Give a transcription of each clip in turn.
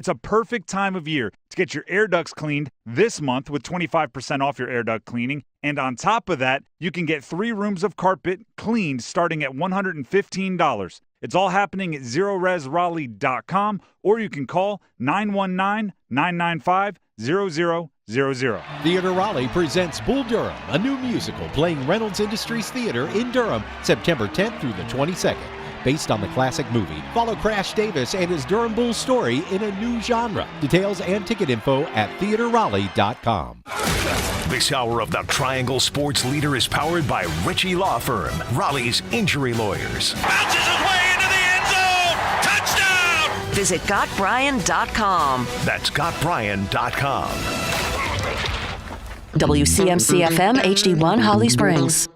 It's a perfect time of year to get your air ducts cleaned this month with 25% off your air duct cleaning. And on top of that, you can get 3 rooms of carpet cleaned starting at $115. It's all happening at ZeroResRaleigh.com, or you can call 919-995-0000. Theater Raleigh presents Bull Durham, a new musical playing Reynolds Industries Theater in Durham, September 10th through the 22nd. Based on the classic movie, follow Crash Davis and his Durham Bulls story in a new genre. Details and ticket info at theaterraleigh.com. This hour of the Triangle Sports Leader is powered by Ritchie Law Firm, Raleigh's injury lawyers. Bounces his way into the end zone. Touchdown! Visit GotBrian.com. That's GotBrian.com. WCMC-FM HD1 Holly Springs.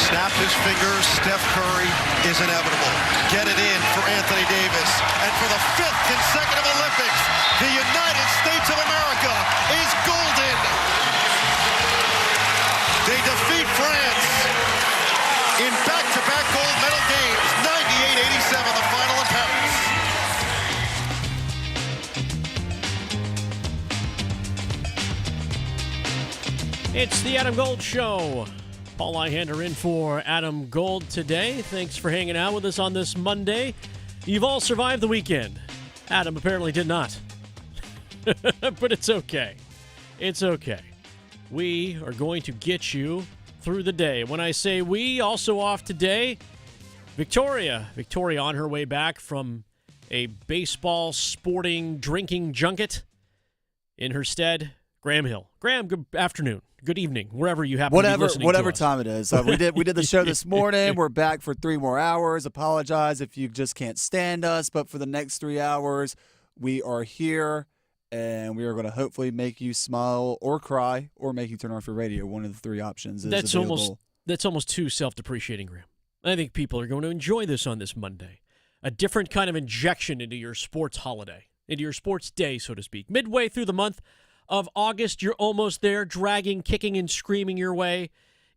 Snapped his fingers. Steph Curry is inevitable. Get it in for Anthony Davis. And for the 5th consecutive Olympics, the United States of America is golden. They defeat France in back-to-back gold medal games. 98-87, the final in Paris. It's the Adam Gold Show. Paul Ihander in for Adam Gold today. Thanks for hanging out with us on this Monday. You've all survived the weekend. Adam apparently did not. But it's okay. It's okay. We are going to get you through the day. When I say we, also off today, Victoria. Victoria on her way back from a baseball, sporting, drinking junket. In her stead, Graham Hill. Graham, good afternoon. Good evening, wherever you happen to be listening whatever to us. time it is. We did the show this morning. We're back for 3 more hours. Apologize if you just can't stand us, but for the next 3 hours, we are here, and we are going to hopefully make you smile or cry or make you turn off your radio. One of the 3 options is available. That's almost too self-depreciating, Graham. I think people are going to enjoy this on this Monday. A different kind of injection into your sports holiday, into your sports day, so to speak. Midway through the month of August, you're almost there, dragging, kicking, and screaming your way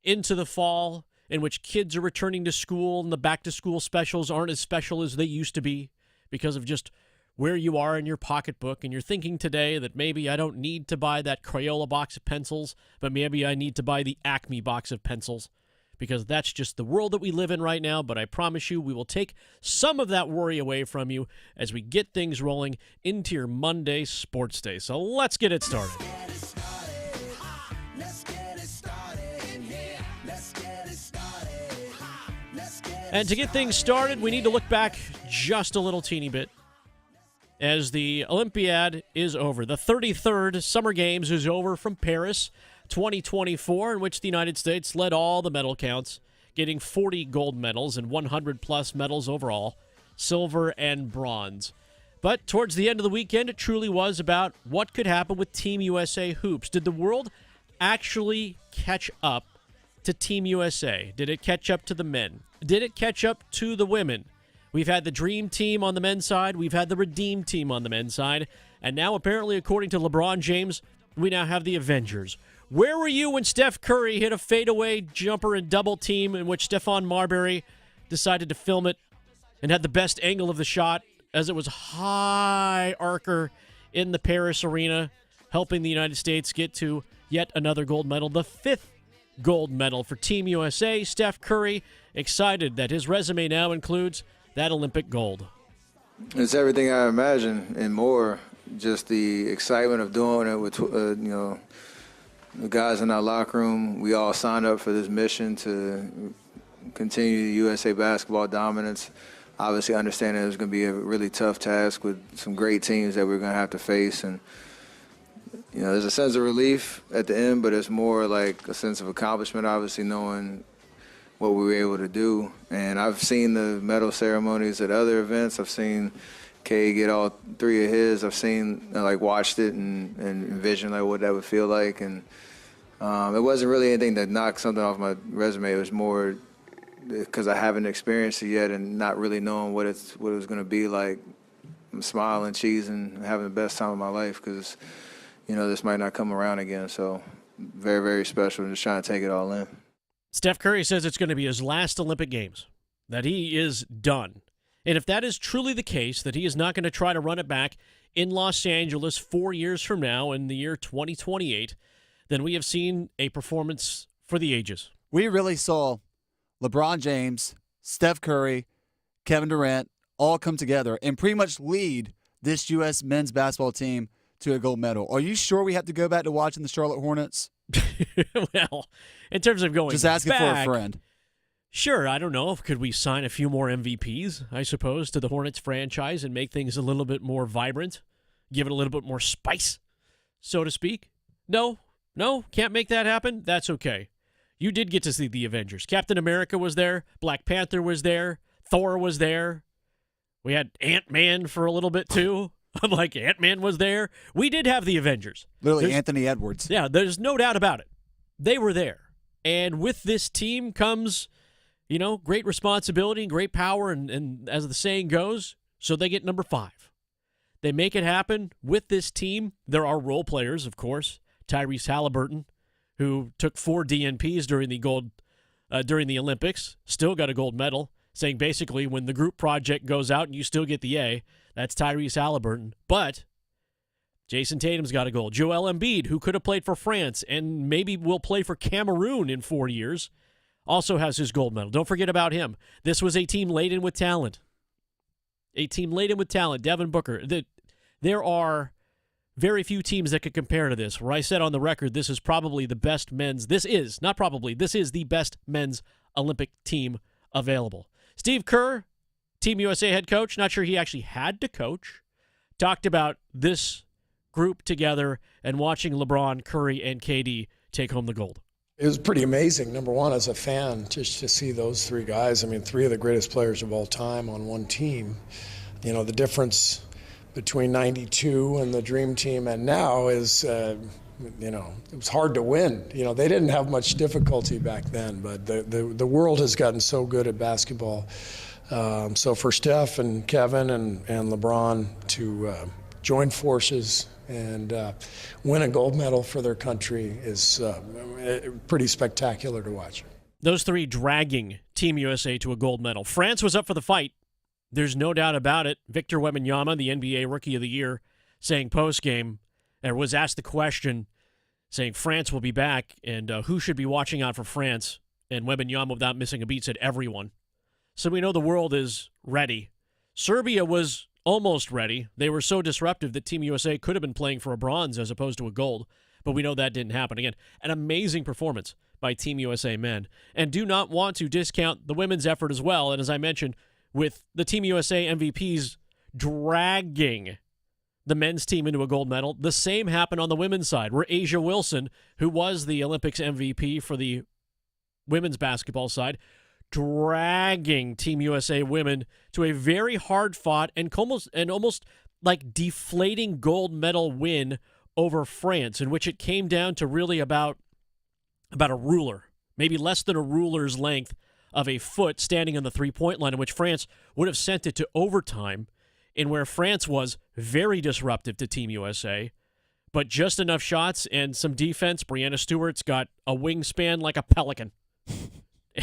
into the fall, in which kids are returning to school and the back-to-school specials aren't as special as they used to be because of just where you are in your pocketbook. And you're thinking today that maybe I don't need to buy that Crayola box of pencils, but maybe I need to buy the Acme box of pencils, because that's just the world that we live in right now. But I promise you, we will take some of that worry away from you as we get things rolling into your Monday sports day. So let's get it started. And to get things started, we need to look back just a little teeny bit as the Olympiad is over. The 33rd Summer Games is over from Paris 2024, in which the United States led all the medal counts, getting 40 gold medals and 100-plus medals overall, silver and bronze. But towards the end of the weekend, it truly was about what could happen with Team USA hoops. Did the world actually catch up to Team USA? Did it catch up to the men? Did it catch up to the women? We've had the Dream Team on the men's side. We've had the Redeem Team on the men's side. And now, apparently, according to LeBron James, we now have the Avengers. Where were you when Steph Curry hit a fadeaway jumper and double team in which Stephon Marbury decided to film it and had the best angle of the shot as it was high arcer in the Paris arena, helping the United States get to yet another gold medal, the 5th gold medal for Team USA? Steph Curry excited that his resume now includes that Olympic gold. It's everything I imagined and more. Just the excitement of doing it with, the guys in our locker room. We all signed up for this mission to continue the USA basketball dominance. Obviously understanding it was going to be a really tough task with some great teams that we're going to have to face. And, there's a sense of relief at the end, but it's more like a sense of accomplishment, obviously knowing what we were able to do. And I've seen the medal ceremonies at other events. I've seen Kay get all 3 of his. I've seen, watched it and envisioned what that would feel like. And it wasn't really anything that knocked something off my resume. It was more because I haven't experienced it yet and not really knowing what it was going to be like. I'm smiling, cheesing, having the best time of my life because, this might not come around again. So very, very special and just trying to take it all in. Steph Curry says it's going to be his last Olympic Games, that he is done. And if that is truly the case, that he is not going to try to run it back in Los Angeles 4 years from now in the year 2028, then we have seen a performance for the ages. We really saw LeBron James, Steph Curry, Kevin Durant all come together and pretty much lead this U.S. men's basketball team to a gold medal. Are you sure we have to go back to watching the Charlotte Hornets? Well, in terms of going just asking back, for a friend. Sure, I don't know. Could we sign a few more MVPs, I suppose, to the Hornets franchise and make things a little bit more vibrant, give it a little bit more spice, so to speak? No, can't make that happen? That's okay. You did get to see the Avengers. Captain America was there. Black Panther was there. Thor was there. We had Ant-Man for a little bit, too. I'm like, Ant-Man was there. We did have the Avengers. Literally, Anthony Edwards. Yeah, there's no doubt about it. They were there. And with this team comes, great responsibility and great power, and as the saying goes, so they get number 5. They make it happen with this team. There are role players, of course. Tyrese Halliburton, who took 4 DNPs during the Olympics, still got a gold medal, saying basically when the group project goes out and you still get the A, that's Tyrese Halliburton. But Jason Tatum's got a gold. Joel Embiid, who could have played for France and maybe will play for Cameroon in 4 years, also has his gold medal. Don't forget about him. This was a team laden with talent. Devin Booker. There are very few teams that could compare to this, where I said on the record this is probably the best men's. This is the best men's Olympic team available. Steve Kerr, Team USA head coach, not sure he actually had to coach, talked about this group together and watching LeBron, Curry, and KD take home the gold. It was pretty amazing, number one, as a fan, just to see those 3 guys. I mean, 3 of the greatest players of all time on one team. The difference between 92 and the Dream Team and now is, it was hard to win. They didn't have much difficulty back then, but the world has gotten so good at basketball. So for Steph and Kevin and LeBron to join forces and win a gold medal for their country is pretty spectacular to watch. Those 3 dragging Team USA to a gold medal. France was up for the fight. There's no doubt about it. Victor Wembanyama, the NBA Rookie of the Year, saying post-game, or was asked the question, saying France will be back, and who should be watching out for France? And Wembanyama, without missing a beat, said everyone. So we know the world is ready. Serbia was almost ready. They were so disruptive that Team USA could have been playing for a bronze as opposed to a gold, but we know that didn't happen. Again, an amazing performance by Team USA men. And do not want to discount the women's effort as well. And as I mentioned, with the Team USA MVPs dragging the men's team into a gold medal, the same happened on the women's side, where Asia Wilson, who was the Olympics MVP for the women's basketball side, dragging Team USA women to a very hard-fought and almost like deflating gold medal win over France, in which it came down to really about a ruler, maybe less than a ruler's length of a foot standing on the three-point line, in which France would have sent it to overtime, in where France was very disruptive to Team USA, but just enough shots and some defense. Breanna Stewart's got a wingspan like a pelican,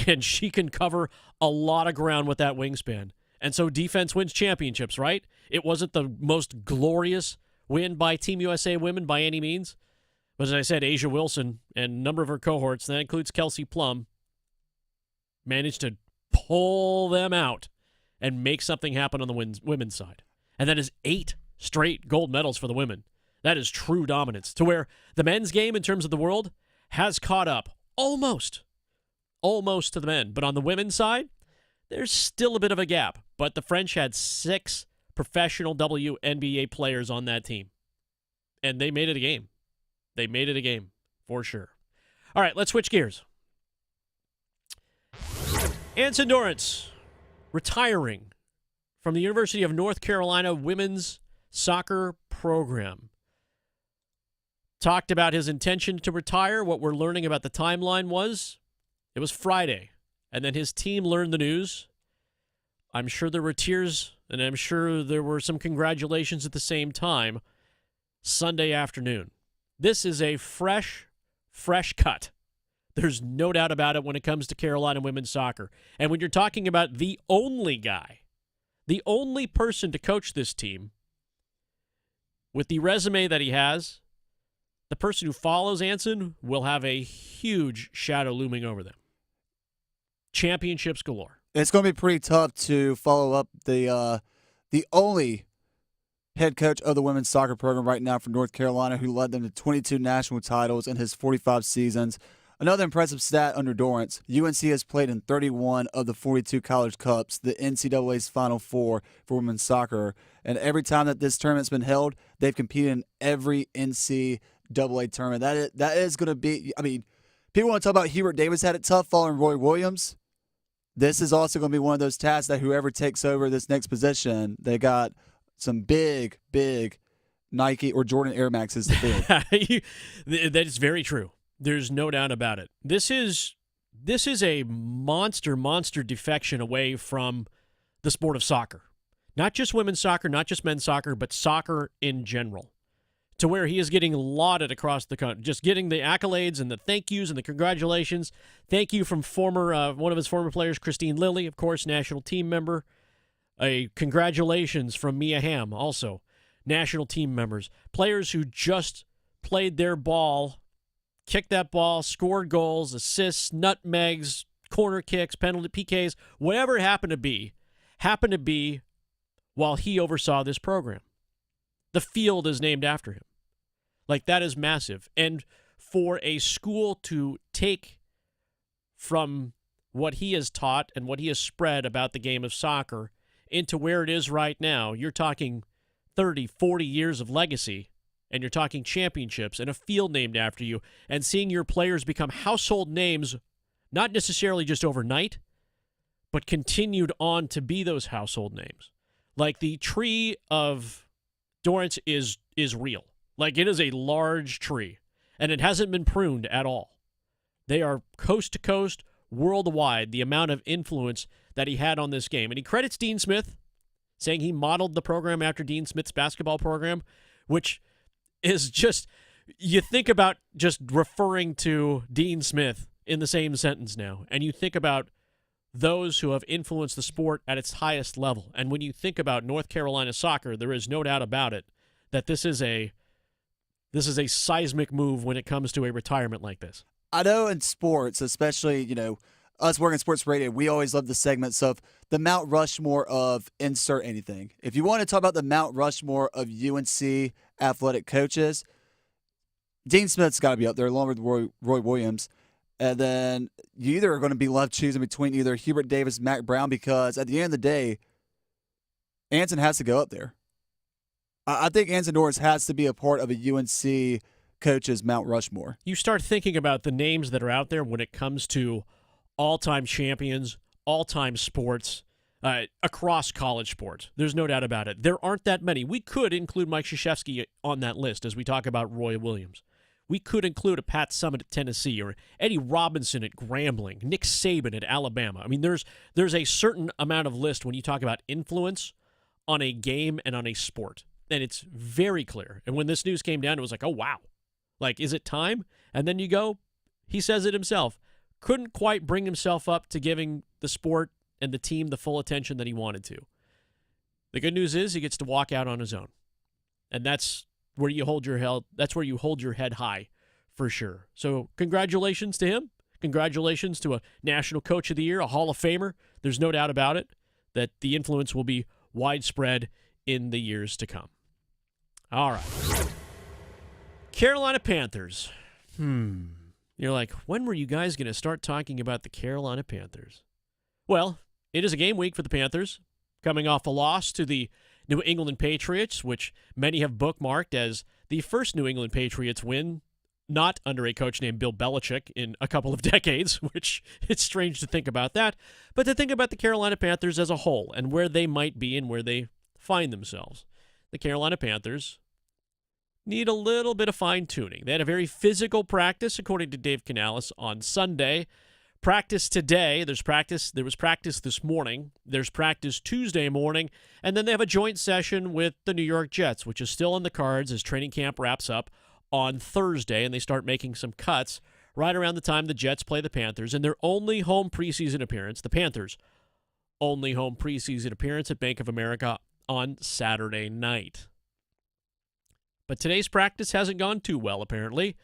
and she can cover a lot of ground with that wingspan. And so defense wins championships, right? It wasn't the most glorious win by Team USA women by any means, but as I said, Asia Wilson and a number of her cohorts, and that includes Kelsey Plum, managed to pull them out and make something happen on the women's side. And that is 8 straight gold medals for the women. That is true dominance, to where the men's game in terms of the world has caught up almost to the men. But on the women's side, there's still a bit of a gap. But the French had 6 professional WNBA players on that team. And they made it a game. They made it a game, for sure. All right, let's switch gears. Anson Dorrance retiring from the University of North Carolina women's soccer program. Talked about his intention to retire. What we're learning about the timeline was it was Friday, and then his team learned the news. I'm sure there were tears, and I'm sure there were some congratulations at the same time Sunday afternoon. This is a fresh cut. There's no doubt about it when it comes to Carolina women's soccer. And when you're talking about the only guy The only person to coach this team with the resume that he has, the person who follows Anson will have a huge shadow looming over them. Championships galore. It's going to be pretty tough to follow up the only head coach of the women's soccer program right now from North Carolina, who led them to 22 national titles in his 45 seasons. Another impressive stat under Dorrance, UNC has played in 31 of the 42 college cups, the NCAA's Final Four for women's soccer. And every time that this tournament's been held, they've competed in every NCAA tournament. That is going to be, I mean, people want to talk about Hubert Davis had it tough following Roy Williams. This is also going to be one of those tasks that whoever takes over this next position, they got some big Nike or Jordan Air Maxes to do. That is very true. There's no doubt about it. This is a monster defection away from the sport of soccer. Not just women's soccer, not just men's soccer, but soccer in general. To where he is getting lauded across the country, just getting the accolades and the thank yous and the congratulations. Thank you from one of his former players, Christine Lilly, of course, national team member. A congratulations from Mia Hamm, also national team members. Players who just played their ball, kicked that ball, scored goals, assists, nutmegs, corner kicks, penalty, PKs, whatever it happened to be while he oversaw this program. The field is named after him. Like, that is massive. And for a school to take from what he has taught and what he has spread about the game of soccer into where it is right now, you're talking 30, 40 years of legacy, and you're talking championships and a field named after you, and seeing your players become household names, not necessarily just overnight, but continued on to be those household names. Like, the tree of Dorrance is real. Like, it is a large tree, and it hasn't been pruned at all. They are coast to coast, worldwide, the amount of influence that he had on this game. And he credits Dean Smith, saying he modeled the program after Dean Smith's basketball program, which is just, you think about just referring to Dean Smith in the same sentence now, and you think about those who have influenced the sport at its highest level. And when you think about North Carolina soccer, there is no doubt about it that this is a seismic move when it comes to a retirement like this. I know in sports, especially, us working sports radio, we always love the segments of the Mount Rushmore of insert anything. If you want to talk about the Mount Rushmore of UNC athletic coaches, Dean Smith's got to be up there along with Roy Williams. And then you either are going to be left choosing between either Hubert Davis and Mac Brown, because at the end of the day, Anson has to go up there. I think Anson Dorrance has to be a part of a UNC coach's Mount Rushmore. You start thinking about the names that are out there when it comes to all-time champions, all-time sports, across college sports. There's no doubt about it. There aren't that many. We could include Mike Krzyzewski on that list as we talk about Roy Williams. We could include a Pat Summitt at Tennessee, or Eddie Robinson at Grambling, Nick Saban at Alabama. I mean, there's a certain amount of list when you talk about influence on a game and on a sport. And it's very clear. And when this news came down, it was like, oh, wow. Like, is it time? And then you go, he says it himself, couldn't quite bring himself up to giving the sport and the team the full attention that he wanted to. The good news is he gets to walk out on his own. And that's where you hold your head high, for sure. So congratulations to him. Congratulations to a National Coach of the Year, a Hall of Famer. There's no doubt about it that the influence will be widespread in the years to come. All right. Carolina Panthers. You're like, when were you guys going to start talking about the Carolina Panthers? Well, it is a game week for the Panthers, coming off a loss to the New England Patriots, which many have bookmarked as the first New England Patriots win, not under a coach named Bill Belichick in a couple of decades, which it's strange to think about that, but to think about the Carolina Panthers as a whole and where they might be and where they find themselves. The Carolina Panthers need a little bit of fine-tuning. They had a very physical practice, according to Dave Canales, on Sunday. Practice today. There was practice this morning. There's practice Tuesday morning. And then they have a joint session with the New York Jets, which is still in the cards as training camp wraps up on Thursday, and they start making some cuts right around the time the Jets play the Panthers. In their only home preseason appearance, the Panthers only home preseason appearance at Bank of America on Saturday night. But today's practice hasn't gone too well, apparently.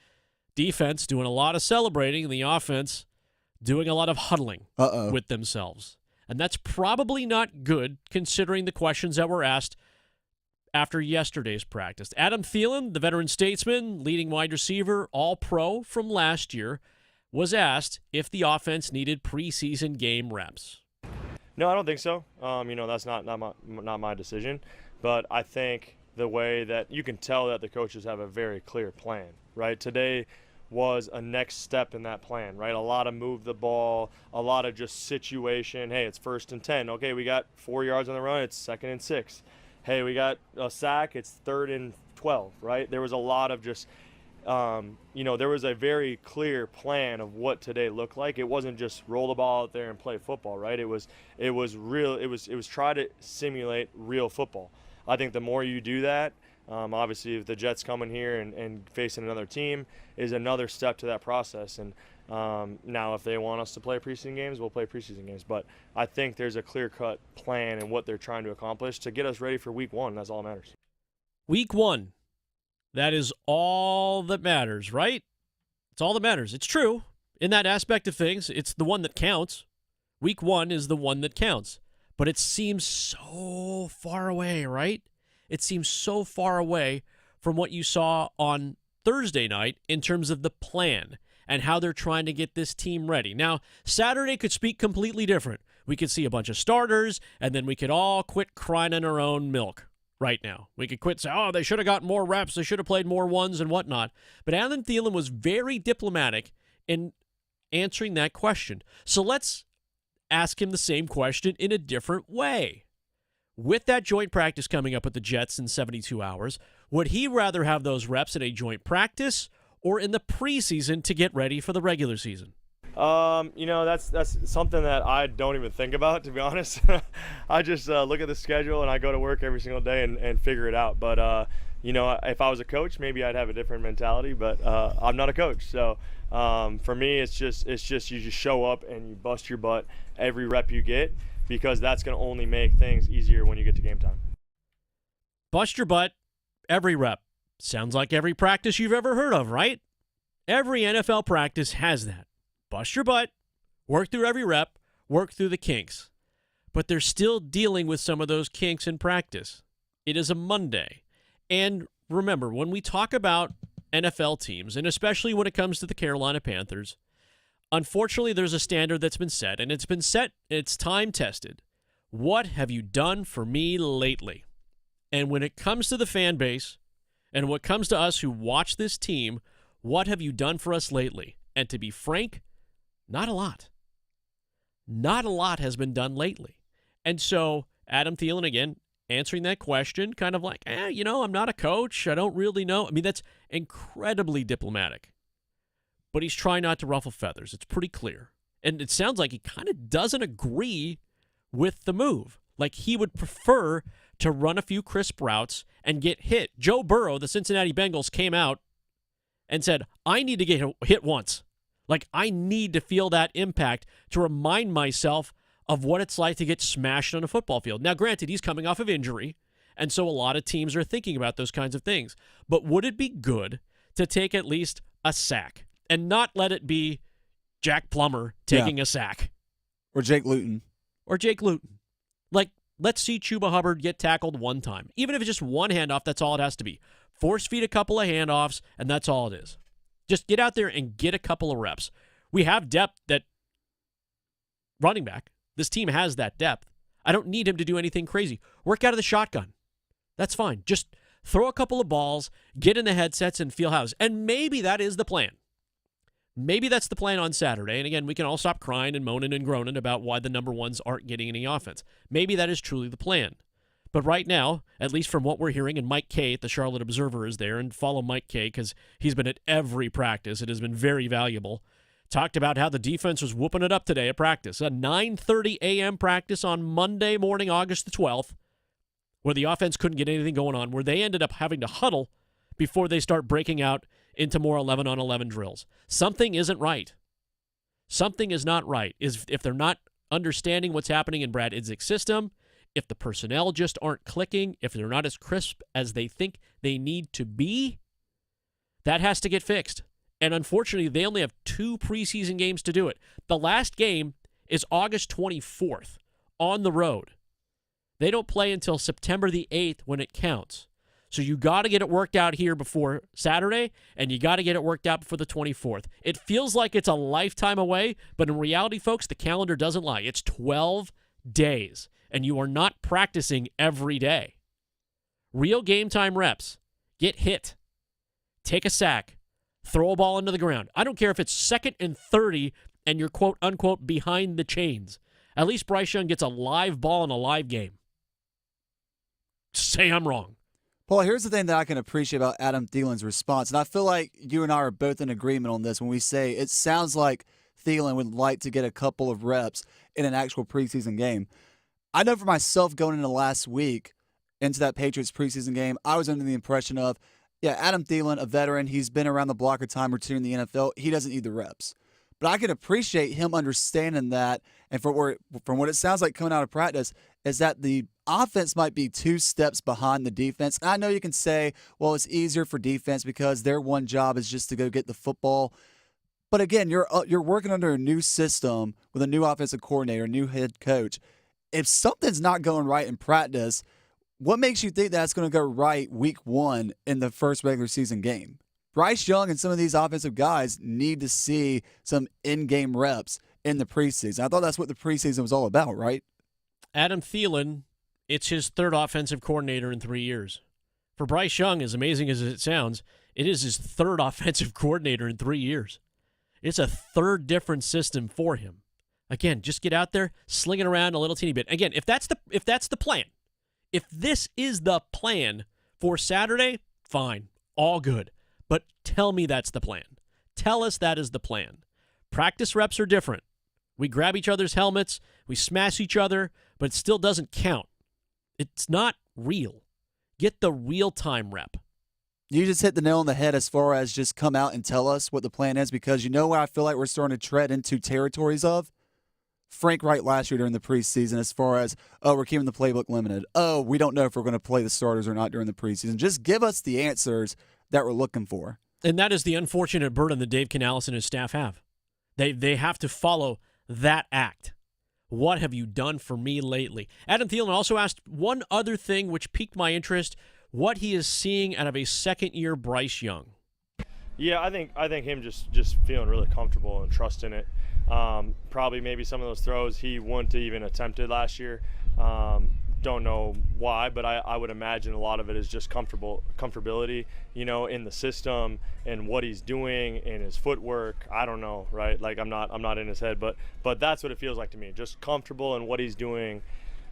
Defense doing a lot of celebrating, and the offense doing a lot of huddling with themselves. And that's probably not good, considering the questions that were asked after yesterday's practice. Adam Thielen, the veteran statesman, leading wide receiver, all-pro from last year, was asked if the offense needed preseason game reps. No, I don't think so. That's not my decision. But I think the way that you can tell that the coaches have a very clear plan, right? Today was a next step in that plan, right? A lot of move the ball, a lot of just situation. Hey, it's 1st and 10. Okay, we got 4 yards on the run. It's 2nd and 6. Hey, we got a sack. It's 3rd and 12, right? There was a lot of just, there was a very clear plan of what today looked like. It wasn't just roll the ball out there and play football, right? It was real. It was try to simulate real football. I think the more you do that, obviously if the Jets coming here and facing another team is another step to that process. And now if they want us to play preseason games, we'll play preseason games. But I think there's a clear-cut plan in what they're trying to accomplish to get us ready for week 1. That's all that matters. Week 1. That is all that matters, right? It's all that matters. It's true. In that aspect of things, it's the one that counts. Week 1 is the one that counts. But it seems so far away, right? It seems so far away from what you saw on Thursday night in terms of the plan and how they're trying to get this team ready. Now, Saturday could speak completely different. We could see a bunch of starters, and then we could all quit crying in our own milk right now. We could quit saying, they should have gotten more reps, they should have played more ones and whatnot. But Adam Thielen was very diplomatic in answering that question. So let's ask him the same question in a different way. With that joint practice coming up with the Jets in 72 hours, would he rather have those reps in a joint practice or in the preseason to get ready for the regular season? That's something that I don't even think about, to be honest. I just look at the schedule and I go to work every single day and figure it out. But, if I was a coach, maybe I'd have a different mentality, but I'm not a coach. So for me, it's just you just show up and you bust your butt every rep you get, because that's going to only make things easier when you get to game time. Bust your butt every rep. Sounds like every practice you've ever heard of, right? Every NFL practice has that. Bust your butt, work through every rep, work through the kinks. But they're still dealing with some of those kinks in practice. It is a Monday. And remember, when we talk about NFL teams, and especially when it comes to the Carolina Panthers, unfortunately, there's a standard that's been set, and it's time-tested. What have you done for me lately? And when it comes to the fan base, and what comes to us who watch this team, what have you done for us lately? And to be frank, not a lot. Not a lot has been done lately. And so, Adam Thielen, again, answering that question, kind of like, I'm not a coach. I don't really know. I mean, that's incredibly diplomatic. But he's trying not to ruffle feathers. It's pretty clear. And it sounds like he kind of doesn't agree with the move. Like he would prefer to run a few crisp routes and get hit. Joe Burrow, the Cincinnati Bengals, came out and said, I need to get hit once. Like I need to feel that impact to remind myself of what it's like to get smashed on a football field. Now, granted, he's coming off of injury, and so a lot of teams are thinking about those kinds of things. But would it be good to take at least a sack? And not let it be Jack Plummer taking a sack. Or Jake Luton. Like, let's see Chuba Hubbard get tackled one time. Even if it's just one handoff, that's all it has to be. Force feed a couple of handoffs, and that's all it is. Just get out there and get a couple of reps. We have depth at running back. This team has that depth. I don't need him to do anything crazy. Work out of the shotgun. That's fine. Just throw a couple of balls, get in the headsets, and feel housed. And maybe that is the plan. Maybe that's the plan on Saturday. And again, we can all stop crying and moaning and groaning about why the number ones aren't getting any offense. Maybe that is truly the plan. But right now, at least from what we're hearing, and Mike Kay at the Charlotte Observer is there, and follow Mike Kay because he's been at every practice. It has been very valuable. Talked about how the defense was whooping it up today at practice. A 9:30 a.m. practice on Monday morning, August the 12th, where the offense couldn't get anything going on, where they ended up having to huddle before they start breaking out into more 11-on-11 drills. Something isn't right. Something is not right. If they're not understanding what's happening in Brad Idzik's system, if the personnel just aren't clicking, if they're not as crisp as they think they need to be, that has to get fixed. And unfortunately, they only have 2 preseason games to do it. The last game is August 24th on the road. They don't play until September the 8th when it counts. So you got to get it worked out here before Saturday, and you got to get it worked out before the 24th. It feels like it's a lifetime away, but in reality, folks, the calendar doesn't lie. It's 12 days, and you are not practicing every day. Real game time reps. Get hit. Take a sack. Throw a ball into the ground. I don't care if it's 2nd and 30 and you're quote-unquote behind the chains. At least Bryce Young gets a live ball in a live game. Say I'm wrong. Paul, here's the thing that I can appreciate about Adam Thielen's response, and I feel like you and I are both in agreement on this when we say it sounds like Thielen would like to get a couple of reps in an actual preseason game. I know for myself going into last week, into that Patriots preseason game, I was under the impression of, yeah, Adam Thielen, a veteran, he's been around the block a time or two in the NFL, he doesn't need the reps. But I could appreciate him understanding that, and from what it sounds like coming out of practice, is that the offense might be 2 steps behind the defense. And I know you can say, well, it's easier for defense because their one job is just to go get the football. But again, you're working under a new system with a new offensive coordinator, a new head coach. If something's not going right in practice, what makes you think that's going to go right week 1 in the first regular season game? Bryce Young and some of these offensive guys need to see some in-game reps in the preseason. I thought that's what the preseason was all about, right? Adam Thielen, it's his 3rd offensive coordinator in 3 years. For Bryce Young, as amazing as it sounds, it is his 3rd offensive coordinator in 3 years. It's a 3rd different system for him. Again, just get out there, sling it around a little teeny bit. Again, if that's the plan, if this is the plan for Saturday, fine, all good. But tell me that's the plan. Tell us that is the plan. Practice reps are different. We grab each other's helmets, we smash each other, but it still doesn't count. It's not real. Get the real-time rep. You just hit the nail on the head as far as just come out and tell us what the plan is, because you know what I feel like we're starting to tread into territories of? Frank Wright last year during the preseason as far as, oh, we're keeping the playbook limited. Oh, we don't know if we're going to play the starters or not during the preseason. Just give us the answers that we're looking for. And that is the unfortunate burden that Dave Canales and his staff have. They have to follow that act. What have you done for me lately? Adam Thielen also asked one other thing which piqued my interest, what he is seeing out of a second-year Bryce Young. Yeah, I think him just feeling really comfortable and trusting it. Probably maybe some of those throws he wouldn't even attempted last year. Don't know why, but I would imagine a lot of it is just comfortability, in the system and what he's doing and his footwork. I don't know, right? Like I'm not in his head, but that's what it feels like to me. Just comfortable in what he's doing,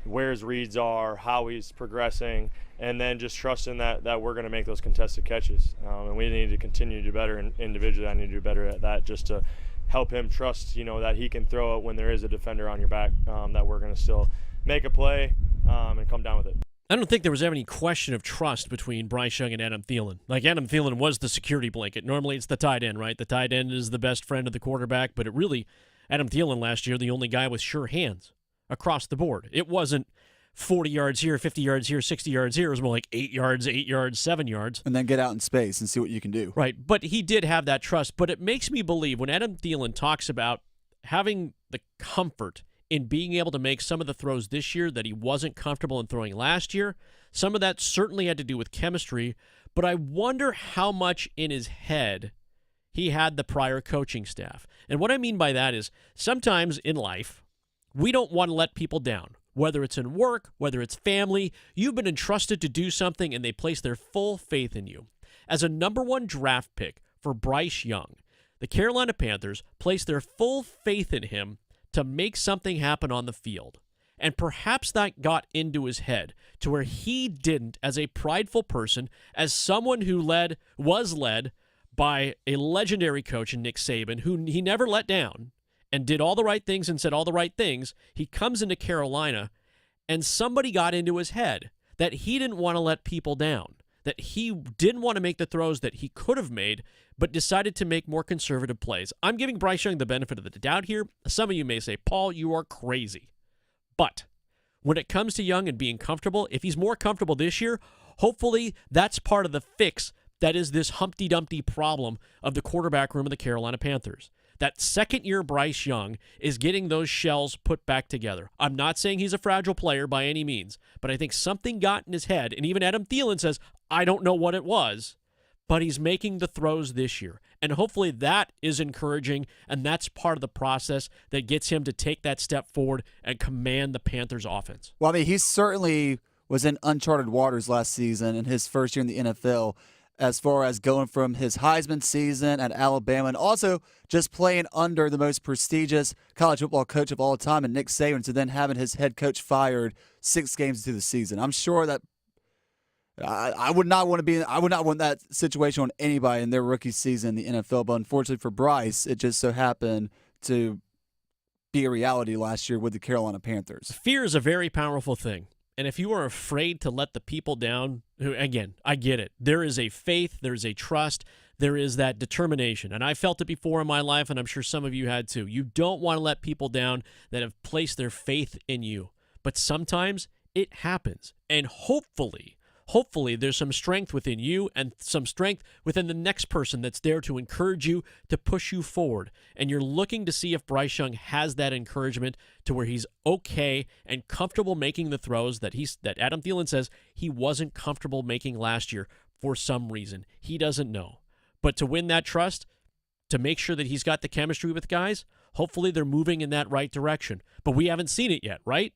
where his reads are, how he's progressing, and then just trusting that we're going to make those contested catches. And we need to continue to do better, and individually I need to do better at that, just to help him trust, that he can throw it when there is a defender on your back, that we're going to still make a play and come down with it. I don't think there was ever any question of trust between Bryce Young and Adam Thielen. Like, Adam Thielen was the security blanket. Normally it's the tight end, right? The tight end is the best friend of the quarterback, but Adam Thielen last year, the only guy with sure hands across the board. It wasn't 40 yards here, 50 yards here, 60 yards here. It was more like 8 yards, 7 yards. And then get out in space and see what you can do. Right, but he did have that trust. But it makes me believe when Adam Thielen talks about having the comfort in being able to make some of the throws this year that he wasn't comfortable in throwing last year, some of that certainly had to do with chemistry, but I wonder how much in his head he had the prior coaching staff. And what I mean by that is sometimes in life, we don't want to let people down. Whether it's in work, whether it's family, you've been entrusted to do something and they place their full faith in you. As a number 1 draft pick for Bryce Young, the Carolina Panthers placed their full faith in him to make something happen on the field. And perhaps that got into his head to where he didn't, as a prideful person, as someone who was led by a legendary coach in Nick Saban, who he never let down and did all the right things and said all the right things. He comes into Carolina and somebody got into his head that he didn't want to let people down, that he didn't want to make the throws that he could have made, but decided to make more conservative plays. I'm giving Bryce Young the benefit of the doubt here. Some of you may say, Paul, you are crazy. But when it comes to Young and being comfortable, if he's more comfortable this year, hopefully that's part of the fix that is this Humpty Dumpty problem of the quarterback room of the Carolina Panthers. That second-year Bryce Young is getting those shells put back together. I'm not saying he's a fragile player by any means, but I think something got in his head, and even Adam Thielen says, I don't know what it was, but he's making the throws this year. And hopefully that is encouraging, and that's part of the process that gets him to take that step forward and command the Panthers' offense. Well, I mean, he certainly was in uncharted waters last season in his first year in the NFL, as far as going from his Heisman season at Alabama and also just playing under the most prestigious college football coach of all time, and Nick Saban, to then having his head coach fired 6 games into the season. I'm sure that I would not want that situation on anybody in their rookie season in the NFL. But unfortunately for Bryce, it just so happened to be a reality last year with the Carolina Panthers. Fear is a very powerful thing. And if you are afraid to let the people down, who, again, I get it. There is a faith, there is a trust, there is that determination. And I felt it before in my life, and I'm sure some of you had too. You don't want to let people down that have placed their faith in you. But sometimes it happens. And hopefully there's some strength within you and some strength within the next person that's there to encourage you, to push you forward. And you're looking to see if Bryce Young has that encouragement to where he's okay and comfortable making the throws that Adam Thielen says he wasn't comfortable making last year for some reason. He doesn't know. But to win that trust, to make sure that he's got the chemistry with guys, hopefully they're moving in that right direction. But we haven't seen it yet, right?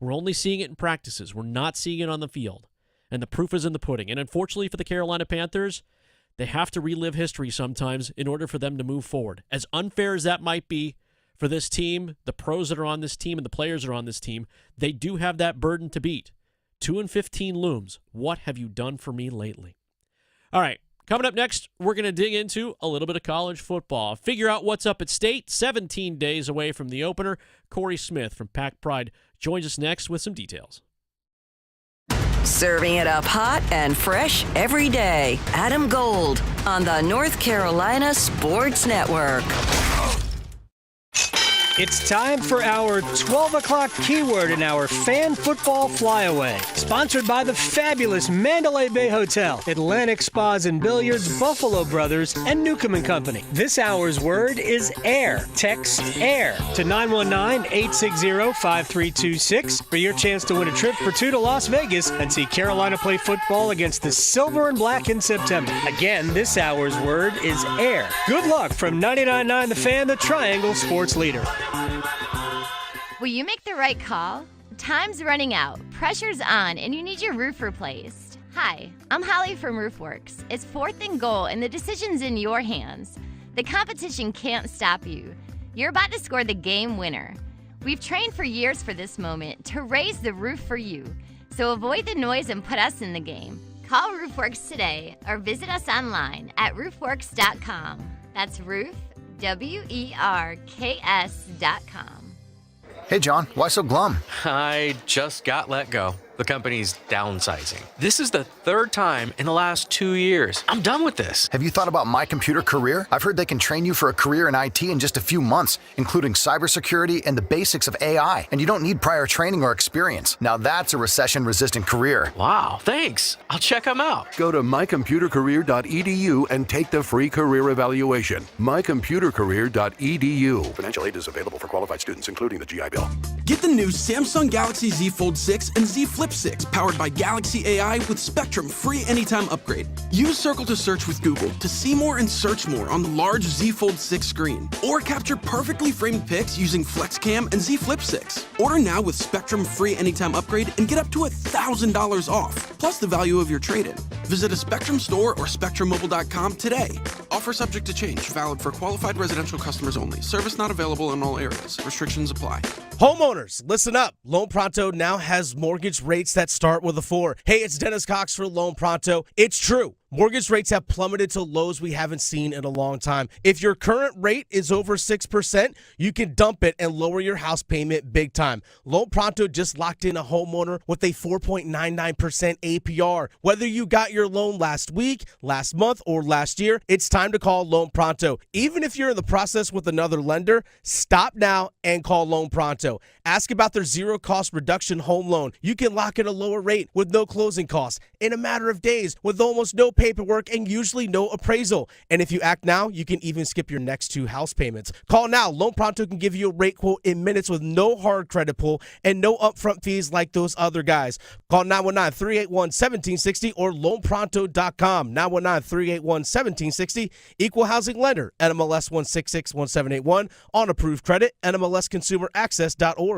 We're only seeing it in practices. We're not seeing it on the field. And the proof is in the pudding. And unfortunately for the Carolina Panthers, they have to relive history sometimes in order for them to move forward. As unfair as that might be for this team, the pros that are on this team and the players that are on this team, they do have that burden to beat. 2-15 looms. What have you done for me lately? All right, coming up next, we're going to dig into a little bit of college football. Figure out what's up at state, 17 days away from the opener. Cory Smith from Pack Pride joins us next with some details. Serving it up hot and fresh every day. Adam Gold on the North Carolina Sports Network. It's time for our 12 o'clock keyword in our Fan Football Flyaway. Sponsored by the fabulous Mandalay Bay Hotel, Atlantic Spas and Billiards, Buffalo Brothers, and Newcomb & Company. This hour's word is air. Text AIR to 919-860-5326 for your chance to win a trip for 2 to Las Vegas and see Carolina play football against the Silver and Black in September. Again, this hour's word is air. Good luck from 99.9 The Fan, the Triangle Sports Leader. Will you make the right call? Time's running out, pressure's on, and you need your roof replaced. Hi, I'm Holly from RoofWorks. It's 4th and goal, and the decision's in your hands. The competition can't stop you. You're about to score the game winner. We've trained for years for this moment to raise the roof for you. So avoid the noise and put us in the game. Call RoofWorks today or visit us online at roofworks.com. That's roof, WERKS.com. Hey, John, why so glum? I just got let go. The company's downsizing. This is the 3rd time in the last 2 years. I'm done with this. Have you thought about My Computer Career? I've heard they can train you for a career in IT in just a few months, including cybersecurity and the basics of AI. And you don't need prior training or experience. Now that's a recession-resistant career. Wow, thanks. I'll check them out. Go to mycomputercareer.edu and take the free career evaluation. mycomputercareer.edu. Financial aid is available for qualified students, including the GI Bill. Get the new Samsung Galaxy Z Fold 6 and Z Flip 6 powered by Galaxy AI with Spectrum free anytime upgrade. Use Circle to search with Google to see more and search more on the large Z Fold 6 screen. Or capture perfectly framed pics using FlexCam and Z Flip 6. Order now with Spectrum free anytime upgrade and get up to $1,000 off, plus the value of your trade-in. Visit a Spectrum store or SpectrumMobile.com today. Offer subject to change, valid for qualified residential customers only. Service not available in all areas. Restrictions apply. Homeowners, listen up. Loan Pronto now has mortgage rates that start with a 4. Hey, it's Dennis Cox for Loan Pronto. It's true. Mortgage rates have plummeted to lows we haven't seen in a long time. If your current rate is over 6%, you can dump it and lower your house payment big time. Loan Pronto just locked in a homeowner with a 4.99% APR. Whether you got your loan last week, last month, or last year, it's time to call Loan Pronto. Even if you're in the process with another lender, stop now and call Loan Pronto. Ask about their zero-cost reduction home loan. You can lock in a lower rate with no closing costs in a matter of days with almost no paperwork and usually no appraisal. And if you act now, you can even skip your next 2 house payments. Call now. Loan Pronto can give you a rate quote in minutes with no hard credit pull and no upfront fees like those other guys. Call 919-381-1760 or loanpronto.com. 919-381-1760. Equal housing lender. NMLS 1661781. On approved credit. NMLSconsumeraccess.org.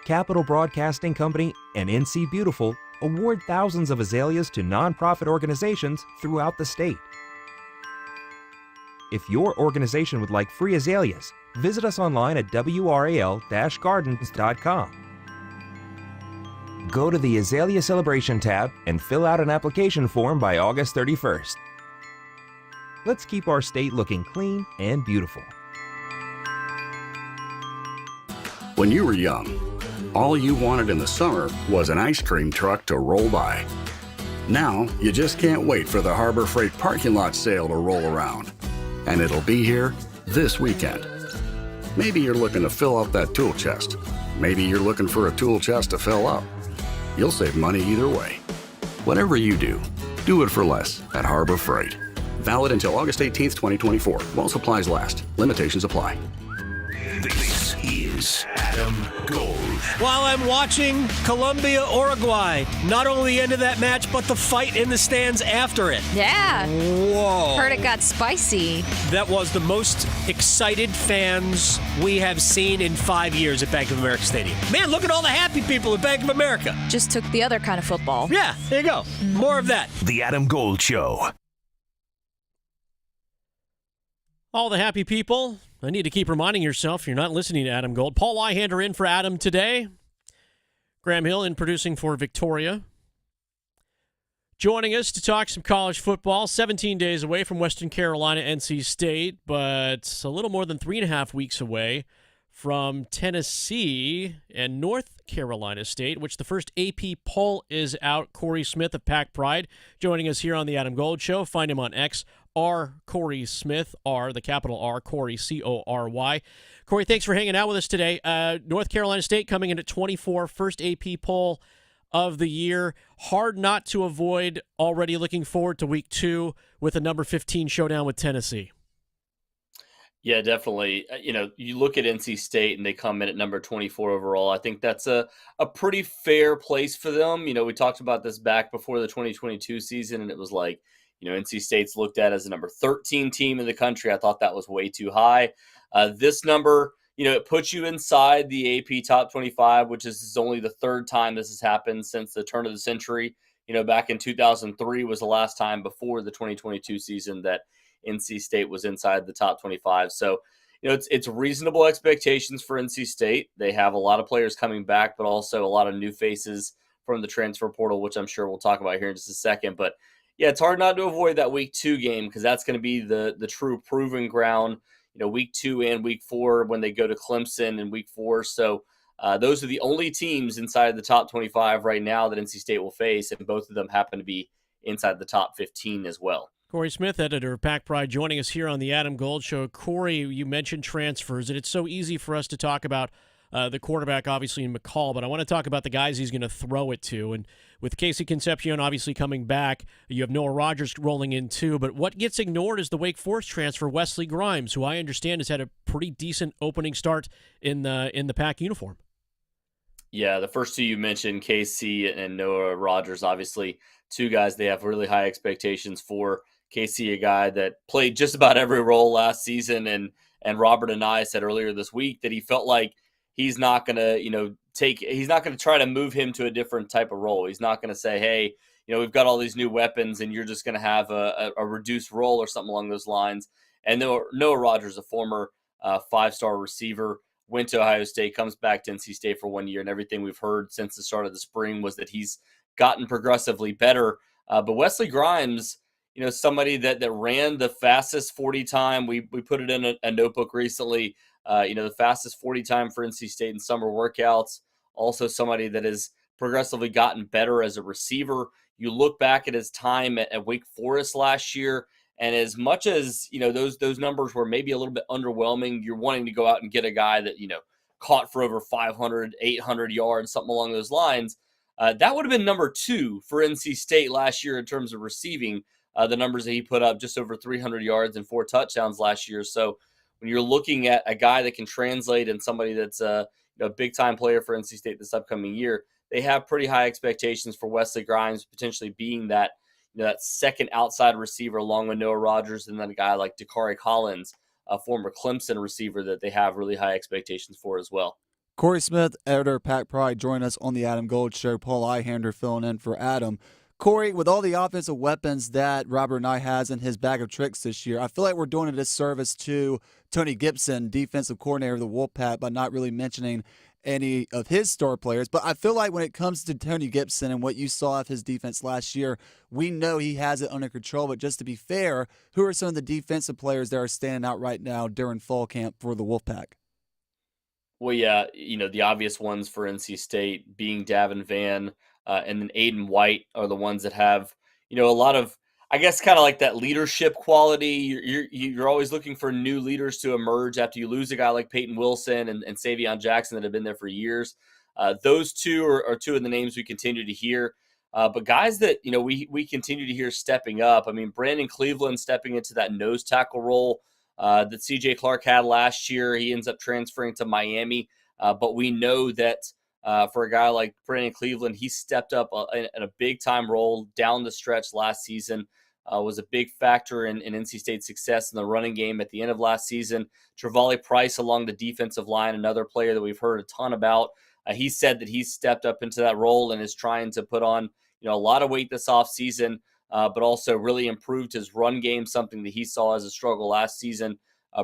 Capital Broadcasting Company and NC Beautiful award thousands of azaleas to nonprofit organizations throughout the state. If your organization would like free azaleas, visit us online at wral-gardens.com. Go to the Azalea Celebration tab and fill out an application form by August 31st. Let's keep our state looking clean and beautiful. When you were young, all you wanted in the summer was an ice cream truck to roll by. Now, you just can't wait for the Harbor Freight parking lot sale to roll around. And it'll be here this weekend. Maybe you're looking to fill up that tool chest. Maybe you're looking for a tool chest to fill up. You'll save money either way. Whatever you do it for less at Harbor Freight. Valid until August 18th, 2024. While supplies last. Limitations apply. This is Adam Gold. While I'm watching Colombia, Uruguay, not only the end of that match, but the fight in the stands after it. Yeah. Whoa. Heard it got spicy. That was the most excited fans we have seen in 5 years at Bank of America Stadium. Man, look at all the happy people at Bank of America. Just took the other kind of football. Yeah, there you go. More of that. The Adam Gold Show. All the happy people. I need to keep reminding yourself you're not listening to Adam Gold. Paul Ihander in for Adam today. Graham Hill in producing for Victoria. Joining us to talk some college football. 17 days away from Western Carolina, NC State, but a little more than 3.5 weeks away from Tennessee and North Carolina State, which the first AP poll is out. Cory Smith of Pack Pride joining us here on the Adam Gold Show. Find him on X. Cory Smith, the capital R, Cory, C-O-R-Y. Cory, thanks for hanging out with us today. North Carolina State coming in at 24, first AP poll of the year. Hard not to avoid, already looking forward to week 2 with a number 15 showdown with Tennessee. Yeah, definitely. You look at NC State and they come in at number 24 overall. I think that's a pretty fair place for them. We talked about this back before the 2022 season, and it was like, NC State's looked at as the number 13 team in the country. I thought that was way too high. This number, it puts you inside the AP top 25, which is only the third time this has happened since the turn of the century. Back in 2003 was the last time before the 2022 season that NC State was inside the top 25. So, it's reasonable expectations for NC State. They have a lot of players coming back, but also a lot of new faces from the transfer portal, which I'm sure we'll talk about here in just a second. But yeah, it's hard not to avoid that week 2 game because that's going to be the true proving ground, week 2 and week 4 when they go to Clemson in week 4. So those are the only teams inside the top 25 right now that NC State will face, and both of them happen to be inside the top 15 as well. Cory Smith, editor of Pack Pride, joining us here on the Adam Gold Show. Cory, you mentioned transfers, and it's so easy for us to talk about the quarterback, obviously, in McCall, but I want to talk about the guys he's going to throw it to. And with Casey Concepcion obviously coming back, you have Noah Rogers rolling in too. But what gets ignored is the Wake Forest transfer, Wesley Grimes, who I understand has had a pretty decent opening start in the Pack uniform. Yeah, the first two you mentioned, Casey and Noah Rogers, obviously two guys they have really high expectations for. Casey, a guy that played just about every role last season, and Robert and I said earlier this week that he felt like he's not going to, he's not going to try to move him to a different type of role. He's not going to say, hey, we've got all these new weapons and you're just going to have a reduced role or something along those lines. And Noah Rogers, a former 5-star receiver, went to Ohio State, comes back to NC State for 1 year, and everything we've heard since the start of the spring was that he's gotten progressively better. But Wesley Grimes, somebody that ran the fastest 40 time. We put it in a notebook recently. The fastest 40 time for NC State in summer workouts. Also somebody that has progressively gotten better as a receiver. You look back at his time at Wake Forest last year, and as much as, those numbers were maybe a little bit underwhelming, you're wanting to go out and get a guy that, caught for over 500, 800 yards, something along those lines. That would have been number 2 for NC State last year in terms of receiving. The numbers that he put up, just over 300 yards and 4 touchdowns last year. So when you're looking at a guy that can translate and somebody that's a big-time player for NC State this upcoming year, they have pretty high expectations for Wesley Grimes potentially being that that second outside receiver along with Noah Rogers, and then a guy like Dakari Collins, a former Clemson receiver that they have really high expectations for as well. Cory Smith, editor, Pack Pride, join us on the Adam Gold Show. Paul Ihander filling in for Adam. Cory, with all the offensive weapons that Robert Nye has in his bag of tricks this year, I feel like we're doing a disservice to Tony Gibson, defensive coordinator of the Wolfpack, by not really mentioning any of his star players. But I feel like when it comes to Tony Gibson and what you saw of his defense last year, we know he has it under control. But just to be fair, who are some of the defensive players that are standing out right now during fall camp for the Wolfpack? Well, yeah, the obvious ones for NC State being Davin Vann and then Aiden White are the ones that have, a lot of, I guess, kind of like that leadership quality. You're always looking for new leaders to emerge after you lose a guy like Peyton Wilson and Savion Jackson that have been there for years. Those two are two of the names we continue to hear. But guys that, we continue to hear stepping up. I mean, Brandon Cleveland stepping into that nose tackle role that CJ Clark had last year. He ends up transferring to Miami. But we know that for a guy like Brandon Cleveland, he stepped up in a big-time role down the stretch last season. Was a big factor in NC State's success in the running game at the end of last season. Travali Price along the defensive line, another player that we've heard a ton about. He said that he's stepped up into that role and is trying to put on a lot of weight this offseason, but also really improved his run game, something that he saw as a struggle last season.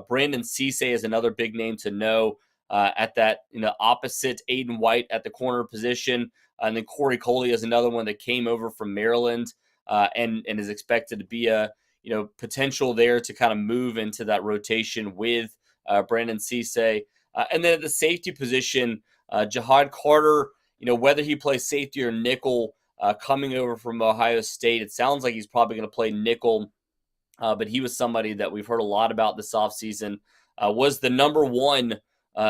Brandon Cisse is another big name to know at that opposite Aiden White at the corner position. And then Corey Coley is another one that came over from Maryland. And is expected to be a potential there to kind of move into that rotation with Brandon Cisse. And then at the safety position, Jihad Carter, whether he plays safety or nickel, coming over from Ohio State, it sounds like he's probably going to play nickel. But he was somebody that we've heard a lot about this offseason, was the number 1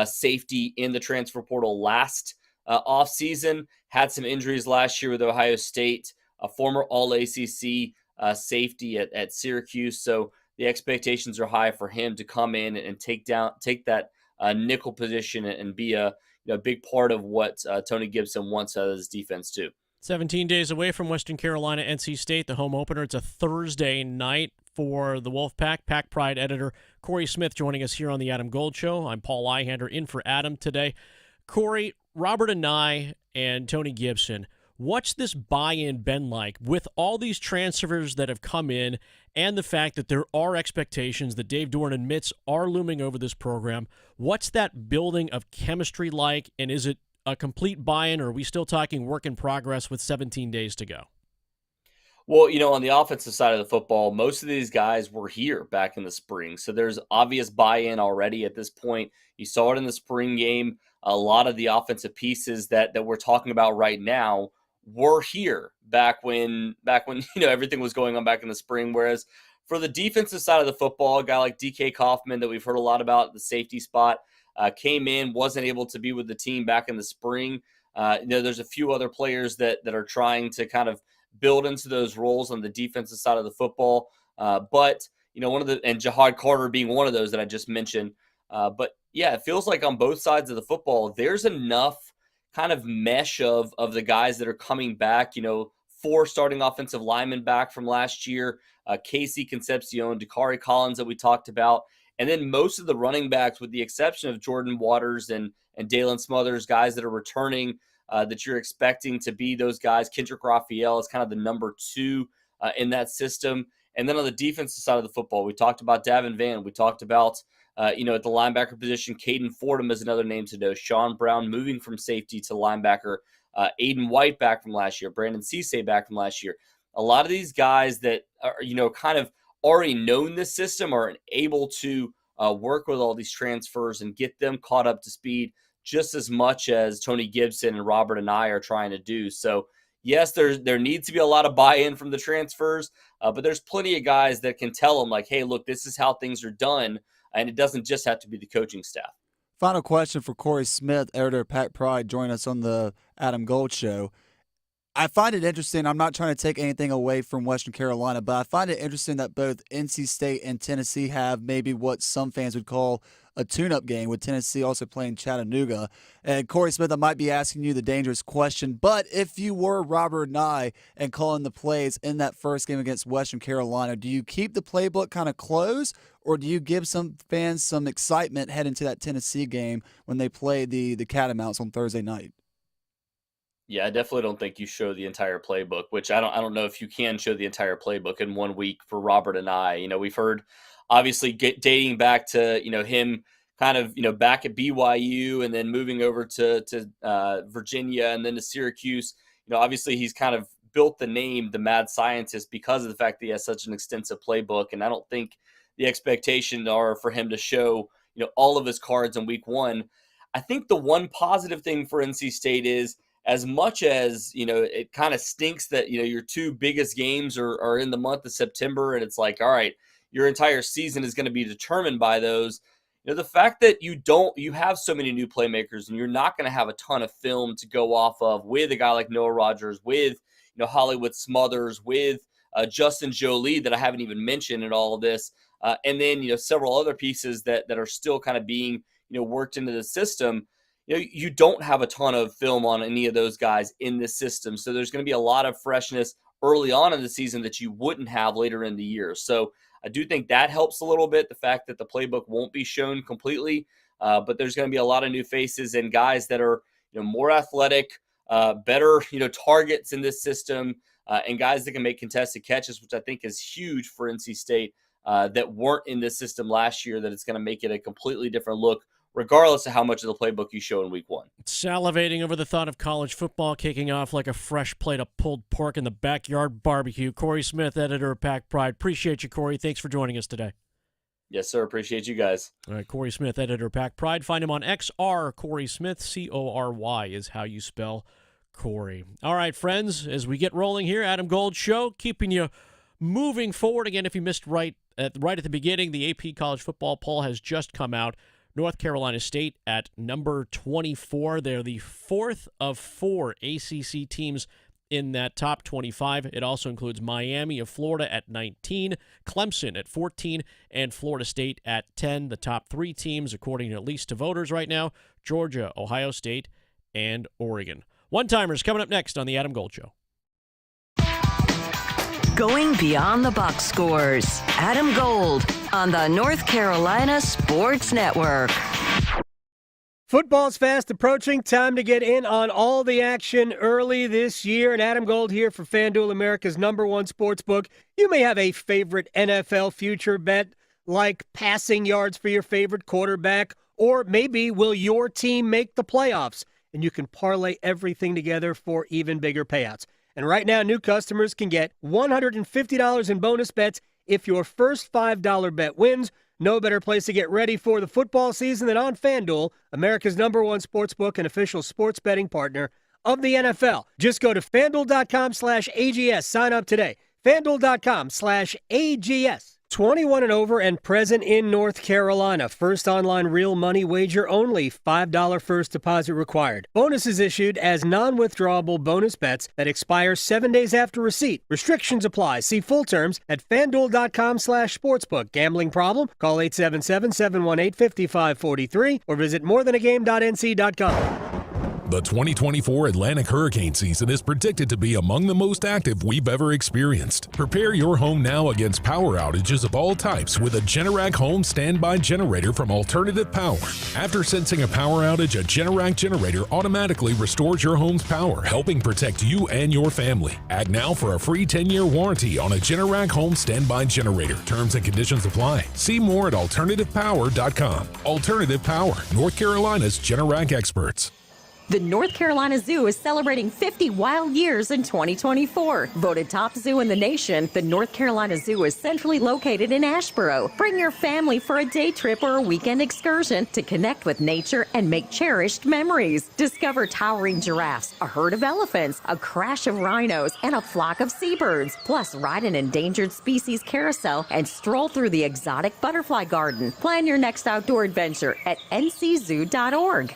safety in the transfer portal last offseason, had some injuries last year with Ohio State. A former All-ACC safety at Syracuse. So the expectations are high for him to come in and take that nickel position and be a big part of what Tony Gibson wants out of his defense too. 17 days away from Western Carolina, NC State, the home opener. It's a Thursday night for the Wolfpack. Pack Pride editor Cory Smith joining us here on the Adam Gold Show. I'm Paul Ihander in for Adam today. Cory, Robert Anae and Tony Gibson, what's this buy-in been like with all these transfers that have come in and the fact that there are expectations that Dave Doeren admits are looming over this program? What's that building of chemistry like, and is it a complete buy-in, or are we still talking work in progress with 17 days to go? Well, on the offensive side of the football, most of these guys were here back in the spring. So there's obvious buy-in already at this point. You saw it in the spring game. A lot of the offensive pieces that we're talking about right now were here back when everything was going on back in the spring. Whereas for the defensive side of the football, a guy like DK Kaufman that we've heard a lot about, the safety spot, came in, wasn't able to be with the team back in the spring. There's a few other players that are trying to kind of build into those roles on the defensive side of the football. But and Jihad Carter being one of those that I just mentioned. But yeah, it feels like on both sides of the football, there's enough kind of mesh of the guys that are coming back, 4 starting offensive linemen back from last year, Casey Concepcion, Dakari Collins that we talked about, and then most of the running backs, with the exception of Jordan Waters and Dalen Smothers, guys that are returning that you're expecting to be those guys. Kendrick Raphael is kind of the number 2 in that system. And then on the defensive side of the football, we talked about Davin Vann. We talked about At the linebacker position, Caden Fordham is another name to know. Sean Brown moving from safety to linebacker. Aiden White back from last year. Brandon Cisse back from last year. A lot of these guys that are, kind of already known this system are able to work with all these transfers and get them caught up to speed just as much as Tony Gibson and Robert and I are trying to do. So, yes, there needs to be a lot of buy-in from the transfers, but there's plenty of guys that can tell them, like, hey, look, this is how things are done, and it doesn't just have to be the coaching staff. Final question for Cory Smith, editor of Pack Pride, join us on the Adam Gold Show. I find it interesting. I'm not trying to take anything away from Western Carolina, but I find it interesting that both NC State and Tennessee have maybe what some fans would call a tune-up game, with Tennessee also playing Chattanooga. And Cory Smith, I might be asking you the dangerous question, but if you were Robert Nye and calling the plays in that first game against Western Carolina, do you keep the playbook kind of closed, or do you give some fans some excitement heading to that Tennessee game when they play the Catamounts on Thursday night? Yeah, I definitely don't think you show the entire playbook, which I don't know if you can show the entire playbook in 1 week for Robert and I. We've heard, obviously, dating back to, him kind of, back at BYU and then moving over to Virginia and then to Syracuse. Obviously he's kind of built the name, the mad scientist, because of the fact that he has such an extensive playbook. And I don't think the expectations are for him to show, all of his cards in week one. I think the one positive thing for NC State is, as much as, it kind of stinks that, your two biggest games are in the month of September, and it's like, all right, your entire season is going to be determined by those. The fact that you have so many new playmakers and you're not going to have a ton of film to go off of with a guy like Noah Rogers, with, Hollywood Smothers, with Justin Jolie that I haven't even mentioned in all of this. And then, several other pieces that are still kind of being, worked into the system. You don't have a ton of film on any of those guys in this system. So there's going to be a lot of freshness early on in the season that you wouldn't have later in the year. So I do think that helps a little bit, the fact that the playbook won't be shown completely, but there's going to be a lot of new faces and guys that are, more athletic, better, targets in this system, and guys that can make contested catches, which I think is huge for NC State, that weren't in this system last year, that it's going to make it a completely different look, regardless of how much of the playbook you show in week one. Salivating over the thought of college football kicking off like a fresh plate of pulled pork in the backyard barbecue. Cory Smith, editor of Pack Pride. Appreciate you, Cory. Thanks for joining us today. Yes, sir. Appreciate you guys. All right, Cory Smith, editor of Pack Pride. Find him on XR. Cory Smith, Cory is how you spell Cory. All right, friends, as we get rolling here, Adam Gold Show, keeping you moving forward. Again, if you missed right at the beginning, the AP College Football poll has just come out. North Carolina State at number 24. They're the fourth of four ACC teams in that top 25. It also includes Miami of Florida at 19, Clemson at 14, and Florida State at 10. The top three teams, according at least to voters right now, Georgia, Ohio State, and Oregon. One-timers coming up next on the Adam Gold Show. Going beyond the box scores. Adam Gold on the North Carolina Sports Network. Football's fast approaching. Time to get in on all the action early this year. And Adam Gold here for FanDuel, America's #1 sportsbook. You may have a favorite NFL future bet, like passing yards for your favorite quarterback, or maybe will your team make the playoffs? And you can parlay everything together for even bigger payouts. And right now, new customers can get $150 in bonus bets if your first $5 bet wins. No better place to get ready for the football season than on FanDuel, America's #1 sportsbook and official sports betting partner of the NFL. Just go to FanDuel.com/AGS. Sign up today. FanDuel.com/AGS. 21 and over and present in North Carolina. First online real money wager only. $5 first deposit required. Bonuses issued as non-withdrawable bonus bets that expire 7 days after receipt. Restrictions apply. See full terms at FanDuel.com/sportsbook. Gambling problem? Call 877-718-5543 or visit morethanagame.nc.com. The 2024 Atlantic hurricane season is predicted to be among the most active we've ever experienced. Prepare your home now against power outages of all types with a Generac home standby generator from Alternative Power. After sensing a power outage, a Generac generator automatically restores your home's power, helping protect you and your family. Act now for a free 10-year warranty on a Generac home standby generator. Terms and conditions apply. See more at alternativepower.com. Alternative Power, North Carolina's Generac experts. The North Carolina Zoo is celebrating 50 wild years in 2024. Voted top zoo in the nation, the North Carolina Zoo is centrally located in Asheboro. Bring your family for a day trip or a weekend excursion to connect with nature and make cherished memories. Discover towering giraffes, a herd of elephants, a crash of rhinos, and a flock of seabirds. Plus, ride an endangered species carousel and stroll through the exotic butterfly garden. Plan your next outdoor adventure at nczoo.org.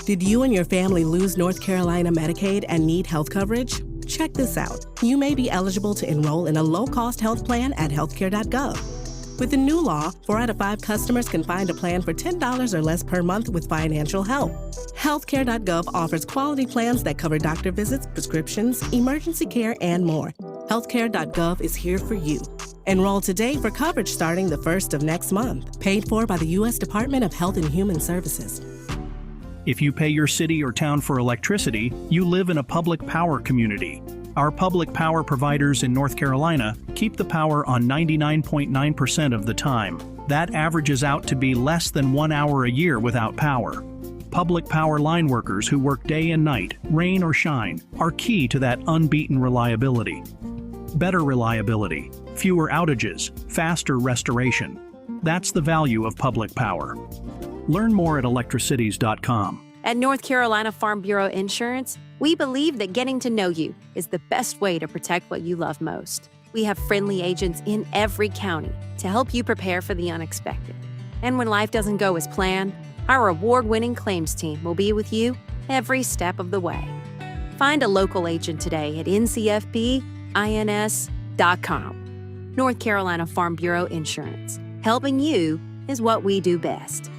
Did you and your family lose North Carolina Medicaid and need health coverage? Check this out. You may be eligible to enroll in a low-cost health plan at healthcare.gov. With the new law, 4 out of 5 customers can find a plan for $10 or less per month with financial help. Healthcare.gov offers quality plans that cover doctor visits, prescriptions, emergency care, and more. Healthcare.gov is here for you. Enroll today for coverage starting the 1st of next month. Paid for by the U.S. Department of Health and Human Services. If you pay your city or town for electricity, you live in a public power community. Our public power providers in North Carolina keep the power on 99.9% of the time. That averages out to be less than 1 hour a year without power. Public power line workers who work day and night, rain or shine, are key to that unbeaten reliability. Better reliability, fewer outages, faster restoration. That's the value of public power. Learn more at electricities.com. At North Carolina Farm Bureau Insurance, we believe that getting to know you is the best way to protect what you love most. We have friendly agents in every county to help you prepare for the unexpected. And when life doesn't go as planned, our award-winning claims team will be with you every step of the way. Find a local agent today at ncfbins.com. North Carolina Farm Bureau Insurance. Helping you is what we do best.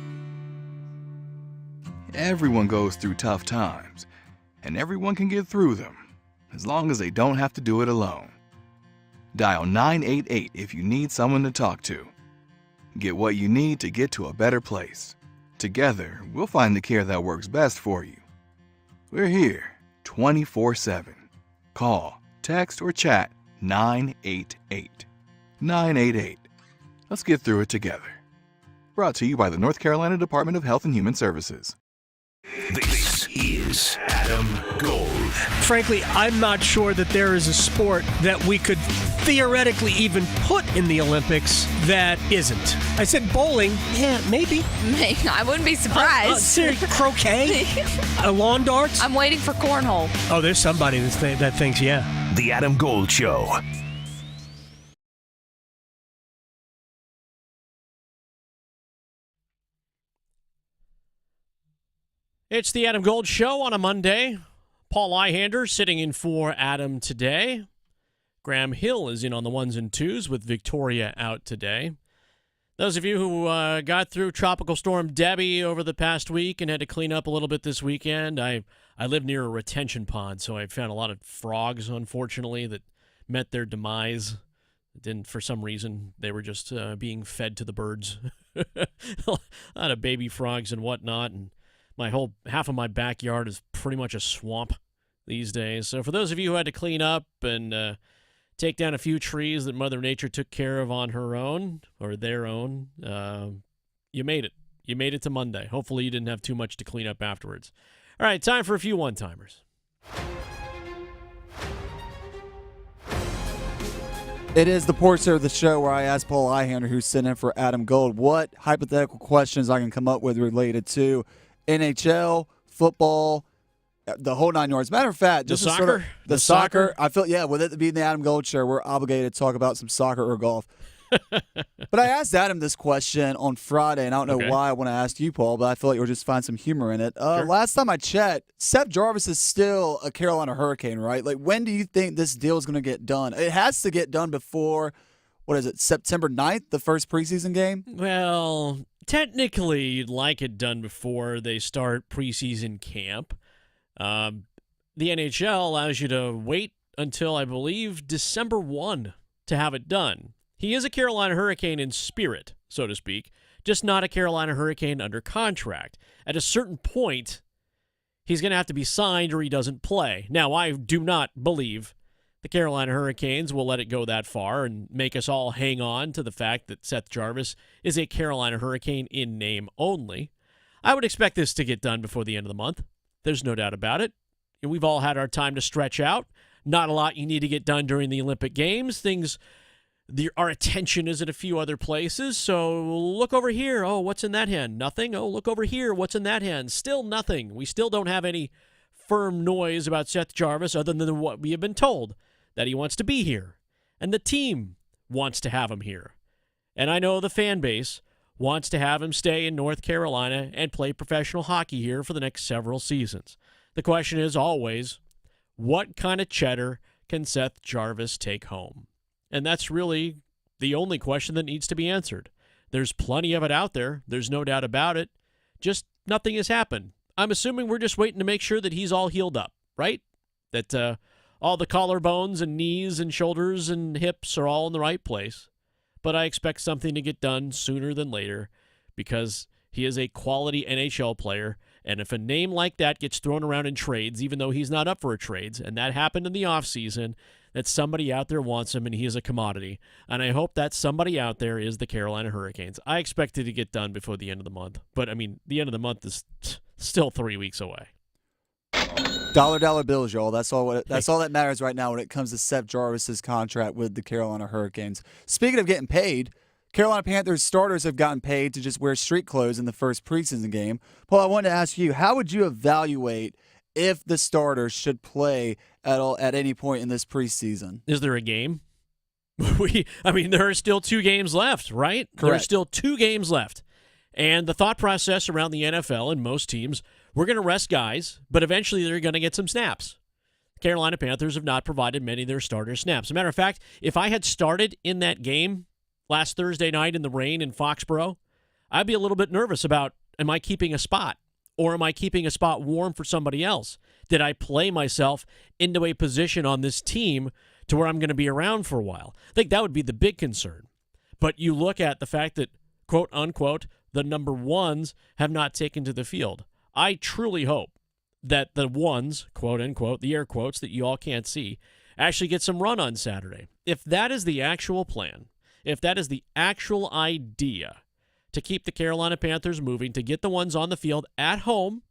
Everyone goes through tough times, and everyone can get through them, as long as they don't have to do it alone. Dial 988 if you need someone to talk to. Get what you need to get to a better place. Together, we'll find the care that works best for you. We're here 24/7. Call, text, or chat 988. 988. Let's get through it together. Brought to you by the North Carolina Department of Health and Human Services. This is Adam Gold. Frankly, I'm not sure that there is a sport that we could theoretically even put in the Olympics that isn't. I said bowling. Yeah, maybe. I wouldn't be surprised. Croquet? Lawn darts? I'm waiting for cornhole. Oh, there's somebody that thinks, yeah. The Adam Gold Show. It's the Adam Gold Show on a Monday. Paul Ihander sitting in for Adam today. Graham Hill is in on the ones and twos with Victoria out today. Those of you who got through Tropical Storm Debbie over the past week and had to clean up a little bit this weekend, I live near a retention pond, so I found a lot of frogs, unfortunately, that met their demise. Didn't, for some reason, they were just being fed to the birds. A lot of baby frogs and whatnot, and half of my backyard is pretty much a swamp these days. So for those of you who had to clean up and take down a few trees that Mother Nature took care of on her own or their own, you made it. You made it to Monday. Hopefully you didn't have too much to clean up afterwards. All right, time for a few one-timers. It is the portion of the show where I ask Paul Ihander, who's sitting in for Adam Gold, what hypothetical questions I can come up with related to NHL, football, the whole 9 yards. Matter of fact, the soccer? Sort of the soccer. I feel, with it being the Adam Gold Show, we're obligated to talk about some soccer or golf. But I asked Adam this question on Friday, and I don't know why I want to ask you, Paul, but I feel like you'll just find some humor in it. Sure. Last time I checked, Seth Jarvis is still a Carolina Hurricane, right? Like, when do you think this deal is going to get done? It has to get done before, September 9th, the first preseason game? Well, technically, you'd like it done before they start preseason camp. The NHL allows you to wait until, I believe, December 1 to have it done. He is a Carolina Hurricane in spirit, so to speak, just not a Carolina Hurricane under contract. At a certain point, he's going to have to be signed or he doesn't play. Now, I do not believe the Carolina Hurricanes will let it go that far and make us all hang on to the fact that Seth Jarvis is a Carolina Hurricane in name only. I would expect this to get done before the end of the month. There's no doubt about it. We've all had our time to stretch out. Not a lot you need to get done during the Olympic Games. Our attention is at a few other places, so look over here. Oh, what's in that hand? Nothing. Oh, look over here. What's in that hand? Still nothing. We still don't have any firm noise about Seth Jarvis other than what we have been told, that he wants to be here, and the team wants to have him here. And I know the fan base wants to have him stay in North Carolina and play professional hockey here for the next several seasons. The question is always, what kind of cheddar can Seth Jarvis take home? And that's really the only question that needs to be answered. There's plenty of it out there. There's no doubt about it. Just nothing has happened. I'm assuming we're just waiting to make sure that he's all healed up, right? That all the collarbones and knees and shoulders and hips are all in the right place. But I expect something to get done sooner than later because he is a quality NHL player. And if a name like that gets thrown around in trades, even though he's not up for a trades, and that happened in the offseason, that somebody out there wants him and he is a commodity. And I hope that somebody out there is the Carolina Hurricanes. I expect it to get done before the end of the month. But, I mean, the end of the month is still 3 weeks away. Dollar bills, y'all. That's all that matters right now when it comes to Seth Jarvis's contract with the Carolina Hurricanes. Speaking of getting paid, Carolina Panthers starters have gotten paid to just wear street clothes in the first preseason game. Paul, I wanted to ask you, how would you evaluate if the starters should play at any point in this preseason? Is there a game? There are still 2 games left, right? Correct. There are still 2 games left. And the thought process around the NFL and most teams, we're going to rest guys, but eventually they're going to get some snaps. The Carolina Panthers have not provided many of their starters snaps. As a matter of fact, if I had started in that game last Thursday night in the rain in Foxborough, I'd be a little bit nervous about, am I keeping a spot? Or am I keeping a spot warm for somebody else? Did I play myself into a position on this team to where I'm going to be around for a while? I think that would be the big concern. But you look at the fact that, quote, unquote, the number ones have not taken to the field. I truly hope that the ones, quote, unquote, the air quotes that you all can't see, actually get some run on Saturday. If that is the actual plan, if that is the actual idea to keep the Carolina Panthers moving, to get the ones on the field at home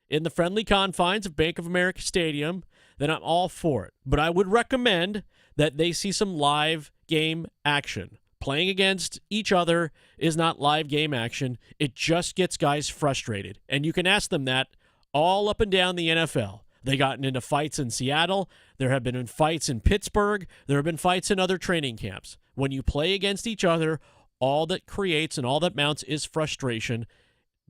in the friendly confines of Bank of America Stadium, then I'm all for it. But I would recommend that they see some live game action. Playing against each other is not live game action. It just gets guys frustrated. And you can ask them that all up and down the NFL. They gotten into fights in Seattle. There have been fights in Pittsburgh. There have been fights in other training camps. When you play against each other, all that creates and all that mounts is frustration.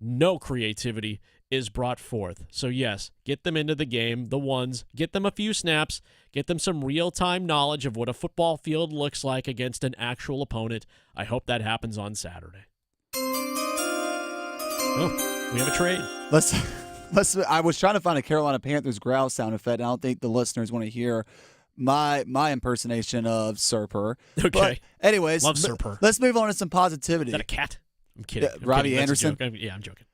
No creativity is brought forth. So yes, get them into the game, the ones, get them a few snaps, get them some real-time knowledge of what a football field looks like against an actual opponent. I hope that happens on Saturday. Oh, we have a trade. I was trying to find a Carolina Panthers growl sound effect. I don't think the listeners want to hear my impersonation of Sir Purr. Okay. But anyways, love Sir Purr. Let's move on to some positivity. Is that a cat? I'm kidding. Robbie Anderson. Yeah, I'm joking.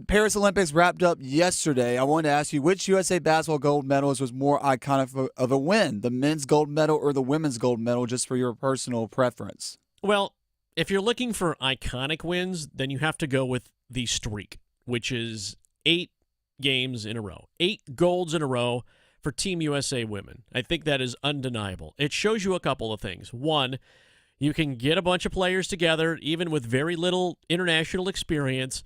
Paris Olympics wrapped up yesterday. I wanted to ask you, which USA basketball gold medalist was more iconic of a win, the men's gold medal or the women's gold medal, just for your personal preference? Well, if you're looking for iconic wins, then you have to go with the streak, which is 8 games in a row, 8 golds in a row for Team USA women. I think that is undeniable. It shows you a couple of things. One, you can get a bunch of players together, even with very little international experience,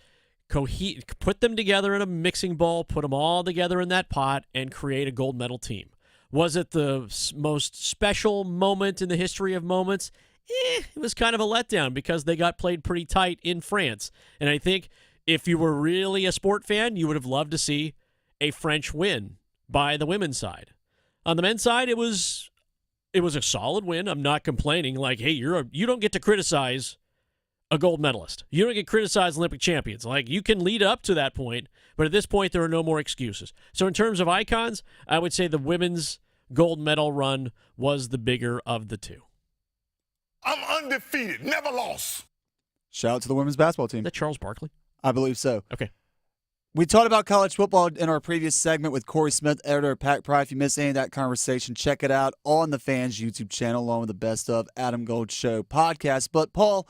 put them together in a mixing bowl, put them all together in that pot, and create a gold medal team. Was it the most special moment in the history of moments? It was kind of a letdown because they got played pretty tight in France. And I think if you were really a sport fan, you would have loved to see a French win by the women's side. On the men's side, it was a solid win. I'm not complaining like, hey, you don't get to criticize a gold medalist. You don't get criticized Olympic champions. Like, you can lead up to that point, but at this point, there are no more excuses. So in terms of icons, I would say the women's gold medal run was the bigger of the two. I'm undefeated, never lost. Shout out to the women's basketball team. Is that Charles Barkley? I believe so. Okay. We talked about college football in our previous segment with Cory Smith, editor of Pack Pride. If you missed any of that conversation, check it out on the Fans YouTube channel, along with the Best of Adam Gold Show podcast. But, Paul,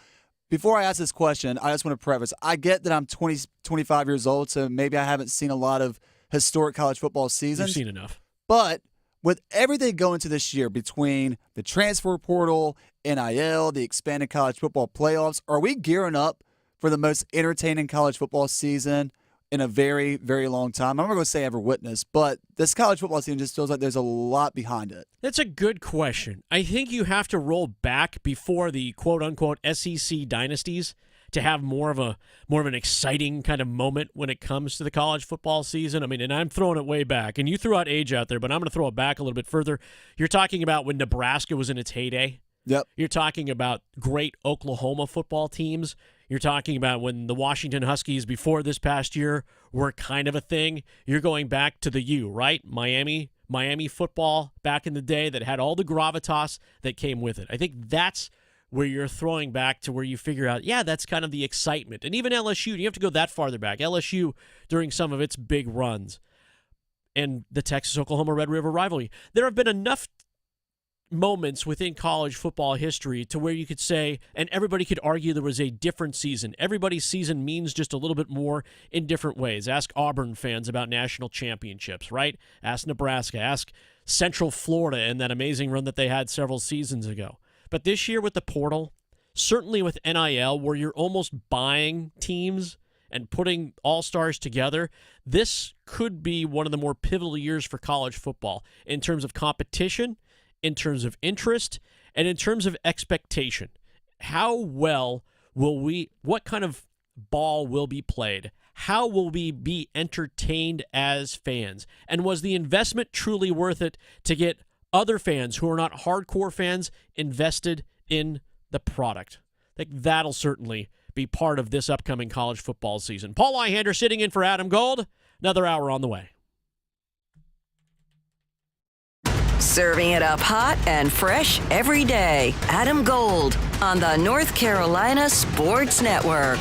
before I ask this question, I just want to preface, I get that I'm 25 years old, so maybe I haven't seen a lot of historic college football seasons. You've seen enough. But with everything going to this year between the transfer portal, NIL, the expanded college football playoffs, are we gearing up for the most entertaining college football season in a very, very long time? I'm not going to say ever witnessed, but this college football season just feels like there's a lot behind it. That's a good question. I think you have to roll back before the quote-unquote SEC dynasties to have more of an exciting kind of moment when it comes to the college football season. I mean, and I'm throwing it way back, and you threw out age out there, but I'm going to throw it back a little bit further. You're talking about when Nebraska was in its heyday. Yep. You're talking about great Oklahoma football teams. You're talking about when the Washington Huskies before this past year were kind of a thing. You're going back to the U, right? Miami football back in the day that had all the gravitas that came with it. I think that's where you're throwing back to where you figure out, yeah, that's kind of the excitement. And even LSU, you have to go that farther back. LSU during some of its big runs and the Texas-Oklahoma Red River rivalry. There have been enough moments within college football history to where you could say, and everybody could argue there was a different season. Everybody's season means just a little bit more in different ways. Ask Auburn fans about national championships, right? Ask Nebraska. Ask Central Florida and that amazing run that they had several seasons ago. But this year with the portal, certainly with NIL, where you're almost buying teams and putting all-stars together, this could be one of the more pivotal years for college football in terms of competition, in terms of interest, and in terms of expectation. How well what kind of ball will be played? How will we be entertained as fans? And was the investment truly worth it to get other fans who are not hardcore fans invested in the product? I think that'll certainly be part of this upcoming college football season. Paul Ihander sitting in for Adam Gold. Another hour on the way. Serving it up hot and fresh every day. Adam Gold on the North Carolina Sports Network.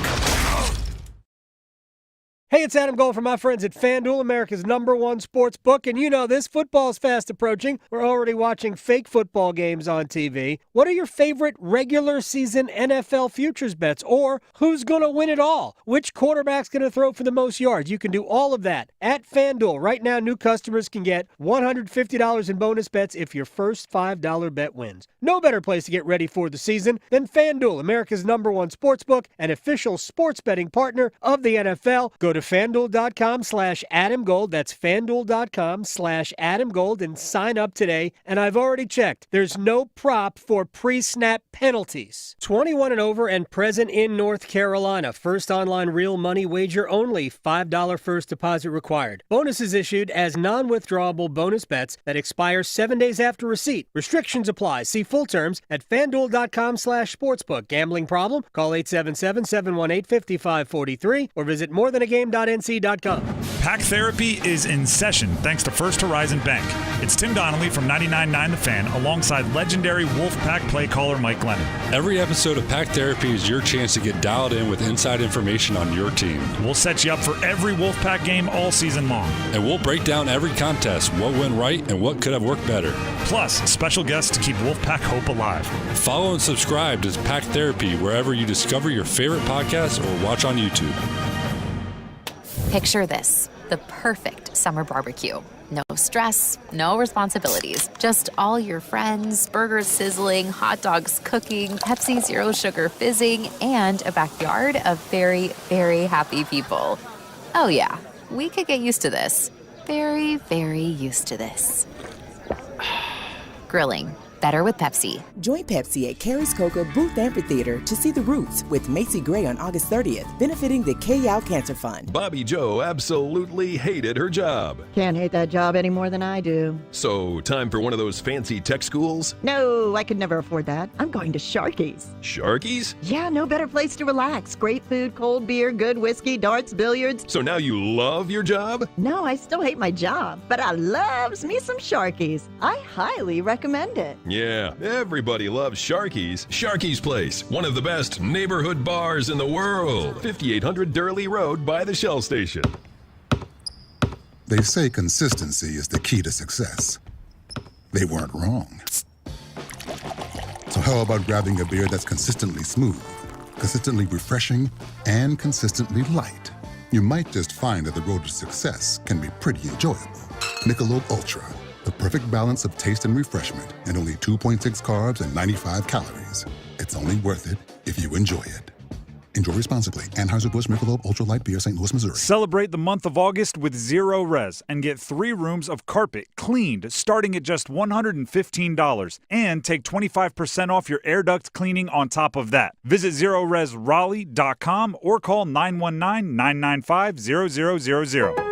Hey, it's Adam Gold from my friends at FanDuel, America's #1 sports book. And you know this, football's fast approaching. We're already watching fake football games on TV. What are your favorite regular season NFL futures bets? Or who's going to win it all? Which quarterback's going to throw for the most yards? You can do all of that at FanDuel. Right now, new customers can get $150 in bonus bets if your first $5 bet wins. No better place to get ready for the season than FanDuel, America's #1 sports book and official sports betting partner of the NFL. Go to FanDuel.com/AdamGold. That's FanDuel.com/AdamGold and sign up today. And I've already checked. There's no prop for pre-snap penalties. 21 and over and present in North Carolina. First online real money wager only. $5 first deposit required. Bonuses issued as non-withdrawable bonus bets that expire 7 days after receipt. Restrictions apply. See full terms at FanDuel.com/sportsbook. Gambling problem? Call 877-718-5543 or visit morethanagame.nc.com. Pack Therapy is in session thanks to First Horizon Bank. It's Tim Donnelly from 99.9 The Fan alongside legendary Wolfpack play caller Mike Glennon. Every episode of Pack Therapy is your chance to get dialed in with inside information on your team. We'll set you up for every Wolfpack game all season long. And we'll break down every contest, what went right and what could have worked better. Plus, special guests to keep Wolfpack hope alive. Follow and subscribe to Pack Therapy wherever you discover your favorite podcasts or watch on YouTube. Picture this, the perfect summer barbecue. No stress, no responsibilities, just all your friends, burgers sizzling, hot dogs cooking, Pepsi Zero Sugar fizzing, and a backyard of very, very happy people. Oh yeah, we could get used to this. Very, very used to this. Grilling. better with Pepsi. Join Pepsi at Carrie's Cocoa Booth Amphitheater to see The Roots with Macy Gray on August 30th, benefiting the K-Yow Cancer Fund. Bobby Joe absolutely hated her job. Can't hate that job any more than I do. So, time for one of those fancy tech schools? No, I could never afford that. I'm going to Sharky's. Sharky's? Yeah, no better place to relax. Great food, cold beer, good whiskey, darts, billiards. So now you love your job? No, I still hate my job, but I loves me some Sharky's. I highly recommend it. Yeah, everybody loves Sharky's. Sharky's Place, one of the best neighborhood bars in the world. 5800 Durley Road by the Shell Station. They say consistency is the key to success. They weren't wrong. So how about grabbing a beer that's consistently smooth, consistently refreshing, and consistently light? You might just find that the road to success can be pretty enjoyable. Michelob Ultra, the perfect balance of taste and refreshment, and only 2.6 carbs and 95 calories. It's only worth it if you enjoy it. Enjoy responsibly. Anheuser-Busch Michelob Ultra Light Beer, St. Louis, Missouri. Celebrate the month of August with Zero Res and get 3 rooms of carpet cleaned starting at just $115 and take 25% off your air duct cleaning on top of that. Visit ZeroResRaleigh.com or call 919-995-0000.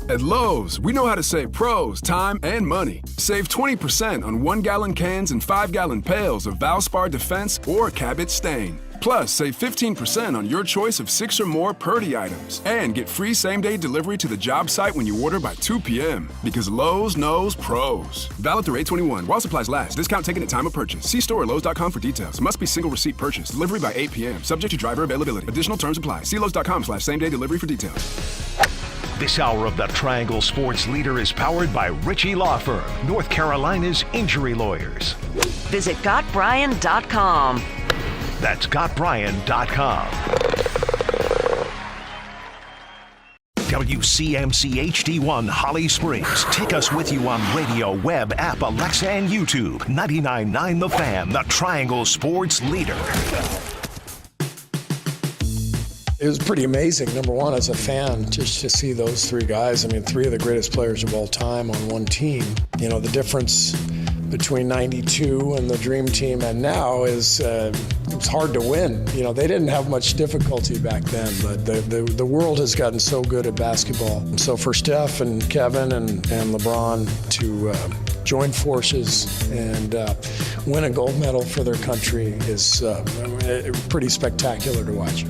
At Lowe's, we know how to save pros time and money. Save 20% on 1-gallon cans and 5-gallon pails of Valspar Defense or Cabot Stain. Plus, save 15% on your choice of 6 or more Purdy items. And get free same-day delivery to the job site when you order by 2 p.m. Because Lowe's knows pros. Valid through 8/21 while supplies last. Discount taken at time of purchase. See store or Lowes.com for details. Must be single receipt purchase. Delivery by 8 p.m. Subject to driver availability. Additional terms apply. See Lowes.com/same-day delivery for details. This hour of the Triangle Sports Leader is powered by Ritchie Law Firm, North Carolina's injury lawyers. Visit GotBryan.com. That's GotBryan.com. WCMC HD1 Holly Springs. Take us with you on radio, web, app, Alexa, and YouTube. 99.9 The Fan, the Triangle Sports Leader. It was pretty amazing, number one, as a fan, just to see those 3 guys. I mean, 3 of the greatest players of all time on one team. You know, the difference between 92 and the Dream Team and now is it was hard to win. You know, they didn't have much difficulty back then, but the world has gotten so good at basketball. So for Steph and Kevin and LeBron to join forces and win a gold medal for their country is pretty spectacular to watch.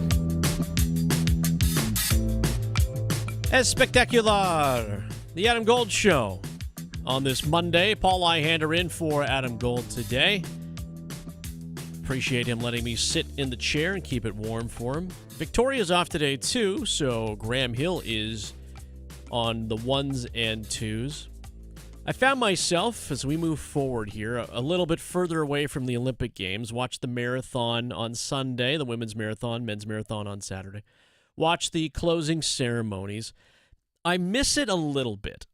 As spectacular, the Adam Gold Show on this Monday. Paul Ihander in for Adam Gold today. Appreciate him letting me sit in the chair and keep it warm for him. Victoria's off today too, so Graham Hill is on the 1s and 2s. I found myself, as we move forward here, a little bit further away from the Olympic Games. Watched the marathon on Sunday, the women's marathon, men's marathon on Saturday. Watch the closing ceremonies. I miss it a little bit.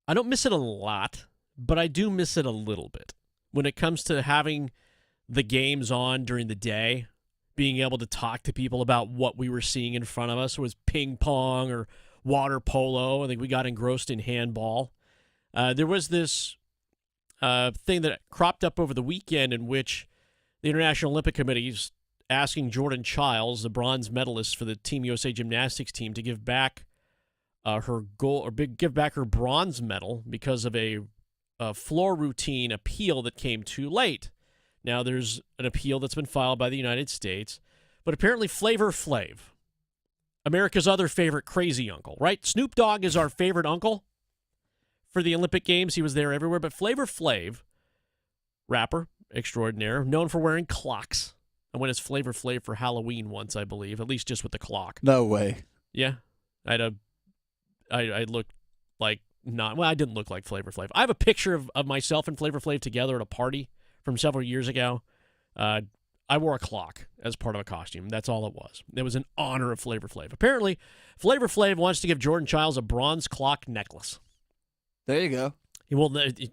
I don't miss it a lot, but I do miss it a little bit. When it comes to having the games on during the day, being able to talk to people about what we were seeing in front of us, was ping pong or water polo. I think we got engrossed in handball. There was this thing that cropped up over the weekend in which the International Olympic Committee is asking Jordan Childs, the bronze medalist for the Team USA gymnastics team, to give back her gold or give back her bronze medal because of a floor routine appeal that came too late. Now there's an appeal that's been filed by the United States, but apparently Flavor Flav, America's other favorite crazy uncle, right? Snoop Dogg is our favorite uncle for the Olympic Games. He was there everywhere, but Flavor Flav, rapper extraordinaire, known for wearing clocks. I went as Flavor Flav for Halloween once, I believe, at least just with the clock. No way. Yeah. I looked like I didn't look like Flavor Flav. I have a picture of myself and Flavor Flav together at a party from several years ago. I wore a clock as part of a costume. That's all it was. It was in honor of Flavor Flav. Apparently, Flavor Flav wants to give Jordan Childs a bronze clock necklace. There you go.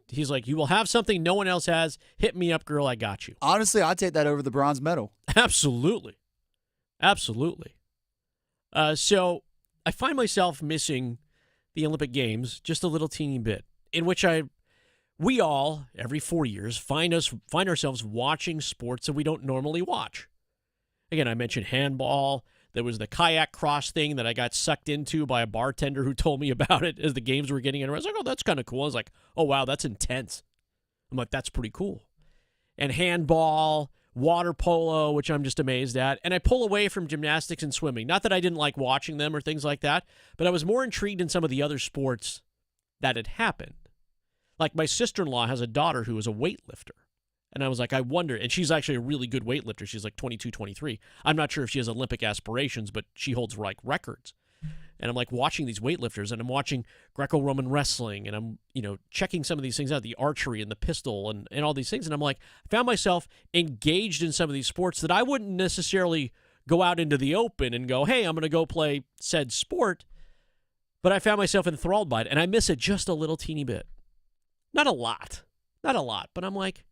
He's like, you will have something no one else has. Hit me up, girl. I got you. Honestly, I'd take that over the bronze medal. Absolutely. Absolutely. So I find myself missing the Olympic Games just a little teeny bit, in which I we all, every 4 years, find ourselves watching sports that we don't normally watch. Again, I mentioned handball. There was the kayak cross thing that I got sucked into by a bartender who told me about it as the games were getting in. I was like, oh, that's kind of cool. I was like, oh, wow, that's intense. I'm like, that's pretty cool. And handball, water polo, which I'm just amazed at. And I pull away from gymnastics and swimming. Not that I didn't like watching them or things like that, but I was more intrigued in some of the other sports that had happened. Like my sister-in-law has a daughter who is a weightlifter. And I was like, I wonder, and she's actually a really good weightlifter. She's like 22, 23. I'm not sure if she has Olympic aspirations, but she holds like records. And I'm like watching these weightlifters, and I'm watching Greco-Roman wrestling, and I'm, checking some of these things out, the archery and the pistol and all these things. And I'm like, I found myself engaged in some of these sports that I wouldn't necessarily go out into the open and go, hey, I'm going to go play said sport. But I found myself enthralled by it, and I miss it just a little teeny bit. Not a lot, but I'm like,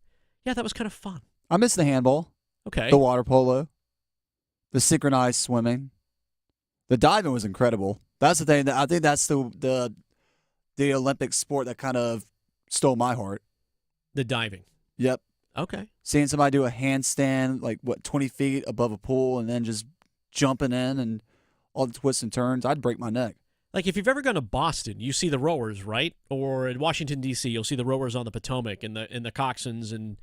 yeah, that was kind of fun. I miss the handball. Okay. The water polo. The synchronized swimming. The diving was incredible. That's the thing. I think that's the Olympic sport that kind of stole my heart. The diving. Yep. Okay. Seeing somebody do a handstand, 20 feet above a pool and then just jumping in and all the twists and turns, I'd break my neck. Like if you've ever gone to Boston, you see the rowers, right? Or in Washington, D.C., you'll see the rowers on the Potomac and the coxswains and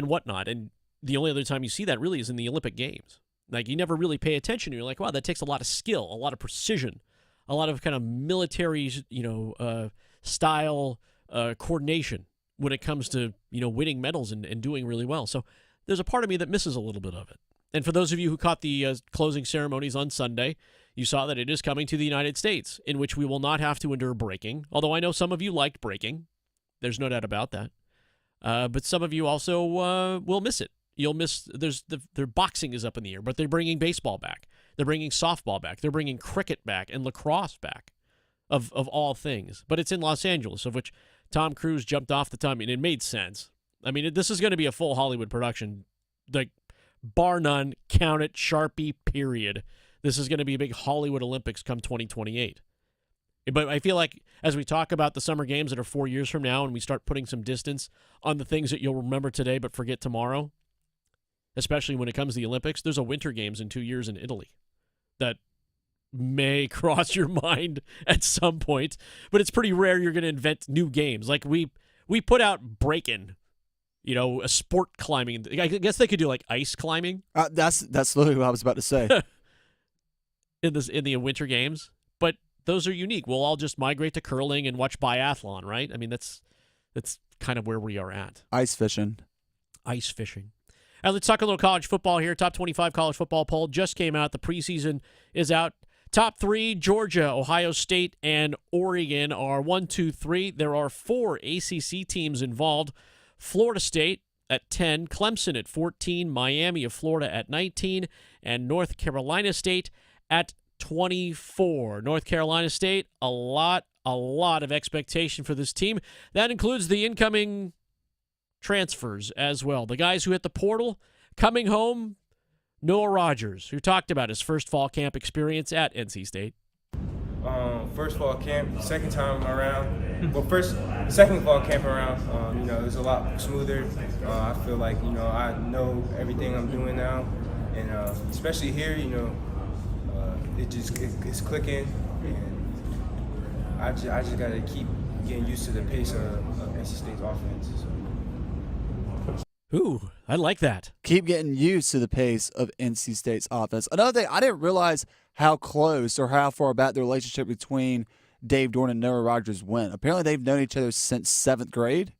whatnot. And the only other time you see that really is in the Olympic Games. Like you never really pay attention. You're like, wow, that takes a lot of skill, a lot of precision, a lot of kind of military, style coordination when it comes to, winning medals and doing really well. So there's a part of me that misses a little bit of it. And for those of you who caught the closing ceremonies on Sunday, you saw that it is coming to the United States, in which we will not have to endure breaking, although I know some of you liked breaking. There's no doubt about that. But some of you also will miss it. You'll miss, their boxing is up in the air, but they're bringing baseball back. They're bringing softball back. They're bringing cricket back and lacrosse back, of all things. But it's in Los Angeles, of which Tom Cruise jumped off the top. I mean, it made sense. I mean, this is going to be a full Hollywood production, like, bar none, count it, Sharpie, period. This is going to be a big Hollywood Olympics come 2028. But I feel like as we talk about the summer games that are 4 years from now and we start putting some distance on the things that you'll remember today but forget tomorrow, especially when it comes to the Olympics, there's a Winter Games in 2 years in Italy that may cross your mind at some point. But it's pretty rare you're going to invent new games. Like we put out breaking, a sport climbing. I guess they could do like ice climbing. That's literally what I was about to say. in the Winter Games, but those are unique. We'll all just migrate to curling and watch biathlon, right? I mean, that's kind of where we are at. Ice fishing. All right, let's talk a little college football here. Top 25 college football poll just came out. The preseason is out. Top 3, Georgia, Ohio State, and Oregon are 1, 2, 3. There are 4 ACC teams involved. Florida State at 10, Clemson at 14, Miami of Florida at 19, and North Carolina State at 24. North Carolina State, a lot of expectation for this team. That includes the incoming transfers as well. The guys who hit the portal, coming home, Noah Rogers, who talked about his first fall camp experience at NC State. First fall camp, second time around. Well, second fall camp around, it was a lot smoother. I feel like, I know everything I'm doing now. And especially here, it's clicking, and I just got to keep getting used to the pace of NC State's offense. Ooh, I like that. Keep getting used to the pace of NC State's offense. Another thing, I didn't realize how close or how far back the relationship between Dave Dorn and Noah Rogers went. Apparently, they've known each other since 7th grade.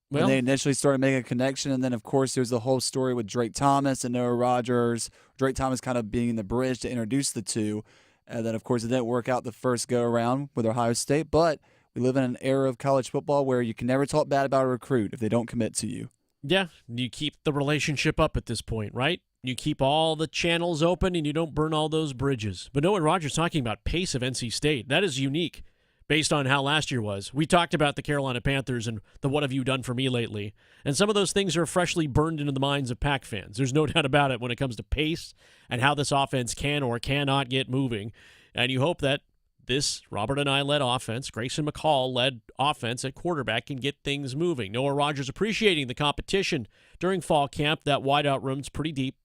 When they initially started making a connection, and then, of course, there's the whole story with Drake Thomas and Noah Rogers. Drake Thomas kind of being the bridge to introduce the two. And then, of course, it didn't work out the first go-around with Ohio State. But we live in an era of college football where you can never talk bad about a recruit if they don't commit to you. Yeah, you keep the relationship up at this point, right? You keep all the channels open and you don't burn all those bridges. But Noah Rogers talking about pace of NC State, that is unique based on how last year was. We talked about the Carolina Panthers and the what have you done for me lately. And some of those things are freshly burned into the minds of Pac fans. There's no doubt about it when it comes to pace and how this offense can or cannot get moving. And you hope that this Robert and I led offense, Grayson McCall led offense at quarterback, can get things moving. Noah Rogers appreciating the competition during fall camp. That wideout room's pretty deep.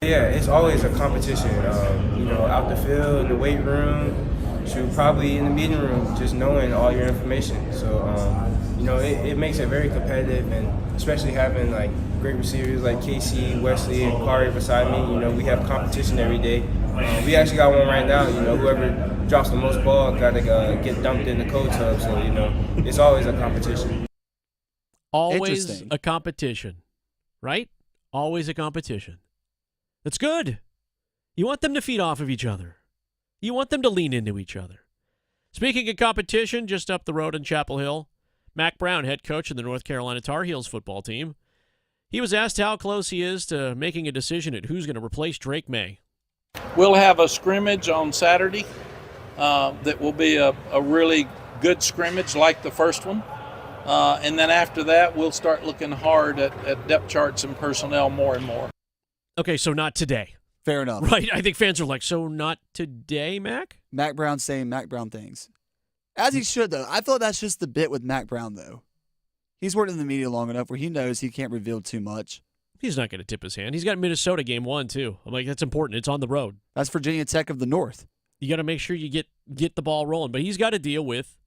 Yeah, it's always a competition. Out the field, in the weight room, probably in the meeting room, just knowing all your information. So, it makes it very competitive, and especially having like great receivers like Casey, Wesley, and Cory beside me. We have competition every day. We actually got one right now. Whoever drops the most ball got to get dumped in the cold tub. So, it's always a competition. Always a competition, right? Always a competition. That's good. You want them to feed off of each other. You want them to lean into each other. Speaking of competition, just up the road in Chapel Hill, Mack Brown, head coach of the North Carolina Tar Heels football team. He was asked how close he is to making a decision at who's going to replace Drake May. We'll have a scrimmage on Saturday that will be a really good scrimmage like the first one. And then after that, we'll start looking hard at depth charts and personnel more and more. Okay, so not today. Fair enough. Right, I think fans are like, so not today, Mac? Mack Brown saying Mack Brown things. As he should, though. I thought that's just the bit with Mack Brown, though. He's worked in the media long enough where he knows he can't reveal too much. He's not going to tip his hand. He's got Minnesota game 1, too. I'm like, that's important. It's on the road. That's Virginia Tech of the North. You got to make sure you get the ball rolling. But he's got to deal with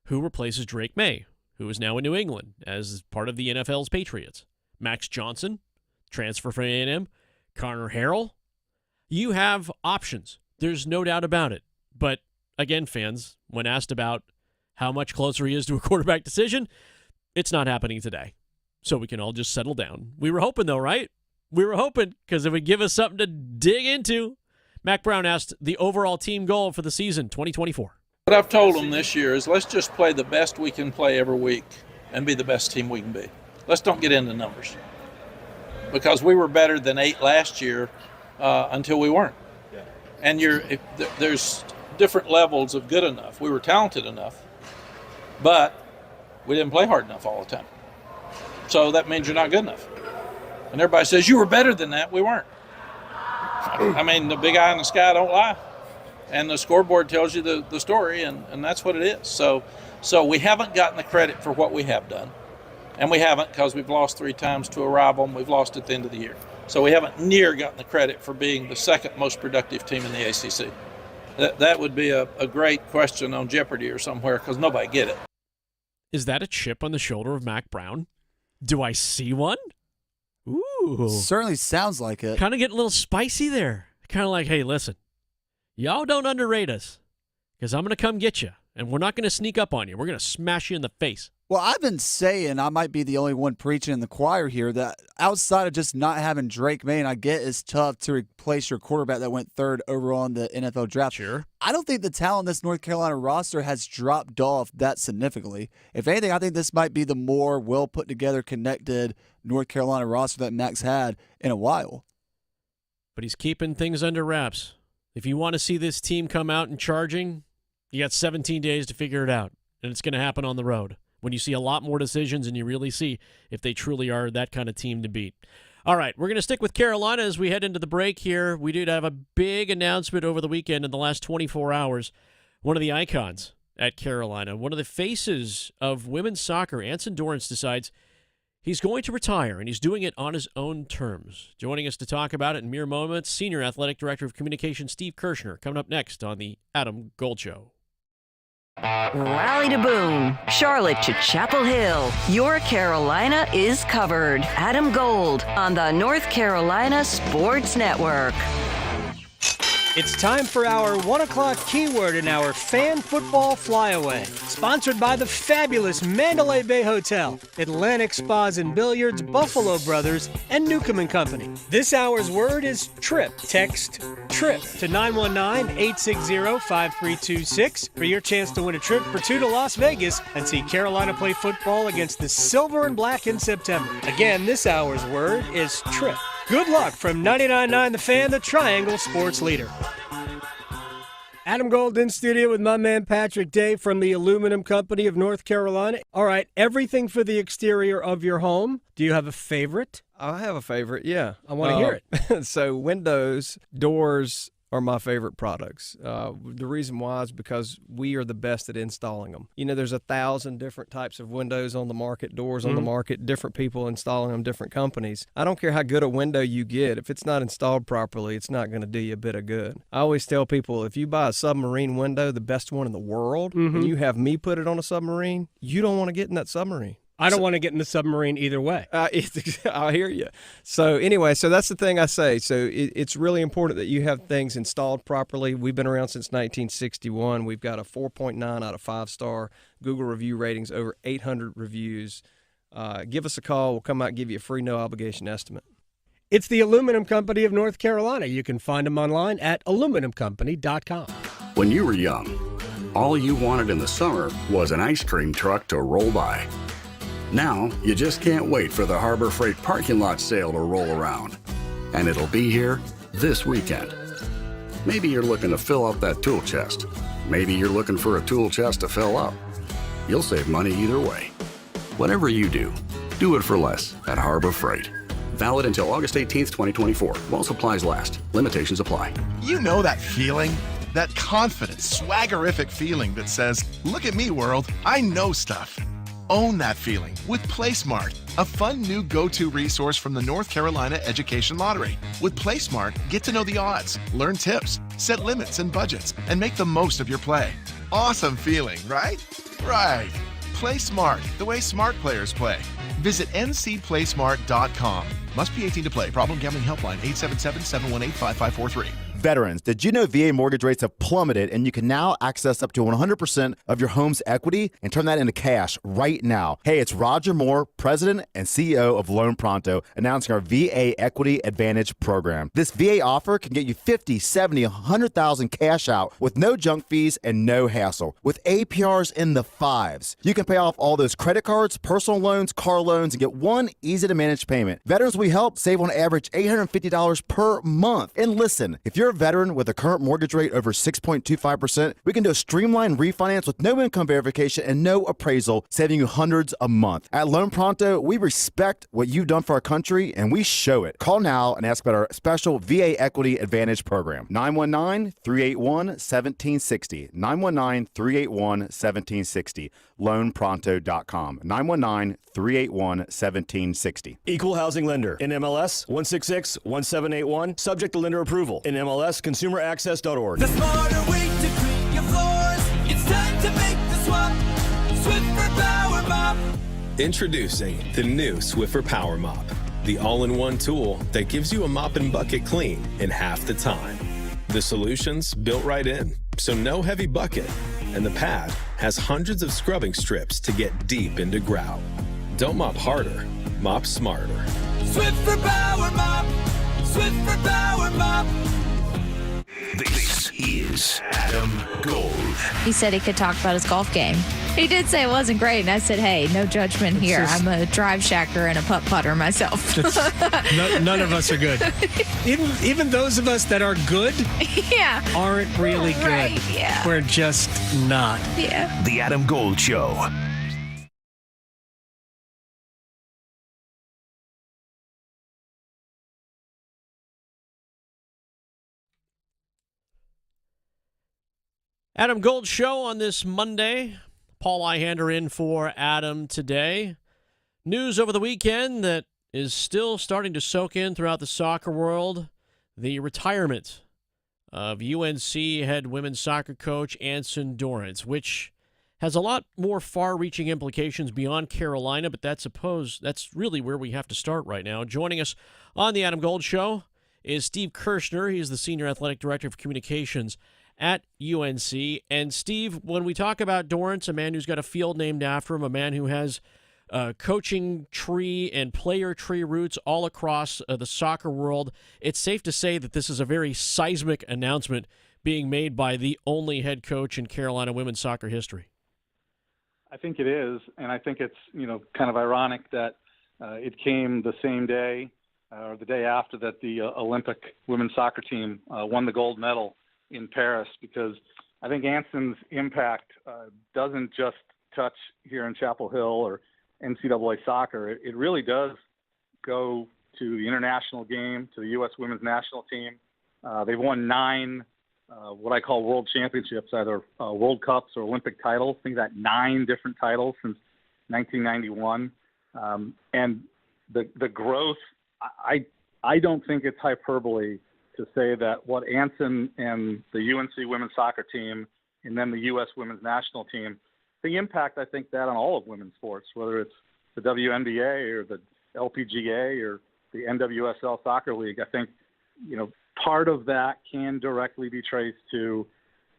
who replaces Drake May, who is now in New England as part of the NFL's Patriots. Max Johnson, transfer from A&M. Connor Harrell. You have options. There's no doubt about it. But, again, fans, when asked about how much closer he is to a quarterback decision, it's not happening today. So we can all just settle down. We were hoping, though, right? We were hoping because it would give us something to dig into. Mack Brown asked the overall team goal for the season, 2024. What I've told them this year is let's just play the best we can play every week and be the best team we can be. Let's don't get into numbers. Because we were better than 8 last year until we weren't. Yeah. And there's different levels of good enough. We were talented enough, but we didn't play hard enough all the time. So that means you're not good enough. And everybody says, you were better than that. We weren't. I mean, the big eye in the sky don't lie. And the scoreboard tells you the story, and that's what it is. So we haven't gotten the credit for what we have done. And we haven't because we've lost 3 times to a rival, and we've lost at the end of the year. So we haven't near gotten the credit for being the second most productive team in the ACC. That would be a great question on Jeopardy or somewhere because nobody get it. Is that a chip on the shoulder of Mack Brown? Do I see one? Ooh. Certainly sounds like it. Kind of getting a little spicy there. Kind of like, hey, listen, y'all don't underrate us because I'm going to come get you, and we're not going to sneak up on you. We're going to smash you in the face. Well, I've been saying, I might be the only one preaching in the choir here, that outside of just not having Drake May, and I get it's tough to replace your quarterback that went 3rd overall in the NFL draft. Sure. I don't think the talent in this North Carolina roster has dropped off that significantly. If anything, I think this might be the more well put together, connected North Carolina roster that Max had in a while. But he's keeping things under wraps. If you want to see this team come out and charging, you got 17 days to figure it out, and it's going to happen on the road. When you see a lot more decisions and you really see if they truly are that kind of team to beat. All right, we're going to stick with Carolina as we head into the break here. We did have a big announcement over the weekend in the last 24 hours. One of the icons at Carolina, one of the faces of women's soccer, Anson Dorrance, decides he's going to retire, and he's doing it on his own terms. Joining us to talk about it in mere moments, Senior Athletic Director of Communications Steve Kirschner, coming up next on the Adam Gold Show. Raleigh to Boone, Charlotte to Chapel Hill. Your Carolina is covered. Adam Gold on the North Carolina Sports Network. It's time for our 1 o'clock keyword in our Fan Football Flyaway, sponsored by the fabulous Mandalay Bay Hotel, Atlantic Spas and Billiards, Buffalo Brothers, and Newcomb & Company. This hour's word is trip. Text TRIP to 919-860-5326 for your chance to win a trip for 2 to Las Vegas and see Carolina play football against the Silver and Black in September. Again, this hour's word is trip. Good luck from 99.9 The Fan, the Triangle Sports Leader. Adam Gold in studio with my man Patrick Day from the Aluminum Company of North Carolina. All right, everything for the exterior of your home. Do you have a favorite? I have a favorite, yeah. I want to hear it. So windows, doors are my favorite products. The reason why is because we are the best at installing them. You know, there's 1,000 different types of windows on the market, doors on the market, different people installing them, different companies. I don't care how good a window you get. If it's not installed properly, it's not going to do you a bit of good. I always tell people, if you buy a submarine window, the best one in the world, and you have me put it on a submarine, you don't want to get in that submarine. I don't want to get in the submarine either way. I hear you. So anyway, so that's the thing I say. So it's really important that you have things installed properly. We've been around since 1961. We've got a 4.9 out of 5-star Google review ratings, over 800 reviews. Give us a call. We'll come out and give you a free no obligation estimate. It's the Aluminum Company of North Carolina. You can find them online at aluminumcompany.com. When you were young, all you wanted in the summer was an ice cream truck to roll by. Now, you just can't wait for the Harbor Freight parking lot sale to roll around. And it'll be here this weekend. Maybe you're looking to fill up that tool chest. Maybe you're looking for a tool chest to fill up. You'll save money either way. Whatever you do it for less at Harbor Freight. Valid until August 18th, 2024. While supplies last. Limitations apply. You know that feeling? That confident, swaggerific feeling that says, look at me, world, I know stuff. Own that feeling with PlaySmart, a fun new go-to resource from the North Carolina Education Lottery. With PlaySmart, get to know the odds, learn tips, set limits and budgets, and make the most of your play. Awesome feeling, right? Right. Play smart, the way smart players play. Visit ncplaysmart.com. Must be 18 to play. Problem gambling helpline 877-718-5543. Veterans, did you know VA mortgage rates have plummeted and you can now access up to 100% of your home's equity and turn that into cash right now? Hey, it's Roger Moore, President and CEO of Loan Pronto, announcing our VA Equity Advantage program. This VA offer can get you $50,000, $70,000, $100,000 cash out with no junk fees and no hassle, with APRs in the 5s. You can pay off all those credit cards, personal loans, car loans, and get one easy-to-manage payment. Veterans we help save on average $850 per month. And listen, if you're a veteran with a current mortgage rate over 6.25%, we can do a streamlined refinance with no income verification and no appraisal, saving you hundreds a month. At Loan Pronto, we respect what you've done for our country, and we show it. Call now and ask about our special VA Equity Advantage program. 919-381-1760. 919-381-1760. LoanPronto.com. 919-381-1760. Equal housing lender. NMLS 166-1781. Subject to lender approval. NMLS consumeraccess.org. The smarter way to clean your floors. It's time to make the swap. Swiffer Power Mop. Introducing the new Swiffer Power Mop, the all-in-one tool that gives you a mop and bucket clean in half the time. The solution's built right in, so no heavy bucket, and the pad has hundreds of scrubbing strips to get deep into grout. Don't mop harder, mop smarter. Swiffer Power Mop. Swiffer Power Mop. This is Adam Gold. He said he could talk about his golf game. He did say it wasn't great, and I said, hey, no judgment here. I'm a drive shacker and a putt-putter myself. None of us are good. Even those of us that are good aren't really good. Right, yeah. We're just not. Yeah. The Adam Gold Show. Adam Gold Show on this Monday. Paul Ihander in for Adam today. News over the weekend that is still starting to soak in throughout the soccer world. The retirement of UNC head women's soccer coach Anson Dorrance, which has a lot more far-reaching implications beyond Carolina, but that's really where we have to start right now. Joining us on the Adam Gold Show is Steve Kirschner. He's the Senior Athletic Director of Communications at UNC. And Steve, when we talk about Dorrance, a man who's got a field named after him, a man who has coaching tree and player tree roots all across the soccer world, it's safe to say that this is a very seismic announcement being made by the only head coach in Carolina women's soccer history. I think it is, and I think it's kind of ironic that it came the same day or the day after that the Olympic women's soccer team won the gold medal in Paris, because I think Anson's impact doesn't just touch here in Chapel Hill or NCAA soccer. It really does go to the international game, to the U.S. women's national team. They've won 9 what I call world championships, either World Cups or Olympic titles. I think that 9 different titles since 1991. And the growth, I don't think it's hyperbole to say that what Anson and the UNC women's soccer team and then the U.S. women's national team, the impact, I think, that on all of women's sports, whether it's the WNBA or the LPGA or the NWSL Soccer League, I think, part of that can directly be traced to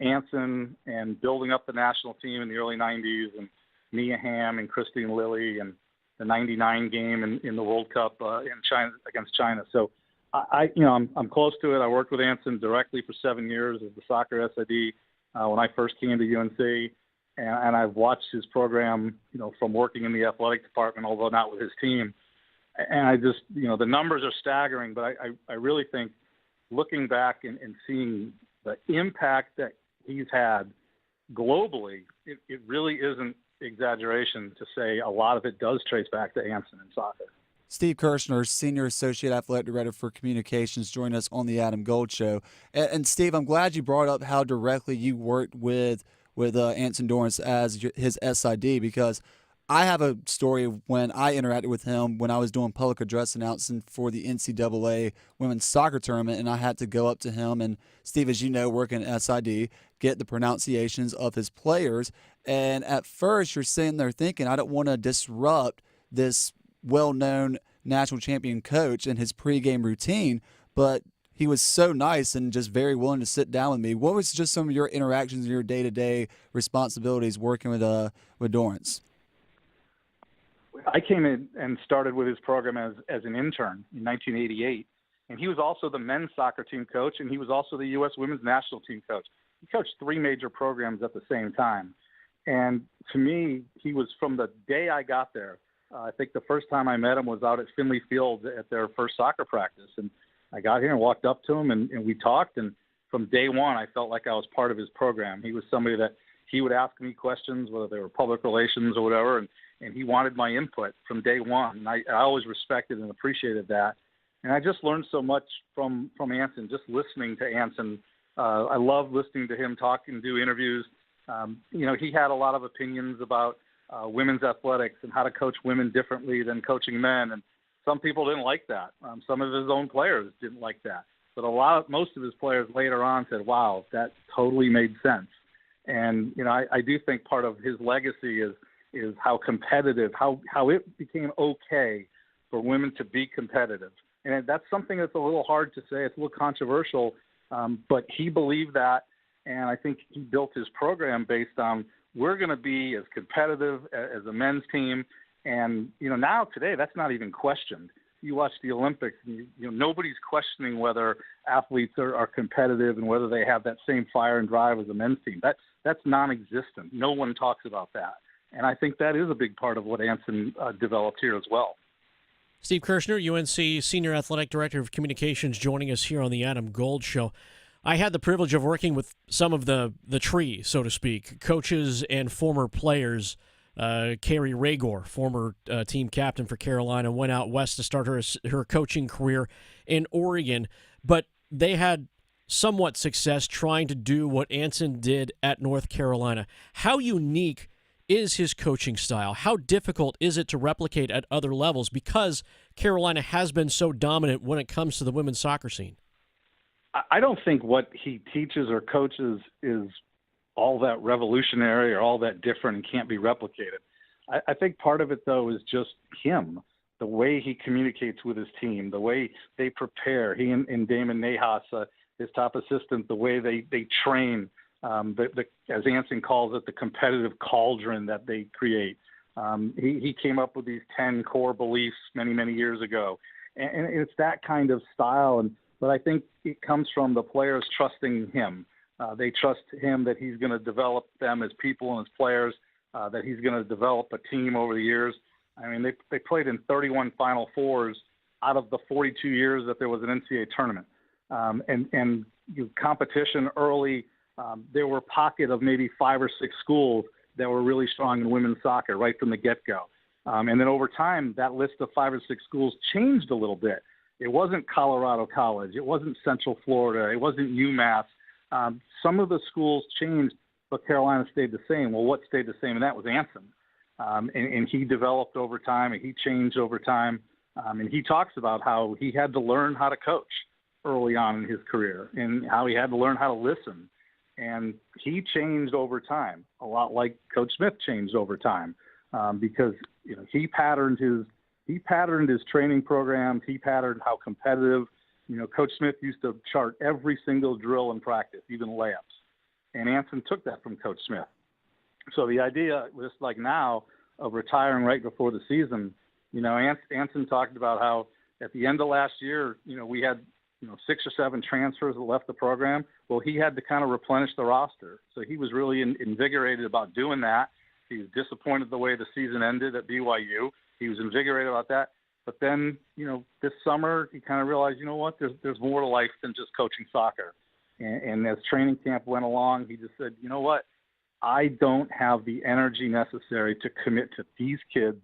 Anson and building up the national team in the early 90s and Mia Hamm and Christine Lilly and the 99 game in the World Cup in China against China. So I'm close to it. I worked with Anson directly for 7 years as the soccer SID when I first came to UNC, and I've watched his program, from working in the athletic department, although not with his team. And I just, the numbers are staggering, but I really think looking back and seeing the impact that he's had globally, it really isn't exaggeration to say a lot of it does trace back to Anson in soccer. Steve Kirschner, Senior Associate Athletic Director for Communications, joined us on the Adam Gold Show. And Steve, I'm glad you brought up how directly you worked with Anson Dorrance as his SID, because I have a story of when I interacted with him when I was doing public address announcing for the NCAA women's soccer tournament, and I had to go up to him and, Steve, as you know, working at SID, get the pronunciations of his players. And at first you're sitting there thinking, I don't want to disrupt this well-known national champion coach and his pregame routine, but he was so nice and just very willing to sit down with me. What was just some of your interactions and your day-to-day responsibilities working with Dorrance? I came in and started with his program as an intern in 1988, and he was also the men's soccer team coach, and he was also the U.S. women's national team coach. He coached 3 major programs at the same time. And to me, he was, from the day I got there, I think the first time I met him was out at Finley Field at their first soccer practice. And I got here and walked up to him, and we talked. And from day one, I felt like I was part of his program. He was somebody that he would ask me questions, whether they were public relations or whatever, and he wanted my input from day one. And I always respected and appreciated that. And I just learned so much from Anson, just listening to Anson. I love listening to him talk and do interviews. He had a lot of opinions about women's athletics and how to coach women differently than coaching men. And some people didn't like that. Some of his own players didn't like that. But most of his players later on said, wow, that totally made sense. And, I do think part of his legacy is how competitive, how it became okay for women to be competitive. And that's something that's a little hard to say. It's a little controversial, but he believed that. And I think he built his program based on, we're going to be as competitive as a men's team. And, now today, that's not even questioned. You watch the Olympics, and nobody's questioning whether athletes are competitive and whether they have that same fire and drive as a men's team. That's non-existent. No one talks about that. And I think that is a big part of what Anson developed here as well. Steve Kirschner, UNC Senior Athletic Director of Communications, joining us here on the Adam Gold Show. I had the privilege of working with some of the tree, so to speak, coaches and former players. Carrie Raygor, former team captain for Carolina, went out west to start her coaching career in Oregon, but they had somewhat success trying to do what Anson did at North Carolina. How unique is his coaching style? How difficult is it to replicate at other levels, because Carolina has been so dominant when it comes to the women's soccer scene? I don't think what he teaches or coaches is all that revolutionary or all that different and can't be replicated. I think part of it, though, is just him, the way he communicates with his team, the way they prepare. He and Damon Nahas, his top assistant, the way they train, as Anson calls it, the competitive cauldron that they create. He came up with these 10 core beliefs many, many years ago. And it's that kind of style. But I think it comes from the players trusting him. They trust him that he's going to develop them as people and as players, that he's going to develop a team over the years. I mean, they played in 31 Final Fours out of the 42 years that there was an NCAA tournament. And competition early, there were a pocket of maybe 5 or 6 schools that were really strong in women's soccer right from the get-go. And then over time, that list of 5 or 6 schools changed a little bit. It wasn't Colorado College. It wasn't Central Florida. It wasn't UMass. Some of the schools changed, but Carolina stayed the same. Well, what stayed the same? And that was Anson. And he developed over time, and he changed over time. And he talks about how he had to learn how to coach early on in his career and how he had to learn how to listen. And he changed over time, a lot like Coach Smith changed over time, because he patterned his training programs. He patterned how competitive. Coach Smith used to chart every single drill in practice, even layups. And Anson took that from Coach Smith. So the idea, just like now, of retiring right before the season, Anson talked about how at the end of last year, we had 6 or 7 transfers that left the program. Well, he had to kind of replenish the roster. So he was really invigorated about doing that. He was disappointed the way the season ended at BYU. He was invigorated about that. But then, this summer, he kind of realized, there's more to life than just coaching soccer. And as training camp went along, he just said, I don't have the energy necessary to commit to these kids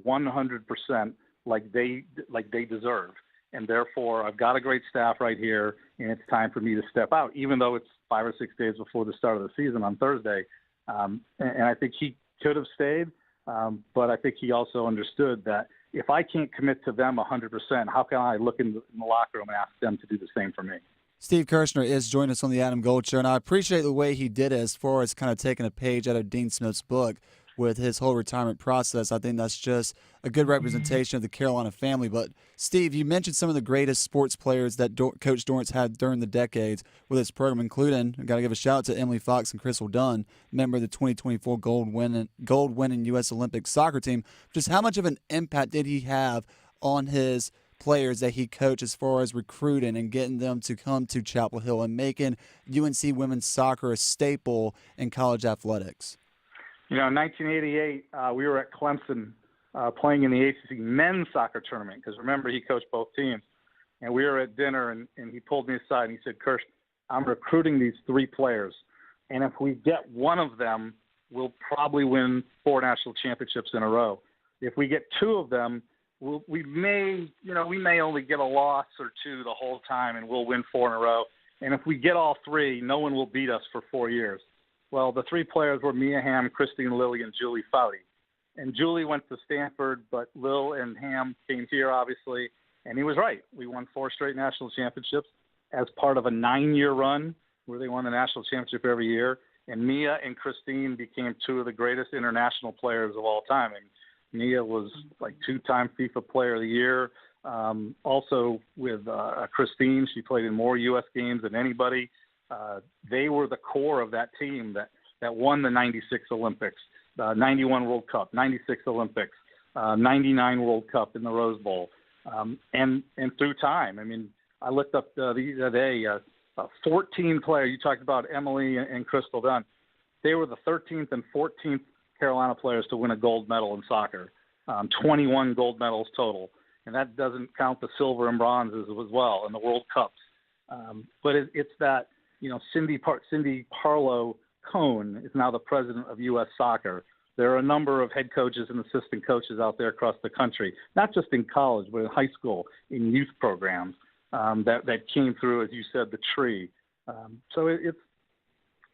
100% like they deserve. And therefore, I've got a great staff right here, and it's time for me to step out, even though it's 5 or 6 days before the start of the season on Thursday. And I think he could have stayed, but I think he also understood that if I can't commit to them 100%, how can I look in the locker room and ask them to do the same for me? Steve Kirschner is joining us on the Adam Gold Show, and I appreciate the way he did it as far as kind of taking a page out of Dean Smith's book with his whole retirement process. I think that's just a good representation of the Carolina family. But, Steve, you mentioned some of the greatest sports players that Coach Dorrance had during the decades with his program, including, I got to give a shout-out to Emily Fox and Crystal Dunn, member of the 2024 gold-winning U.S. Olympic soccer team. Just how much of an impact did he have on his players that he coached as far as recruiting and getting them to come to Chapel Hill and making UNC women's soccer a staple in college athletics? In 1988, we were at Clemson playing in the ACC men's soccer tournament because, remember, he coached both teams. And we were at dinner, and he pulled me aside and he said, Kirsch, I'm recruiting these 3 players. And if we get one of them, we'll probably win 4 national championships in a row. If we get 2 of them, we may only get a loss or 2 the whole time, and we'll win 4 in a row. And if we get all 3, no one will beat us for 4 years. Well, the 3 players were Mia Hamm, Christine Lilly, and Julie Foudy. And Julie went to Stanford, but Lil and Hamm came here, obviously. And he was right. We won 4 straight national championships as part of a 9-year run where they won the national championship every year. And Mia and Christine became 2 of the greatest international players of all time. And Mia was like 2-time FIFA Player of the Year. Also with Christine, she played in more U.S. games than anybody. They were the core of that team that won the 96 Olympics, 91 World Cup, 96 Olympics, 99 World Cup in the Rose Bowl. And through time, I mean, I looked up the other day, 14 players. You talked about Emily and Crystal Dunn. They were the 13th and 14th Carolina players to win a gold medal in soccer, 21 gold medals total. And that doesn't count the silver and bronzes as well and the World Cups. But it's that, Cindy Parlow Cone is now the president of U.S. Soccer. There are a number of head coaches and assistant coaches out there across the country, not just in college, but in high school, in youth programs that came through, as you said, the tree. So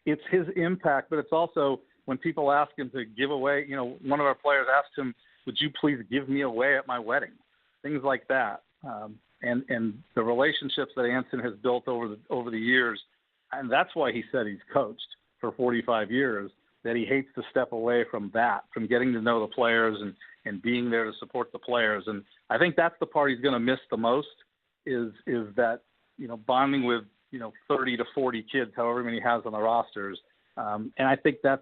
it's his impact, but it's also when people ask him to give away, one of our players asked him, would you please give me away at my wedding? Things like that. And the relationships that Anson has built over the years, and that's why he said he's coached for 45 years, that he hates to step away from that, from getting to know the players and being there to support the players. And I think that's the part he's going to miss the most is that, bonding with, 30 to 40 kids, however many he has on the rosters. And I think that's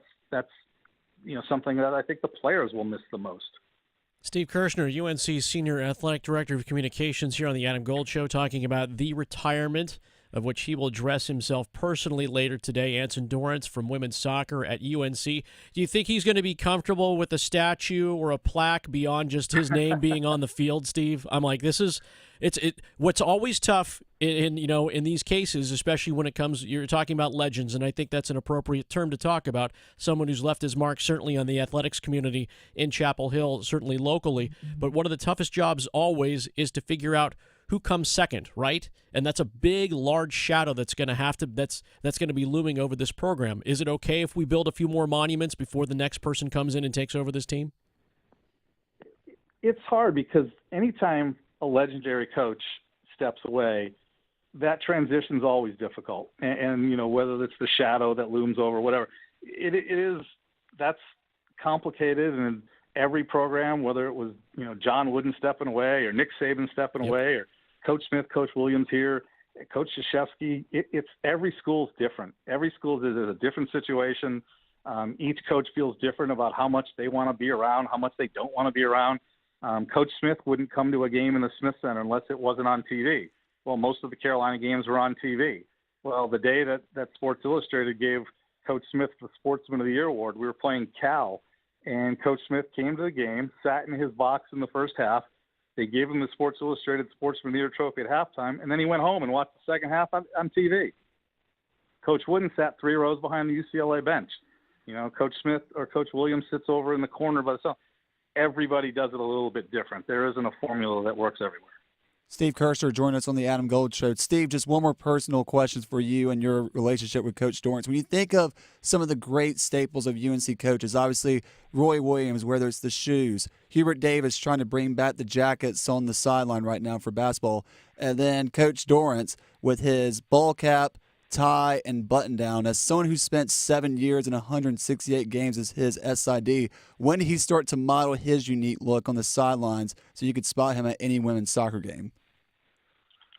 something that I think the players will miss the most. Steve Kirschner, UNC Senior Athletic Director of Communications, here on the Adam Gold Show, talking about the retirement of which he will address himself personally later today. Anson Dorrance from women's soccer at UNC. Do you think he's going to be comfortable with a statue or a plaque beyond just his name being on the field, Steve? I'm like, what's always tough in these cases, especially when it comes, you're talking about legends, and I think that's an appropriate term to talk about, someone who's left his mark certainly on the athletics community in Chapel Hill, certainly locally. But one of the toughest jobs always is to figure out who comes second, right? And that's a big, large shadow that's going to be looming over this program. Is it okay if we build a few more monuments before the next person comes in and takes over this team? It's hard because anytime a legendary coach steps away, that transition's always difficult. And you know, whether it's the shadow that looms over, whatever, it is, that's complicated. And every program, whether it was, you know, John Wooden stepping away or Nick Saban stepping away or Coach Smith, Coach Williams here, Coach Krzyzewski, it's every school's different. Every school is a different situation. Each coach feels different about how much they want to be around, how much they don't want to be around. Coach Smith wouldn't come to a game in the Smith Center unless it wasn't on TV. Well, most of the Carolina games were on TV. Well, the day that Sports Illustrated gave Coach Smith the Sportsman of the Year award, we were playing Cal, and Coach Smith came to the game, sat in his box in the first half. They gave him the Sports Illustrated Sportsman of the Year trophy at halftime, and then he went home and watched the second half on TV. Coach Wooden sat 3 rows behind the UCLA bench. You know, Coach Smith or Coach Williams sits over in the corner by himself. Everybody does it a little bit different. There isn't a formula that works everywhere. Steve Kirschner joined us on the Adam Gold Show. Steve, just one more personal question for you and your relationship with Coach Dorrance. When you think of some of the great staples of UNC coaches, obviously Roy Williams, whether it's the shoes, Hubert Davis trying to bring back the jackets on the sideline right now for basketball, and then Coach Dorrance with his ball cap, tie, and button down. As someone who spent 7 years and 168 games as his SID, when did he start to model his unique look on the sidelines so you could spot him at any women's soccer game?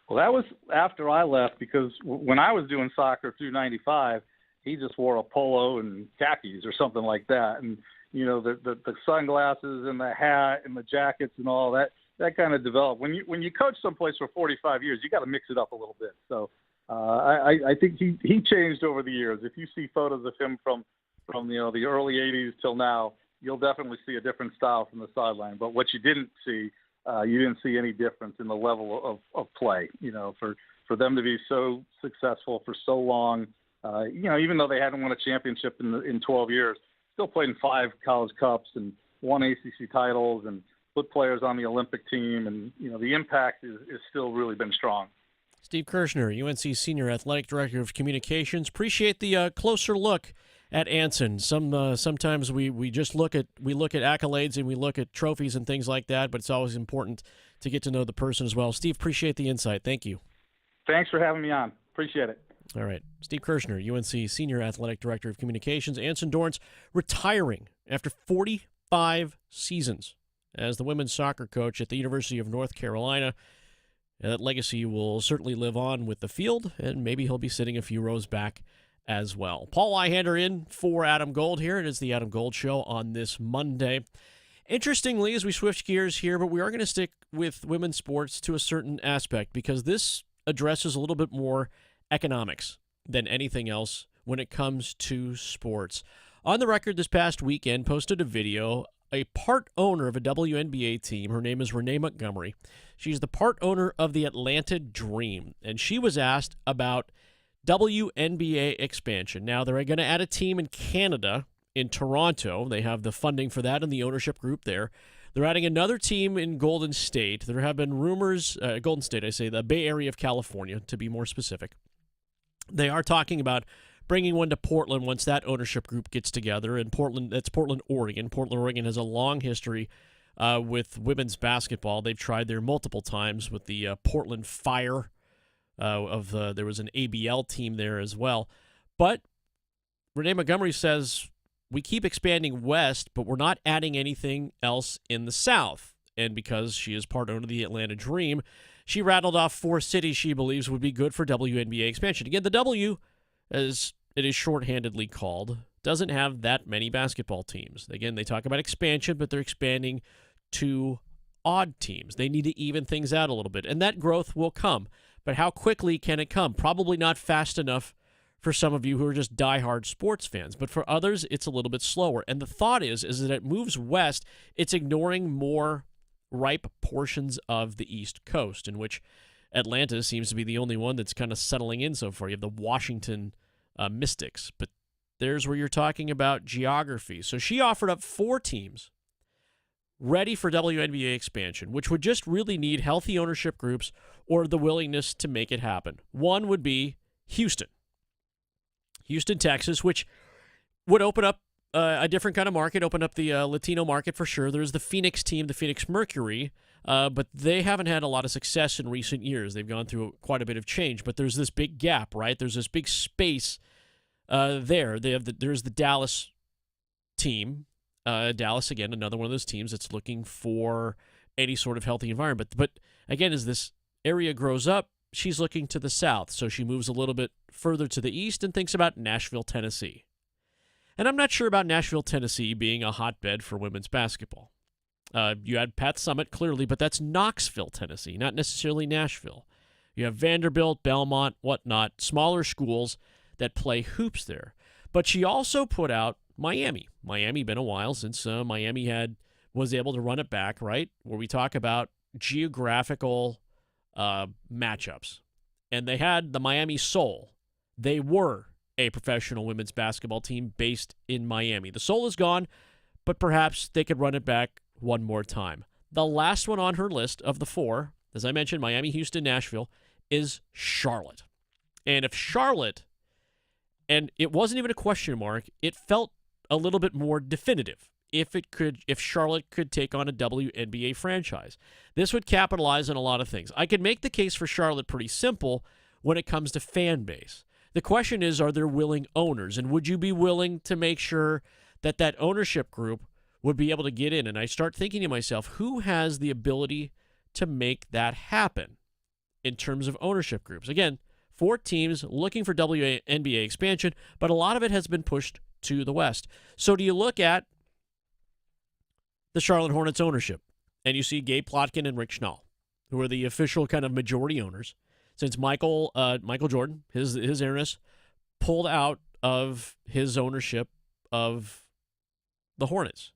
Well, that was after I left, because when I was doing soccer through 95, he just wore a polo and khakis or something like that. And, you know, the sunglasses and the hat and the jackets and all that kind of developed. When you coach someplace for 45 years, you got to mix it up a little bit. So I think he changed over the years. If you see photos of him from you know, the early 80s till now, you'll definitely see a different style from the sideline. But what you didn't see any difference in the level of play. You know, for them to be so successful for so long, you know, even though they hadn't won a championship in 12 years, still played in 5 college cups and won ACC titles and put players on the Olympic team. And, you know, the impact is still really been strong. Steve Kirschner, UNC Senior Athletic Director of Communications. Appreciate the closer look at Anson. Sometimes we just look at accolades and we look at trophies and things like that, but it's always important to get to know the person as well. Steve, appreciate the insight. Thank you. Thanks for having me on. Appreciate it. All right. Steve Kirschner, UNC Senior Athletic Director of Communications. Anson Dorrance retiring after 45 seasons as the women's soccer coach at the University of North Carolina. And that legacy will certainly live on with the field, and maybe he'll be sitting a few rows back as well. Paul Ihander in for Adam Gold here. It is the Adam Gold Show on this Monday. Interestingly, as we switch gears here, but we are going to stick with women's sports to a certain aspect, because this addresses a little bit more economics than anything else when it comes to sports. On the Record this past weekend posted a video. A part owner of a WNBA team, her name is Renee Montgomery. She's the part owner of the Atlanta Dream, and she was asked about WNBA expansion. Now, they're going to add a team in Canada, in Toronto. They have the funding for that and the ownership group there. They're adding another team in Golden State. There have been rumors, Golden State, I say, the Bay Area of California, to be more specific. They are talking about bringing one to Portland once that ownership group gets together. And that's Portland, Oregon. Portland, Oregon has a long history with women's basketball. They've tried there multiple times with the Portland Fire. There was an ABL team there as well. But Renee Montgomery says, we keep expanding west, but we're not adding anything else in the south. And because she is part owner of the Atlanta Dream, she rattled off 4 cities she believes would be good for WNBA expansion. Again, the W, as it is shorthandedly called, doesn't have that many basketball teams. Again, they talk about expansion, but they're expanding to odd teams. They need to even things out a little bit, and that growth will come. But how quickly can it come? Probably not fast enough for some of you who are just diehard sports fans, but for others, it's a little bit slower. And the thought is that it moves west, it's ignoring more ripe portions of the East Coast, in which Atlanta seems to be the only one that's kind of settling in so far. You have the Washington Mystics, but there's where you're talking about geography. So she offered up 4 teams ready for WNBA expansion, which would just really need healthy ownership groups or the willingness to make it happen. One would be Houston, Texas, which would open up a different kind of market, open up the Latino market for sure. There's the Phoenix team, the Phoenix Mercury, but they haven't had a lot of success in recent years. They've gone through quite a bit of change, but there's this big gap, right? There's this big space there. There's the Dallas team. Dallas, again, another one of those teams that's looking for any sort of healthy environment. But again, as this area grows up, she's looking to the south. So she moves a little bit further to the east and thinks about Nashville, Tennessee. And I'm not sure about Nashville, Tennessee being a hotbed for women's basketball. You had Pat Summitt, clearly, but that's Knoxville, Tennessee, not necessarily Nashville. You have Vanderbilt, Belmont, whatnot, smaller schools that play hoops there. But she also put out Miami. Miami, been a while since Miami was able to run it back, right? Where we talk about geographical matchups. And they had the Miami Soul. They were a professional women's basketball team based in Miami. The Soul is gone, but perhaps they could run it back one more time. The last one on her list of the four, as I mentioned, Miami, Houston, Nashville, is Charlotte. And if Charlotte, and it wasn't even a question mark, it felt a little bit more definitive if Charlotte could take on a WNBA franchise. This would capitalize on a lot of things. I could make the case for Charlotte pretty simple when it comes to fan base. The question is, are there willing owners? And would you be willing to make sure that that ownership group would be able to get in? And I start thinking to myself, who has the ability to make that happen in terms of ownership groups? Again, 4 teams looking for WNBA expansion, but a lot of it has been pushed to the West. So do you look at the Charlotte Hornets ownership, and you see Gabe Plotkin and Rick Schnall, who are the official kind of majority owners, since Michael Jordan, his heiress, pulled out of his ownership of the Hornets.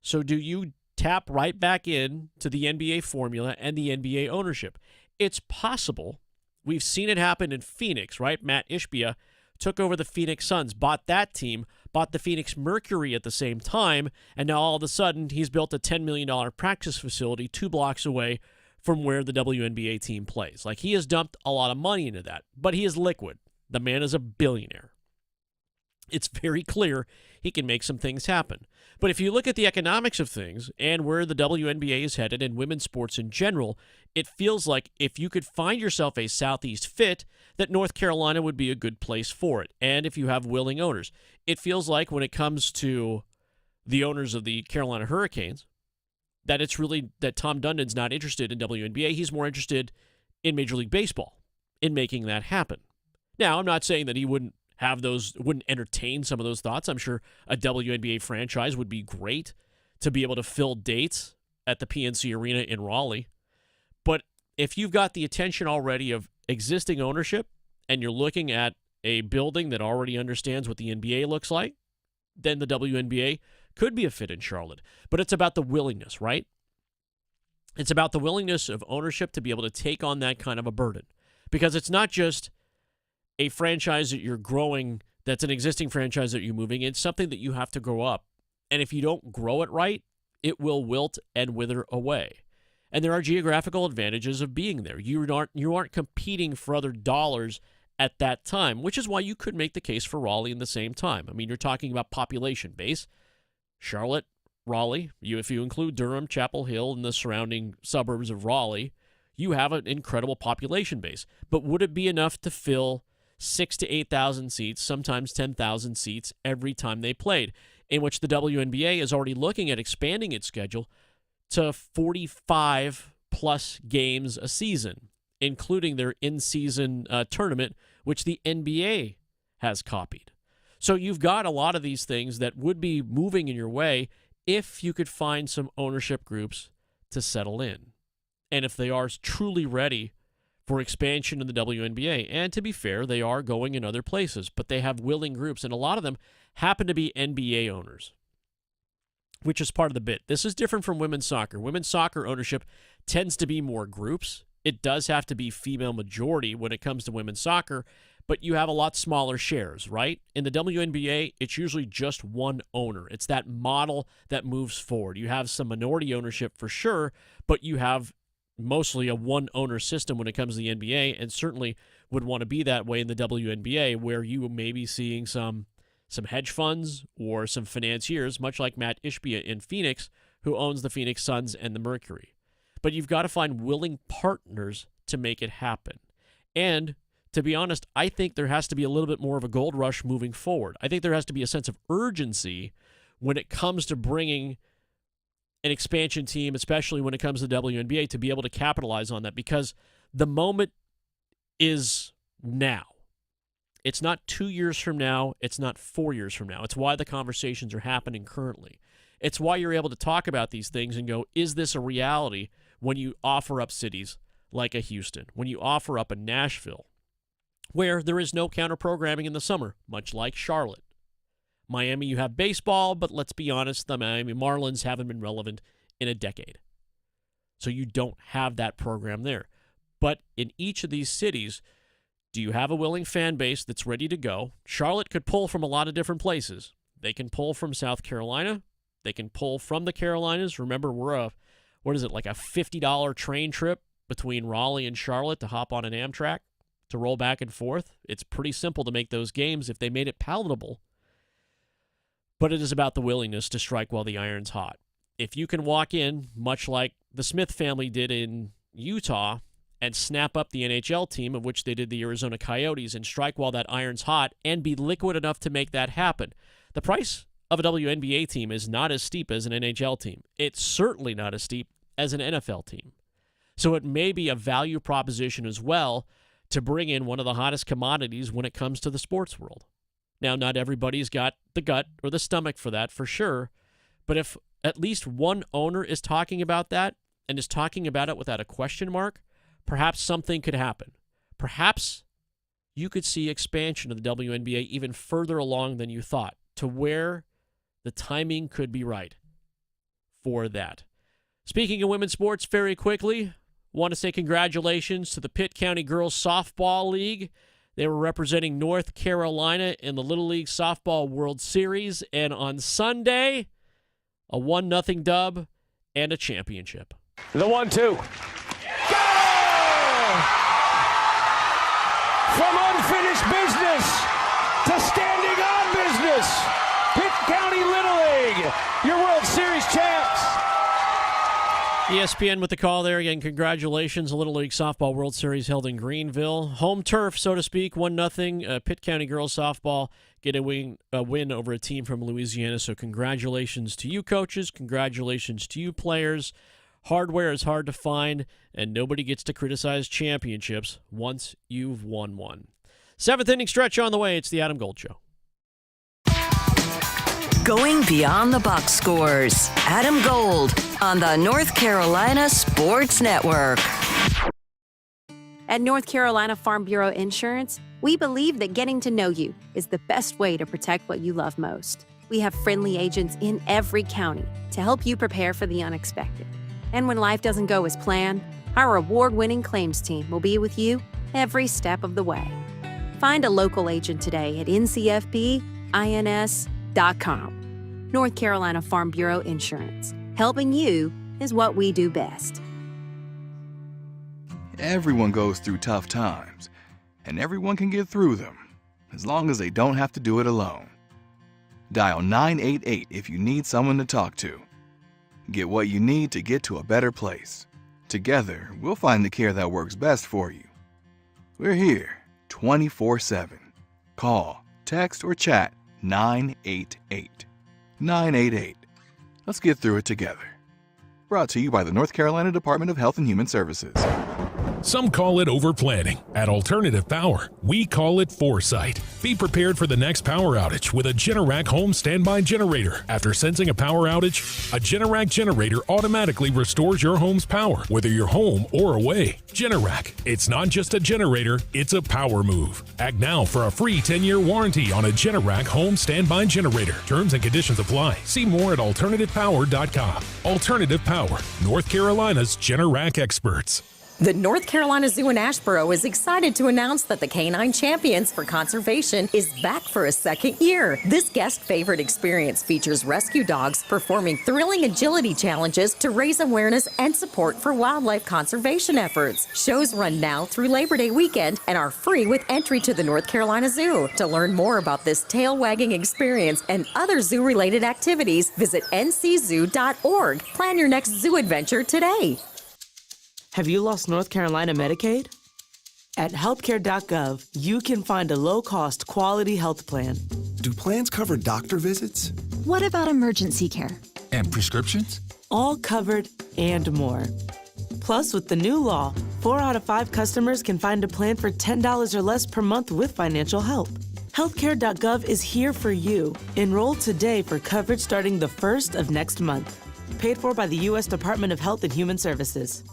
So do you tap right back in to the NBA formula and the NBA ownership? It's possible. We've seen it happen in Phoenix, right? Matt Ishbia took over the Phoenix Suns, bought that team, bought the Phoenix Mercury at the same time, and now all of a sudden he's built a $10 million practice facility 2 blocks away from where the WNBA team plays. Like, he has dumped a lot of money into that, but he is liquid. The man is a billionaire. It's very clear he can make some things happen. But if you look at the economics of things and where the WNBA is headed and women's sports in general, it feels like if you could find yourself a Southeast fit, that North Carolina would be a good place for it. And if you have willing owners, it feels like when it comes to the owners of the Carolina Hurricanes, that it's really that Tom Dundon's not interested in WNBA. He's more interested in Major League Baseball, in making that happen. Now, I'm not saying that he wouldn't entertain some of those thoughts. I'm sure a WNBA franchise would be great to be able to fill dates at the PNC Arena in Raleigh. But if you've got the attention already of existing ownership and you're looking at a building that already understands what the NBA looks like, then the WNBA could be a fit in Charlotte. But it's about the willingness, right? It's about the willingness of ownership to be able to take on that kind of a burden. Because it's not just a franchise that you're growing, that's an existing franchise that you're moving. It's something that you have to grow up. And if you don't grow it right, it will wilt and wither away. And there are geographical advantages of being there. You aren't competing for other dollars at that time, which is why you could make the case for Raleigh in the same time. I mean, you're talking about population base. Charlotte, Raleigh, if you include Durham, Chapel Hill, and the surrounding suburbs of Raleigh, you have an incredible population base. But would it be enough to fill 6,000 to 8,000 seats, sometimes 10,000 seats every time they played, in which the WNBA is already looking at expanding its schedule to 45-plus games a season, including their in-season tournament, which the NBA has copied. So you've got a lot of these things that would be moving in your way if you could find some ownership groups to settle in. And if they are truly ready for expansion in the WNBA. And to be fair, they are going in other places, but they have willing groups, and a lot of them happen to be NBA owners, which is part of the bit. This is different from women's soccer. Women's soccer ownership tends to be more groups. It does have to be female majority when it comes to women's soccer, but you have a lot smaller shares, right? In the WNBA, it's usually just one owner. It's that model that moves forward. You have some minority ownership for sure, but you have mostly a one-owner system when it comes to the NBA, and certainly would want to be that way in the WNBA, where you may be seeing some hedge funds or some financiers, much like Matt Ishbia in Phoenix, who owns the Phoenix Suns and the Mercury. But you've got to find willing partners to make it happen. And to be honest, I think there has to be a little bit more of a gold rush moving forward. I think there has to be a sense of urgency when it comes to bringing an expansion team, especially when it comes to the WNBA, to be able to capitalize on that, because the moment is now. It's not 2 years from now. It's not 4 years from now. It's why the conversations are happening currently. It's why you're able to talk about these things and go, is this a reality when you offer up cities like a Houston, when you offer up a Nashville, where there is no counter-programming in the summer, much like Charlotte. Miami, you have baseball, but let's be honest, the Miami Marlins haven't been relevant in a decade. So you don't have that program there. But in each of these cities, do you have a willing fan base that's ready to go? Charlotte could pull from a lot of different places. They can pull from South Carolina. They can pull from the Carolinas. Remember, we're like a $50 train trip between Raleigh and Charlotte to hop on an Amtrak to roll back and forth. It's pretty simple to make those games if they made it palatable. But it is about the willingness to strike while the iron's hot. If you can walk in, much like the Smith family did in Utah, and snap up the NHL team, of which they did the Arizona Coyotes, and strike while that iron's hot and be liquid enough to make that happen. The price of a WNBA team is not as steep as an NHL team. It's certainly not as steep as an NFL team. So it may be a value proposition as well to bring in one of the hottest commodities when it comes to the sports world. Now, not everybody's got the gut or the stomach for that, for sure, but if at least one owner is talking about that and is talking about it without a question mark, perhaps something could happen. Perhaps you could see expansion of the WNBA even further along than you thought, to where the timing could be right for that. Speaking of women's sports, very quickly, want to say congratulations to the Pitt County Girls Softball League. They were representing North Carolina in the Little League Softball World Series, and on Sunday, a 1-0 dub and a championship. The 1-2. From unfinished business to standing on business, Pitt County Little League, your World Series champs. ESPN with the call there. Again, congratulations. The Little League Softball World Series held in Greenville. Home turf, so to speak, 1-0. Pitt County Girls Softball get a win over a team from Louisiana. So congratulations to you coaches. Congratulations to you players. Hardware is hard to find, and nobody gets to criticize championships once you've won one. 7th inning stretch on the way. It's the Adam Gold Show. Going beyond the box scores. Adam Gold on the North Carolina Sports Network. At North Carolina Farm Bureau Insurance, we believe that getting to know you is the best way to protect what you love most. We have friendly agents in every county to help you prepare for the unexpected. And when life doesn't go as planned, our award-winning claims team will be with you every step of the way. Find a local agent today at ncfbins.com. North Carolina Farm Bureau Insurance. Helping you is what we do best. Everyone goes through tough times, and everyone can get through them, as long as they don't have to do it alone. Dial 988 if you need someone to talk to. Get what you need to get to a better place. Together, we'll find the care that works best for you. We're here 24/7. Call, text, or chat 988. 988. Let's get through it together. Brought to you by the North Carolina Department of Health and Human Services. Some call it overplanning. At Alternative Power, we call it foresight. Be prepared for the next power outage with a Generac home standby generator. After sensing a power outage, a Generac generator automatically restores your home's power, whether you're home or away. Generac, it's not just a generator, it's a power move. Act now for a free 10-year warranty on a Generac home standby generator. Terms and conditions apply. See more at alternativepower.com. Alternative Power, North Carolina's Generac experts. The North Carolina Zoo in Asheboro is excited to announce that the Canine Champions for Conservation is back for a second year. This guest favorite experience features rescue dogs performing thrilling agility challenges to raise awareness and support for wildlife conservation efforts. Shows run now through Labor Day weekend and are free with entry to the North Carolina Zoo. To learn more about this tail-wagging experience and other zoo-related activities, visit nczoo.org. Plan your next zoo adventure today. Have you lost North Carolina Medicaid? At healthcare.gov, you can find a low-cost, quality health plan. Do plans cover doctor visits? What about emergency care? And prescriptions? All covered and more. Plus, with the new law, 4 out of 5 customers can find a plan for $10 or less per month with financial help. Healthcare.gov is here for you. Enroll today for coverage starting the 1st of next month. Paid for by the U.S. Department of Health and Human Services.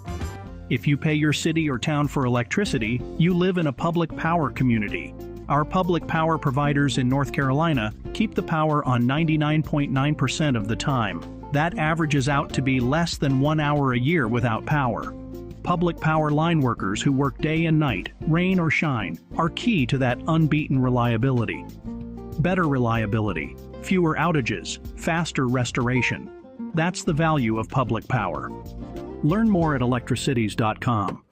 If you pay your city or town for electricity, you live in a public power community. Our public power providers in North Carolina keep the power on 99.9% of the time. That averages out to be less than 1 hour a year without power. Public power line workers who work day and night, rain or shine, are key to that unbeaten reliability. Better reliability, fewer outages, faster restoration. That's the value of public power. Learn more at electricities.com.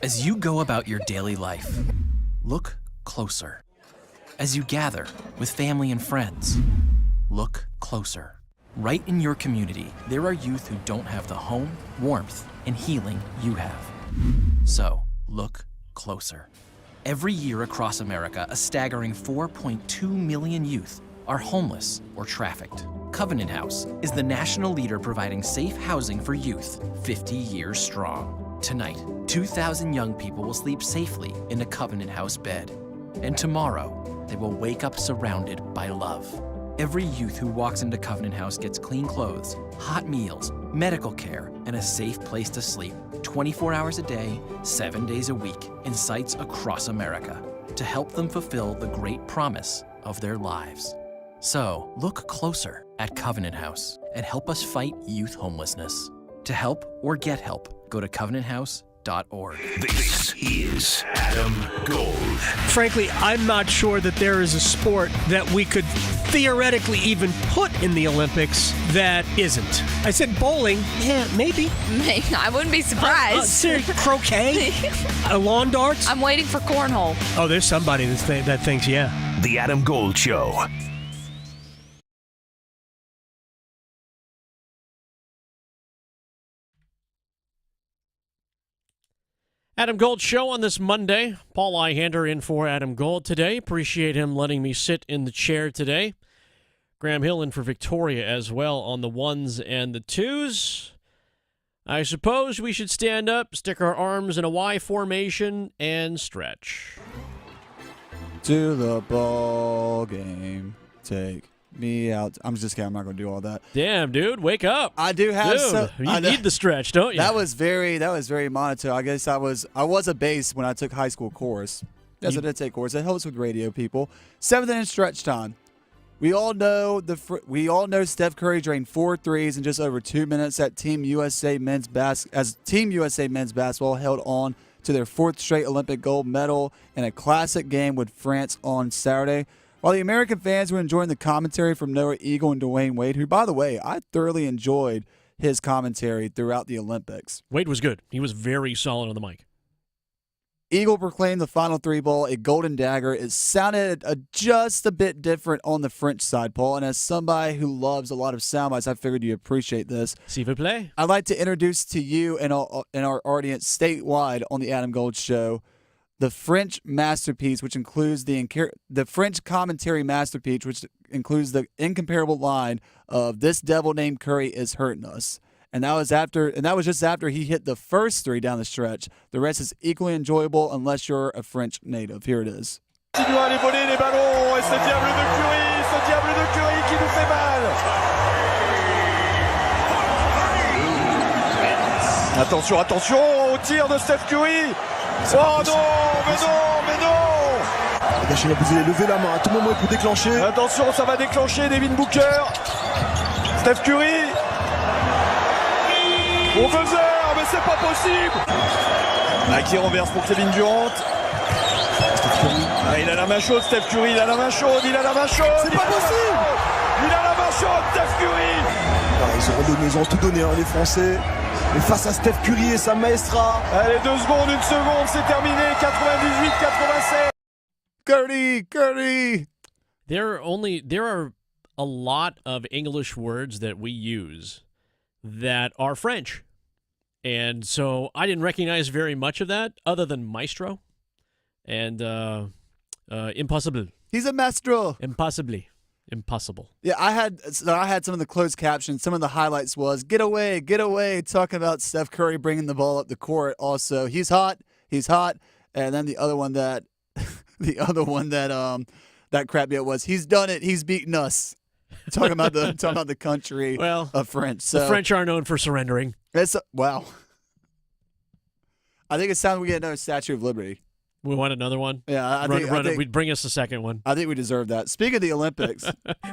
As you go about your daily life, look closer. As you gather with family and friends, look closer. Right in your community, there are youth who don't have the home, warmth, and healing you have. So, look closer. Every year across America, a staggering 4.2 million youth are homeless or trafficked. Covenant House is the national leader providing safe housing for youth, 50 years strong. Tonight, 2,000 young people will sleep safely in a Covenant House bed. And tomorrow, they will wake up surrounded by love. Every youth who walks into Covenant House gets clean clothes, hot meals, medical care, and a safe place to sleep 24 hours a day, 7 days a week, in sites across America to help them fulfill the great promise of their lives. So, look closer at Covenant House and help us fight youth homelessness. To help or get help, go to covenanthouse.org. This is Adam Gold. Frankly, I'm not sure that there is a sport that we could theoretically even put in the Olympics that isn't. I said bowling. Yeah, maybe. I wouldn't be surprised. Croquet? Lawn darts? I'm waiting for cornhole. Oh, there's somebody that thinks, yeah. The Adam Gold Show. Adam Gold Show on this Monday. Paul Ihander in for Adam Gold today. Appreciate him letting me sit in the chair today. Graham Hill in for Victoria as well on the ones and the twos. I suppose we should stand up, stick our arms in a Y formation, and stretch. To the ball game. Take me out. I'm just kidding. I'm not going to do all that. Damn, dude, wake up. I do have some. You need the stretch, don't you? That was very monotone. I guess I was a bass when I took high school chorus. Yes, I did take chorus. It helps with radio people. 7th inning stretch time. We all know Steph Curry drained 4 threes in just over 2 minutes as Team USA men's basketball held on to their 4th straight Olympic gold medal in a classic game with France on Saturday. While the American fans were enjoying the commentary from Noah Eagle and Dwayne Wade, who, by the way, I thoroughly enjoyed his commentary throughout the Olympics. Wade was good. He was very solid on the mic. Eagle proclaimed the final 3 ball a golden dagger. It sounded just a bit different on the French side, Paul. And as somebody who loves a lot of sound bites, I figured you appreciate this. S'il vous plaît. I'd like to introduce to you and our audience statewide on the Adam Gold Show the French masterpiece, which includes the French commentary masterpiece, which includes the incomparable line of "This devil named Curry is hurting us," and that was just after he hit the first 3 down the stretch. The rest is equally enjoyable unless you're a French native. Here it is. Continue à aller voler les ballons, et ce diable de Curry qui nous fait mal. Attention au tir de Steph Curry. Oh non, mais non. Gâchez, vous allez lever la main à tout moment pour déclencher. Attention, ça va déclencher Devin Booker. Steph Curry. Au buzzer, mais c'est pas possible. Qui renverse pour Kevin Durant. Il a la main chaude, Steph Curry, il a la main chaude. C'est pas possible. Il a la main chaude, Steph Curry. Ils ont tout donné, les Français. Et face à Steph Curry et sa maestra. Allez, 2 secondes, 1 seconde, c'est terminé. 98-87. Curry. There are a lot of English words that we use that are French. And so I didn't recognize very much of that other than maestro and impossible. He's a maestro. Impossible. Yeah, I had some of the closed captions. Some of the highlights was get away, talking about Steph Curry bringing the ball up the court. Also, he's hot. And then the other one that that crapped me up was he's done it. He's beaten us. Talking about the country of French. So, the French are known for surrendering. Wow. I think it's time we get another Statue of Liberty. We want another one? Yeah, I think we'd bring us a second one. I think we deserve that. Speaking of the Olympics.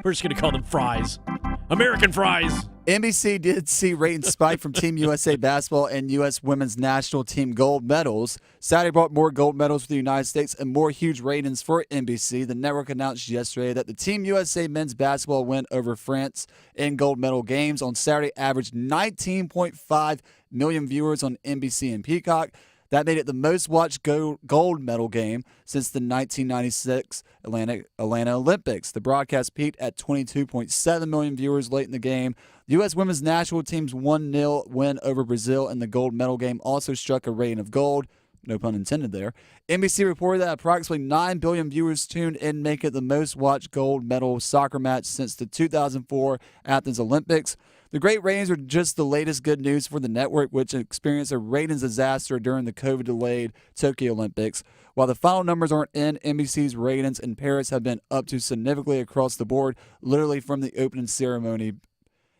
We're just going to call them fries. American fries. NBC did see ratings spike from Team USA basketball and U.S. women's national team gold medals. Saturday brought more gold medals for the United States and more huge ratings for NBC. The network announced yesterday that the Team USA men's basketball win over France in gold medal games on Saturday averaged 19.5 million viewers on NBC and Peacock. That made it the most watched gold medal game since the 1996 Atlanta Olympics. The broadcast peaked at 22.7 million viewers late in the game. The U.S. women's national team's 1-0 win over Brazil in the gold medal game also struck a rating of gold. No pun intended there. NBC reported that approximately 9 billion viewers tuned in, making it the most watched gold medal soccer match since the 2004 Athens Olympics. The great ratings are just the latest good news for the network, which experienced a ratings disaster during the COVID-delayed Tokyo Olympics. While the final numbers aren't in, NBC's ratings in Paris have been up to significantly across the board, literally from the opening ceremony.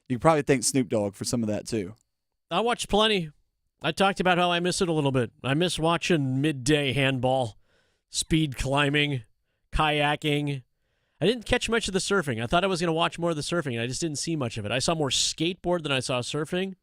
You could probably thank Snoop Dogg for some of that, too. I watched plenty. I talked about how I miss it a little bit. I miss watching midday handball, speed climbing, kayaking. I didn't catch much of the surfing. I thought I was going to watch more of the surfing, and I just didn't see much of it. I saw more skateboard than I saw surfing,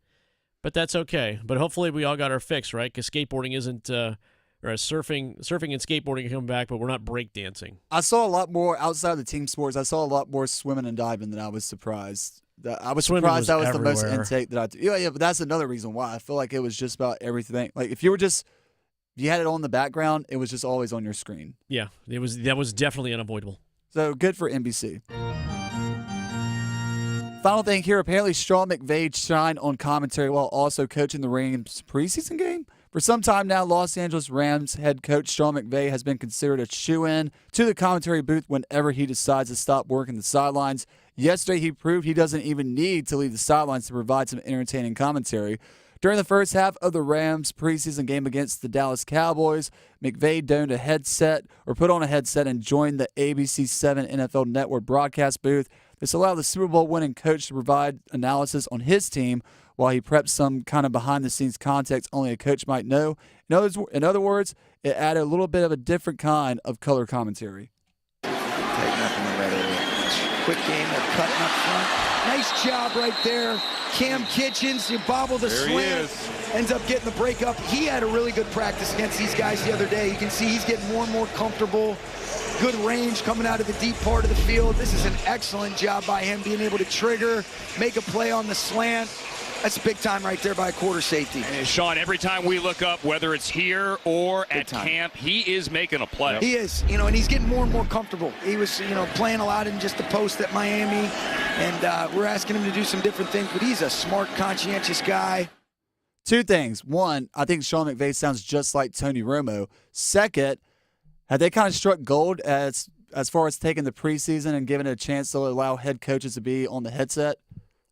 but that's okay. But hopefully we all got our fix, right? Because skateboarding isn't, or surfing and skateboarding are coming back, but we're not breakdancing. I saw a lot more outside of the team sports. I saw a lot more swimming and diving than I was surprised. I was surprised that was everywhere. The most intake that I did. Yeah, but that's another reason why. I feel like it was just about everything. Like if you had it on the background, it was just always on your screen. Yeah, that was definitely unavoidable. So good for NBC. Final thing here, apparently Sean McVay shined on commentary while also coaching the Rams preseason game. For some time now, Los Angeles Rams head coach Sean McVay has been considered a shoo-in to the commentary booth whenever he decides to stop working the sidelines. Yesterday, he proved he doesn't even need to leave the sidelines to provide some entertaining commentary. During the first half of the Rams' preseason game against the Dallas Cowboys, McVay donned a headset or put on a headset and joined the ABC 7 NFL Network broadcast booth. This allowed the Super Bowl winning coach to provide analysis on his team while he prepped some kind of behind-the-scenes context only a coach might know. In other words, it added a little bit of a different kind of color commentary. Tighten up in the red area. Quick game, they're cutting up front. Nice job right there. Cam Kitchens, you bobble the slant, ends up getting the break up. He had a really good practice against these guys the other day. You can see he's getting more and more comfortable. Good range coming out of the deep part of the field. This is an excellent job by him being able to trigger, make a play on the slant. That's big time right there by a quarter safety. And Sean, every time we look up, whether it's here or at camp, he is making a play. He is, and he's getting more and more comfortable. He was, playing a lot in just the post at Miami, and we're asking him to do some different things, but he's a smart, conscientious guy. Two things. One, I think Sean McVay sounds just like Tony Romo. Second, have they kind of struck gold as far as taking the preseason and giving it a chance to allow head coaches to be on the headset?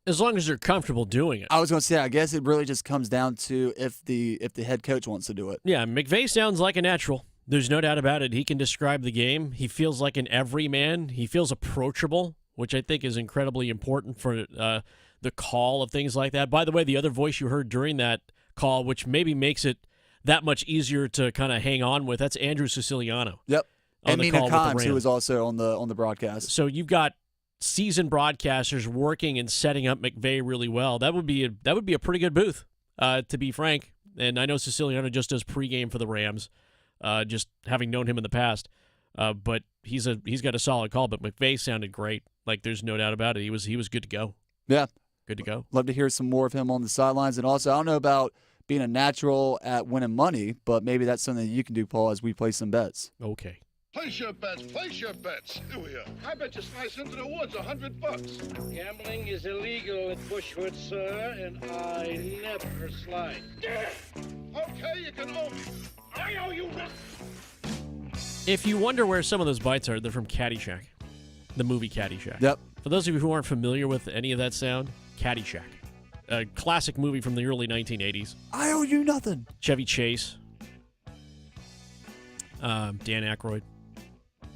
As long as they're comfortable doing it. I was going to say, I guess it really just comes down to if the head coach wants to do it. Yeah, McVay sounds like a natural. There's no doubt about it. He can describe the game. He feels like an everyman. He feels approachable, which I think is incredibly important for the call of things like that. By the way, the other voice you heard during that call, which maybe makes it that much easier to kind of hang on with, that's Andrew Siciliano. Yep. And the Mina call with Kimes, the who Rams. was also on the broadcast. So you've got seasoned broadcasters working and setting up McVay really well. That would be a pretty good booth, to be frank. And I know Siciliano just does pregame for the Rams, just having known him in the past. But he's got a solid call. But McVay sounded great. Like, there's no doubt about it. He was good to go. Yeah. Good to go. Love to hear some more of him on the sidelines. And also, I don't know about being a natural at winning money, but maybe that's something that you can do, Paul, as we play some bets. Okay. Place your bets. Place your bets. Here we are. I bet you slice into the woods $100. Gambling is illegal at Bushwood, sir, and I never slide. Okay, you can owe me. I owe you nothing. If you wonder where some of those bites are, they're from Caddyshack, the movie Caddyshack. Yep. For those of you who aren't familiar with any of that sound, Caddyshack, a classic movie from the early 1980s. I owe you nothing. Chevy Chase, Dan Aykroyd.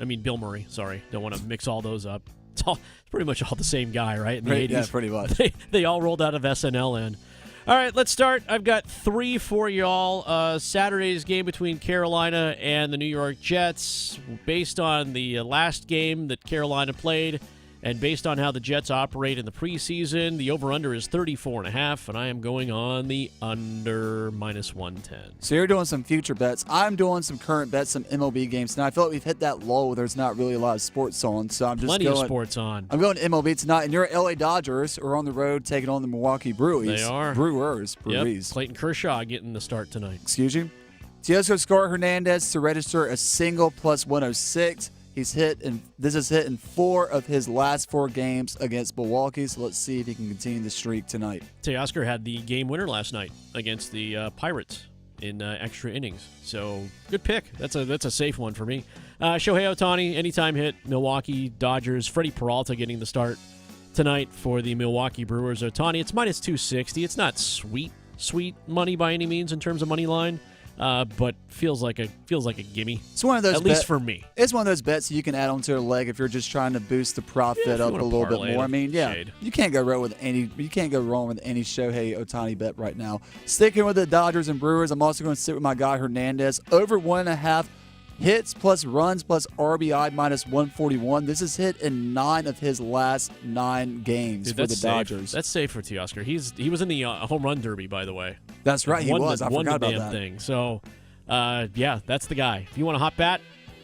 I mean, Bill Murray. Sorry, don't want to mix all those up. It's pretty much all the same guy, right? In the 80s. Yeah, pretty much. They all rolled out of SNL and. All right, let's start. I've got 3 for y'all. Saturday's game between Carolina and the New York Jets. Based on the last game that Carolina played and based on how the Jets operate in the preseason, the over-under is 34.5, and I am going on the under -110. So you're doing some future bets. I'm doing some current bets, some MLB games. Now, I feel like we've hit that lull where there's not really a lot of sports on, so I'm just Plenty of sports on. I'm going to MLB tonight, and your LA Dodgers are on the road taking on the Milwaukee Brewers. They are. Breweries. Yep. Clayton Kershaw getting the start tonight. Excuse you? Teoscar Hernandez to register a single plus 106. This is hit in 4 of his last 4 games against Milwaukee, so let's see if he can continue the streak tonight. Teoscar had the game winner last night against the Pirates in extra innings, so good pick. That's a safe one for me. Shohei Ohtani, anytime hit. Milwaukee Dodgers. Freddie Peralta getting the start tonight for the Milwaukee Brewers. Ohtani, it's -260. It's not sweet money by any means in terms of money line. But feels like a gimme. It's one of those at least for me. It's one of those bets you can add onto a leg if you're just trying to boost the profit up a little bit more. I mean, you can't go wrong with any Shohei Ohtani bet right now. Sticking with the Dodgers and Brewers, I'm also going to sit with my guy Hernandez over 1.5 hits plus runs plus RBI -141. This is hit in 9 of his last 9 games for the Dodgers. That's safe for Teoscar. He was in the home run derby, by the way. That's right, he was. I forgot about that thing. So, yeah, that's the guy. If you want a hot bat,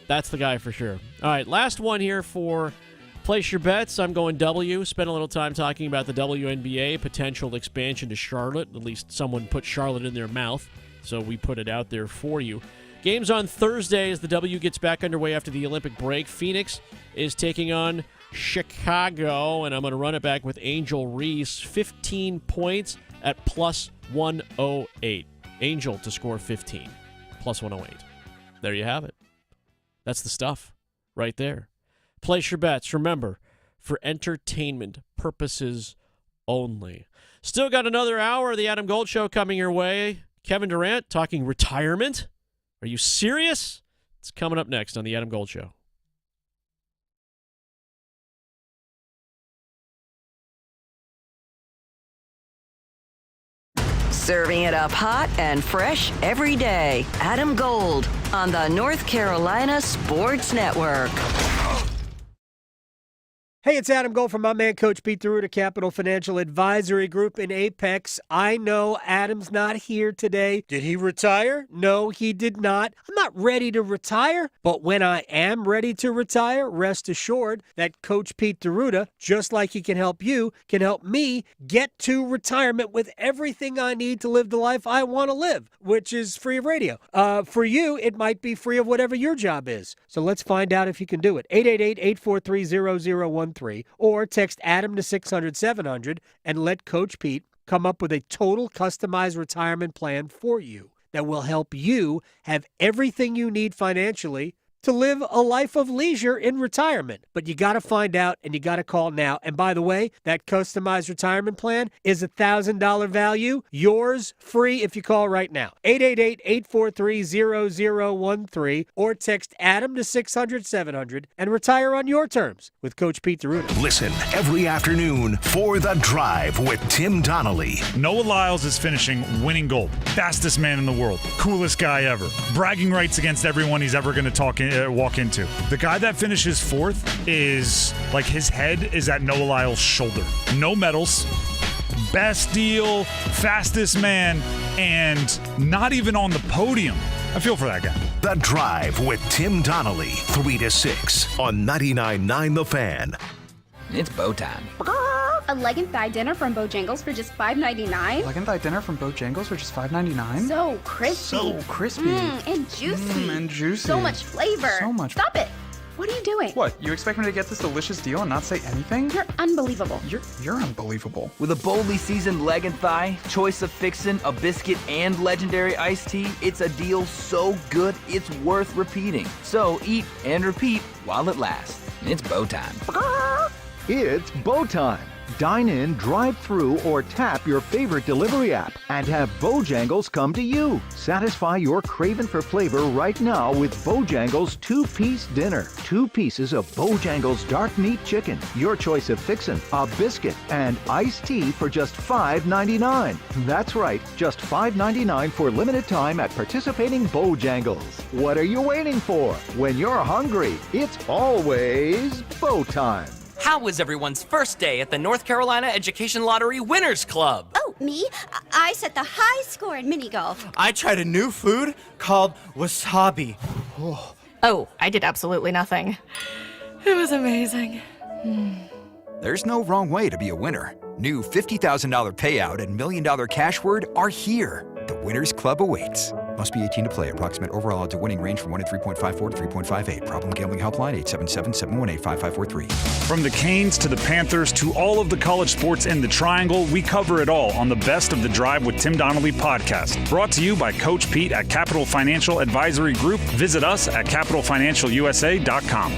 that's the guy for sure. All right, last one here for place your bets. I'm going W. Spent a little time talking about the WNBA potential expansion to Charlotte. At least someone put Charlotte in their mouth, so we put it out there for you. Games on Thursday as the W gets back underway after the Olympic break. Phoenix is taking on Chicago, and I'm going to run it back with Angel Reese. 15 points at +108. Angel to score 15, +108. There you have it. That's the stuff right there. Place your bets. Remember, for entertainment purposes only. Still got another hour of the Adam Gold Show coming your way. Kevin Durant talking retirement. Are you serious? It's coming up next on the Adam Gold Show. Serving it up hot and fresh every day. Adam Gold on the North Carolina Sports Network. Hey, it's Adam Gold from my man, Coach Pete DeRuta, Capital Financial Advisory Group in Apex. I know Adam's not here today. Did he retire? No, he did not. I'm not ready to retire, but when I am ready to retire, rest assured that Coach Pete DeRuta, just like he can help you, can help me get to retirement with everything I need to live the life I want to live, which is free of radio. For you, it might be free of whatever your job is. So let's find out if you can do it. 888-843-0013. Or text Adam to 600-700 and let Coach Pete come up with a total customized retirement plan for you that will help you have everything you need financially to live a life of leisure in retirement. But you got to find out, and you got to call now. And by the way, that customized retirement plan is $1,000 value, yours free if you call right now. 888-843-0013 or text Adam to 600-700 and retire on your terms with Coach Pete DeRuta. Listen every afternoon for The Drive with Tim Donnelly. Noah Lyles is finishing winning gold. Fastest man in the world. Coolest guy ever. Bragging rights against everyone he's ever going to walk into. The guy that finishes 4th is like his head is at Noah Lyles' shoulder. No medals, best deal, fastest man, and not even on the podium. I feel for that guy. The Drive with Tim Donnelly, 3 to 6 on 99.9 The Fan. It's bow time. A leg and thigh dinner from Bojangles for just $5.99? Leg and thigh dinner from Bojangles for just $5.99? So crispy. So crispy. And juicy. And juicy. So much flavor. So much. Stop it. What are you doing? What, you expect me to get this delicious deal and not say anything? You're unbelievable. You're unbelievable. With a boldly seasoned leg and thigh, choice of fixin', a biscuit, and legendary iced tea, it's a deal so good it's worth repeating. So eat and repeat while it lasts. It's bow time. It's bow time. Dine in, drive through, or tap your favorite delivery app and have Bojangles come to you. Satisfy your craving for flavor right now with Bojangles 2-piece dinner. 2 pieces of Bojangles dark meat chicken, your choice of fixin', a biscuit, and iced tea for just $5.99. That's right, just $5.99 for limited time at participating Bojangles. What are you waiting for? When you're hungry, it's always bow time. How was everyone's first day at the North Carolina Education Lottery Winners Club? Oh, me? I set the high score in mini golf. I tried a new food called wasabi. Oh, I did absolutely nothing. It was amazing. There's no wrong way to be a winner. New $50,000 payout and $1 million cash word are here. The Winners Club awaits. Must be 18 to play. Approximate overall odds of winning range from 1 in 3.54 to 3.58. Problem gambling helpline 877-718-5543. From the Canes to the Panthers to all of the college sports in the Triangle, we cover it all on the Best of the Drive with Tim Donnelly podcast. Brought to you by Coach Pete at Capital Financial Advisory Group. Visit us at capitalfinancialusa.com.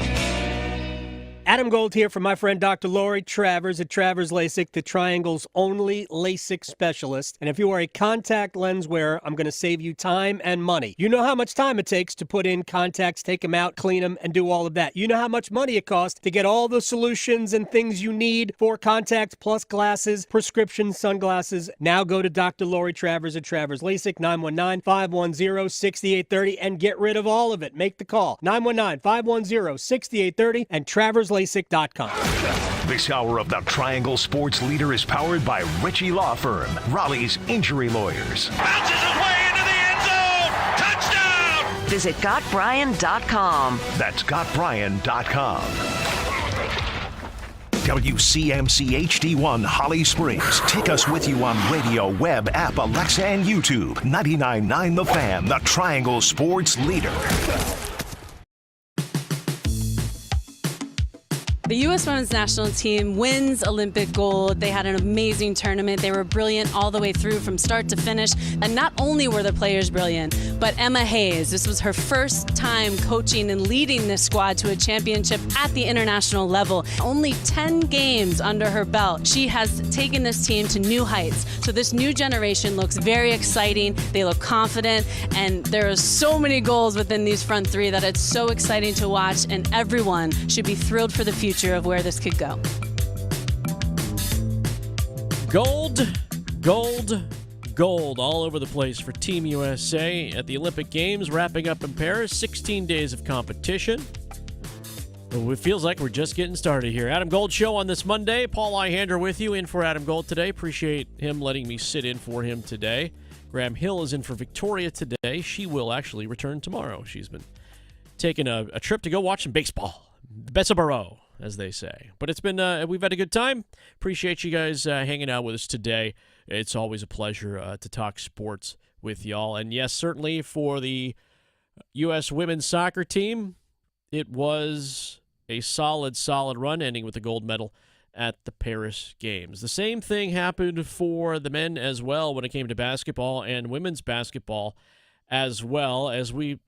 Adam Gold here from my friend Dr. Lori Travers at Travers LASIK, the Triangle's only LASIK specialist. And if you are a contact lens wearer, I'm going to save you time and money. You know how much time it takes to put in contacts, take them out, clean them, and do all of that. You know how much money it costs to get all the solutions and things you need for contacts plus glasses, prescription sunglasses. Now go to Dr. Lori Travers at Travers LASIK, 919-510-6830, and get rid of all of it. Make the call, 919-510-6830, and TraversLASIK.com. This hour of the Triangle Sports Leader is powered by Ritchie Law Firm, Raleigh's injury lawyers. Bounces his way into the end zone. Touchdown! Visit GotBrian.com. That's GotBrian.com. WCMC HD1 Holly Springs. Take us with you on radio, web, app, Alexa, and YouTube. 99.9 The Fan, the Triangle Sports Leader. The U.S. Women's National Team wins Olympic gold. They had an amazing tournament. They were brilliant all the way through from start to finish. And not only were the players brilliant, but Emma Hayes, this was her first time coaching and leading this squad to a championship at the international level. Only 10 games under her belt. She has taken this team to new heights. So this new generation looks very exciting. They look confident. And there are so many goals within these front three that it's so exciting to watch. And everyone should be thrilled for the future of where this could go. Gold, gold, gold all over the place for Team USA at the Olympic Games, wrapping up in Paris. 16 days of competition. It feels like we're just getting started here. Adam Gold Show on this Monday. Paul Ihander with you, in for Adam Gold today. Appreciate him letting me sit in for him today. Graham Hill is in for Victoria today. She will actually return tomorrow. She's been taking a trip to go watch some baseball. Bessabaro, as they say. But it's been, we've had a good time. Appreciate you guys hanging out with us today. It's always a pleasure to talk sports with y'all. And yes, certainly for the U.S. women's soccer team, it was a solid run, ending with a gold medal at the Paris Games. The same thing happened for the men as well when it came to basketball and women's basketball as well, as we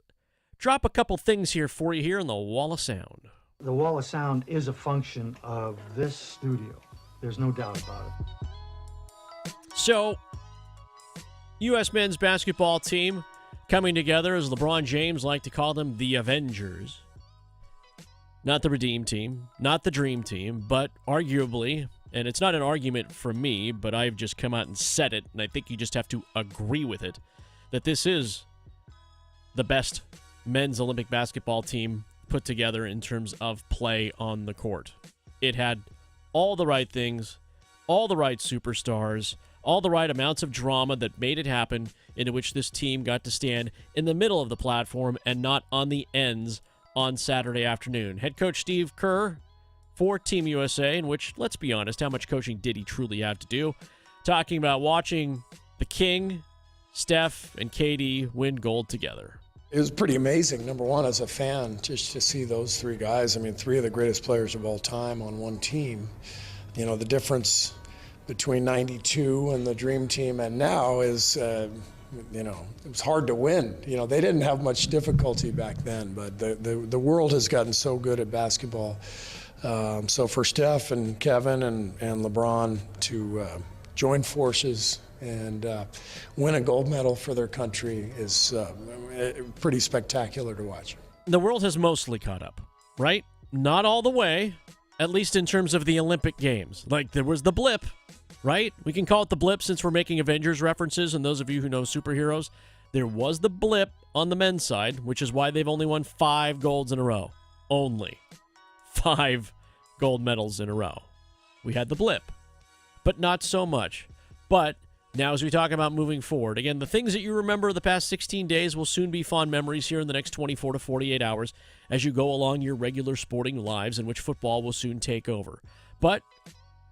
drop a couple things here for you here on the Wall of Sound. The Wall of Sound is a function of this studio. There's no doubt about it. So, U.S. men's basketball team coming together, as LeBron James liked to call them, the Avengers. Not the Redeem Team, not the Dream Team, but arguably, and it's not an argument from me, but I've just come out and said it, and I think you just have to agree with it, that this is the best men's Olympic basketball team put together in terms of play on the court. It had all the right things, all the right superstars, all the right amounts of drama that made it happen, into which this team got to stand in the middle of the platform and not on the ends on Saturday afternoon. Head coach Steve Kerr for Team USA, in which, let's be honest, how much coaching did he truly have to do? Talking about watching the King, Steph, and KD win gold together. It was pretty amazing, number one, as a fan, just to see those three guys. I mean, three of the greatest players of all time on one team. You know, the difference between 92 and the Dream Team and now is, you know, it was hard to win. You know, they didn't have much difficulty back then, but the world has gotten so good at basketball. So for Steph and Kevin and LeBron to join forces and win a gold medal for their country is pretty spectacular to watch. The world has mostly caught up, right? Not all the way, at least in terms of the Olympic Games. Like, there was the blip, right? We can call it the blip since we're making Avengers references, and those of you who know superheroes, there was the blip on the men's side, which is why they've only won 5 golds in a row. Only 5 gold medals in a row. We had the blip, but not so much. But now, as we talk about moving forward, again, the things that you remember the past 16 days will soon be fond memories here in the next 24 to 48 hours as you go along your regular sporting lives, in which football will soon take over. But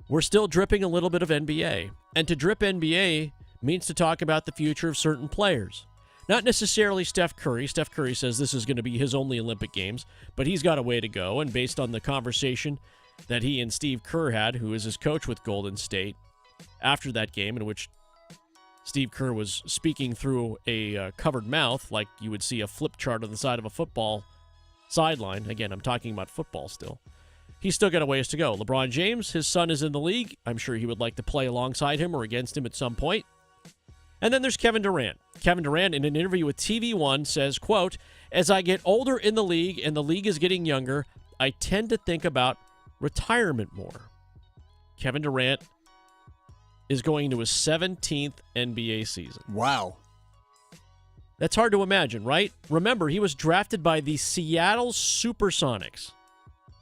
we're still dripping a little bit of NBA. And to drip NBA means to talk about the future of certain players. Not necessarily Steph Curry. Steph Curry says this is going to be his only Olympic Games, but he's got a way to go. And based on the conversation that he and Steve Kerr had, who is his coach with Golden State, after that game, in which Steve Kerr was speaking through a covered mouth, like you would see a flip chart on the side of a football sideline. Again, I'm talking about football still. He's still got a ways to go. LeBron James, his son is in the league. I'm sure he would like to play alongside him or against him at some point. And then there's Kevin Durant. Kevin Durant, in an interview with TV One, says, quote, "As I get older in the league and the league is getting younger, I tend to think about retirement more." Kevin Durant is going into his 17th NBA season. Wow. That's hard to imagine, right? Remember, he was drafted by the Seattle Supersonics,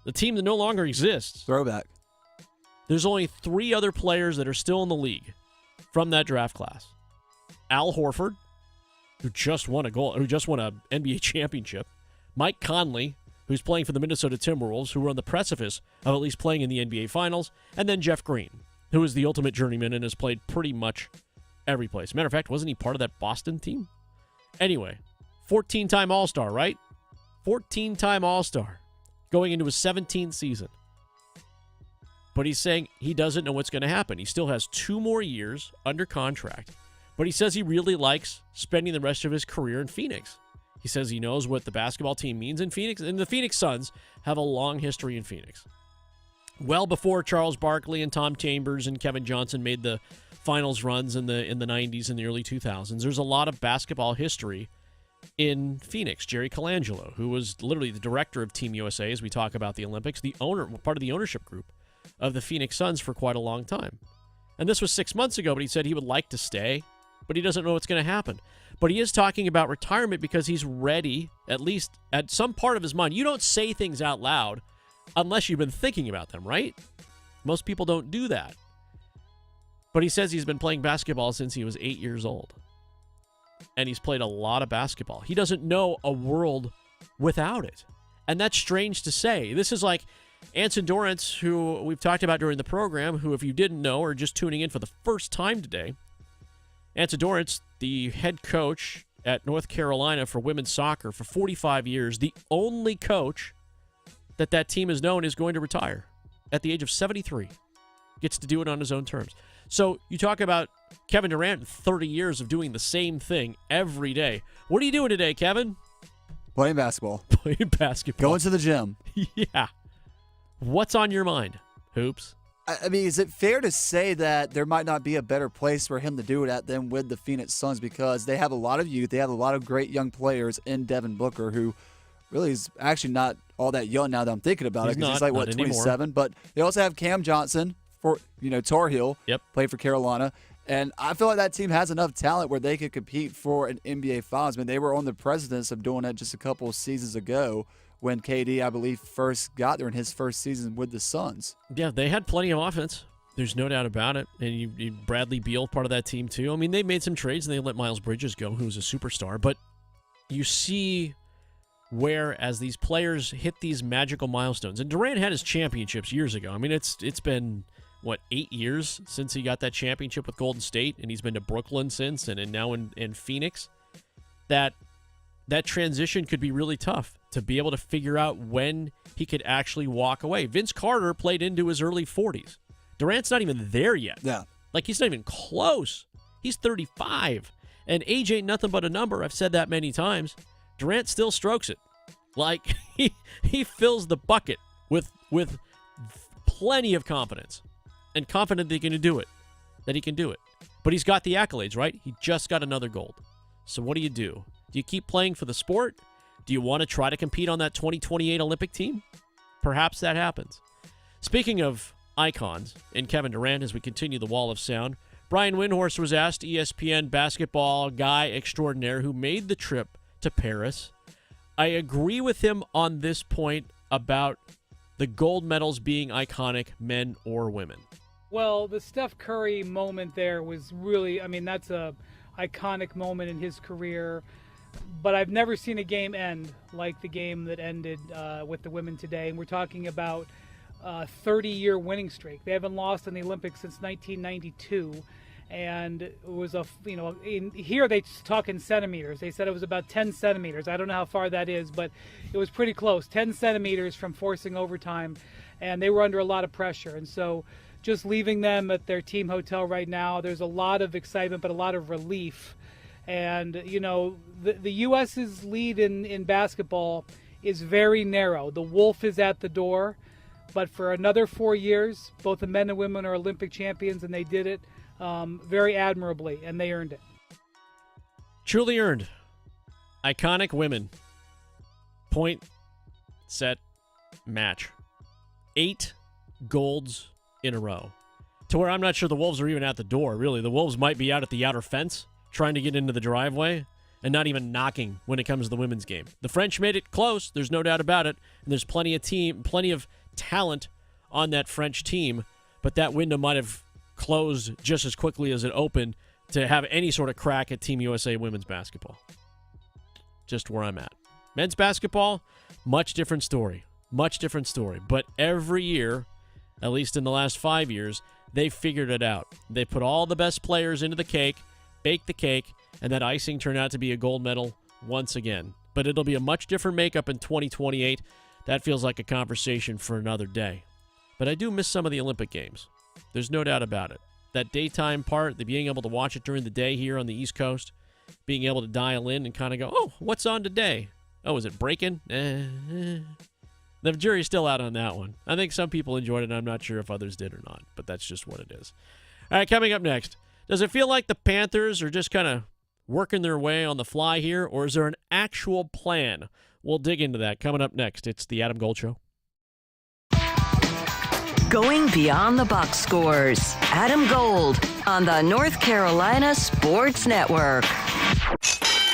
the team that no longer exists. Throwback. There's only 3 other players that are still in the league from that draft class. Al Horford, who just won an NBA championship. Mike Conley, who's playing for the Minnesota Timberwolves, who were on the precipice of at least playing in the NBA Finals. And then Jeff Green, who is the ultimate journeyman and has played pretty much every place. Matter of fact, wasn't he part of that Boston team? Anyway, 14-time All-Star, right? 14-time All-Star going into his 17th season. But he's saying he doesn't know what's going to happen. He still has 2 more years under contract. But he says he really likes spending the rest of his career in Phoenix. He says he knows what the basketball team means in Phoenix, and the Phoenix Suns have a long history in Phoenix. Well before Charles Barkley and Tom Chambers and Kevin Johnson made the finals runs in the 90s and the early 2000s, there's a lot of basketball history in Phoenix. Jerry Colangelo, who was literally the director of Team USA as we talk about the Olympics, part of the ownership group of the Phoenix Suns for quite a long time. And this was 6 months ago, but he said he would like to stay, but he doesn't know what's going to happen. But he is talking about retirement because he's ready, at least at some part of his mind. You don't say things out loud unless you've been thinking about them, right? Most people don't do that. But he says he's been playing basketball since he was 8 years old. And he's played a lot of basketball. He doesn't know a world without it. And that's strange to say. This is like Anson Dorrance, who we've talked about during the program, who, if you didn't know or just tuning in for the first time today, Anson Dorrance, the head coach at North Carolina for women's soccer for 45 years, the only coach that team has known, is going to retire at the age of 73. Gets to do it on his own terms. So you talk about Kevin Durant, 30 years of doing the same thing every day. What are you doing today, Kevin? Playing basketball. Playing basketball. Going to the gym. Yeah. What's on your mind, Hoops? I mean, is it fair to say that there might not be a better place for him to do it at than with the Phoenix Suns, because they have a lot of youth, they have a lot of great young players in Devin Booker, who really is actually not all that young now that I'm thinking about it, because he's like, 27? Anymore. But they also have Cam Johnson for, Tar Heel, played for Carolina. And I feel like that team has enough talent where they could compete for an NBA Finals. I mean, they were on the precedence of doing that just a couple of seasons ago when KD, I believe, first got there in his first season with the Suns. Yeah, they had plenty of offense. There's no doubt about it. And you Bradley Beal, part of that team, too. I mean, they made some trades, and they let Miles Bridges go, who's a superstar. But you see where, as these players hit these magical milestones, and Durant had his championships years ago. I mean, it's been, 8 years since he got that championship with Golden State, and he's been to Brooklyn since, and now in Phoenix. That transition could be really tough to be able to figure out when he could actually walk away. Vince Carter played into his early 40s. Durant's not even there yet. Yeah. Like, he's not even close. He's 35. And age ain't nothing but a number. I've said that many times. Durant still strokes it. Like, he fills the bucket with plenty of confidence. And confident that he can do it. That he can do it. But he's got the accolades, right? He just got another gold. So what do? Do you keep playing for the sport? Do you want to try to compete on that 2028 Olympic team? Perhaps that happens. Speaking of icons and Kevin Durant, as we continue the wall of sound, Brian Windhorst was asked, ESPN basketball guy extraordinaire who made the trip to Paris. I agree with him on this point about the gold medals being iconic, men or women. Well, the Steph Curry moment there was really, that's a iconic moment in his career. But I've never seen a game end like the game that ended with the women today. And we're talking about a 30-year winning streak. They haven't lost in the Olympics since 1992. And it was here they talk in centimeters. They said it was about 10 centimeters. I don't know how far that is, but it was pretty close. 10 centimeters from forcing overtime. And they were under a lot of pressure. And so just leaving them at their team hotel right now, there's a lot of excitement, but a lot of relief. And, the U.S.'s lead in basketball is very narrow. The wolf is at the door. But for another 4 years, both the men and women are Olympic champions, and they did it very admirably, and they earned it. Truly earned. Iconic women. Point, set, match. 8 golds in a row. To where I'm not sure the Wolves are even at the door, really. The Wolves might be out at the outer fence, trying to get into the driveway, and not even knocking when it comes to the women's game. The French made it close, there's no doubt about it, and there's plenty of talent on that French team, but that window might have closed just as quickly as it opened to have any sort of crack at Team USA women's basketball. Just where I'm at. Men's basketball, much different story. Much different story. But every year, at least in the last 5 years, they figured it out. They put all the best players into the cake, baked the cake, and that icing turned out to be a gold medal once again. But it'll be a much different makeup in 2028. That feels like a conversation for another day. But I do miss some of the Olympic Games. There's no doubt about it. That daytime part, the being able to watch it during the day here on the East Coast, being able to dial in and kind of go, oh, what's on today? Oh, is it breaking? The jury's still out on that one. I think some people enjoyed it, and I'm not sure if others did or not, but that's just what it is. All right, coming up next. Does it feel like the Panthers are just kind of working their way on the fly here, or is there an actual plan? We'll dig into that coming up next. It's the Adam Gold Show. Going beyond the box scores. Adam Gold on the North Carolina Sports Network.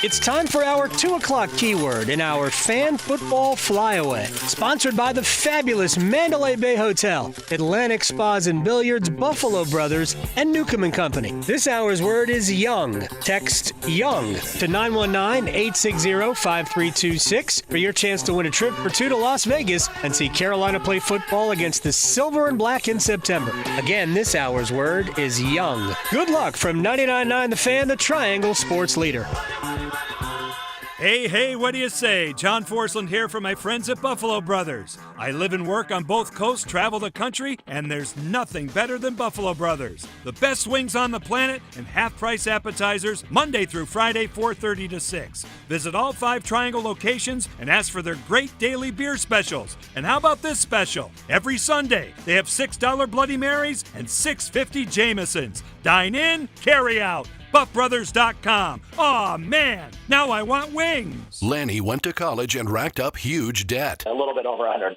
It's time for our 2 o'clock keyword in our Fan Football Flyaway. Sponsored by the fabulous Mandalay Bay Hotel, Atlantic Spas and Billiards, Buffalo Brothers, and Newcomb & Company. This hour's word is young. Text YOUNG to 919-860-5326 for your chance to win a trip for 2 to Las Vegas and see Carolina play football against the Silver and Black in September. Again, this hour's word is young. Good luck from 99.9 The Fan, the Triangle Sports Leader. Hey, what do you say? John Forsland here from my friends at Buffalo Brothers. I live and work on both coasts, travel the country, and there's nothing better than Buffalo Brothers. The best wings on the planet and half-price appetizers Monday through Friday, 4:30 to 6. Visit all 5 Triangle locations and ask for their great daily beer specials. And how about this special? Every Sunday, they have $6 Bloody Marys and $6.50 Jamesons. Dine in, carry out. BuffBrothers.com. Aw, man, now I want wings. Lanny went to college and racked up huge debt. A little bit over $100,000.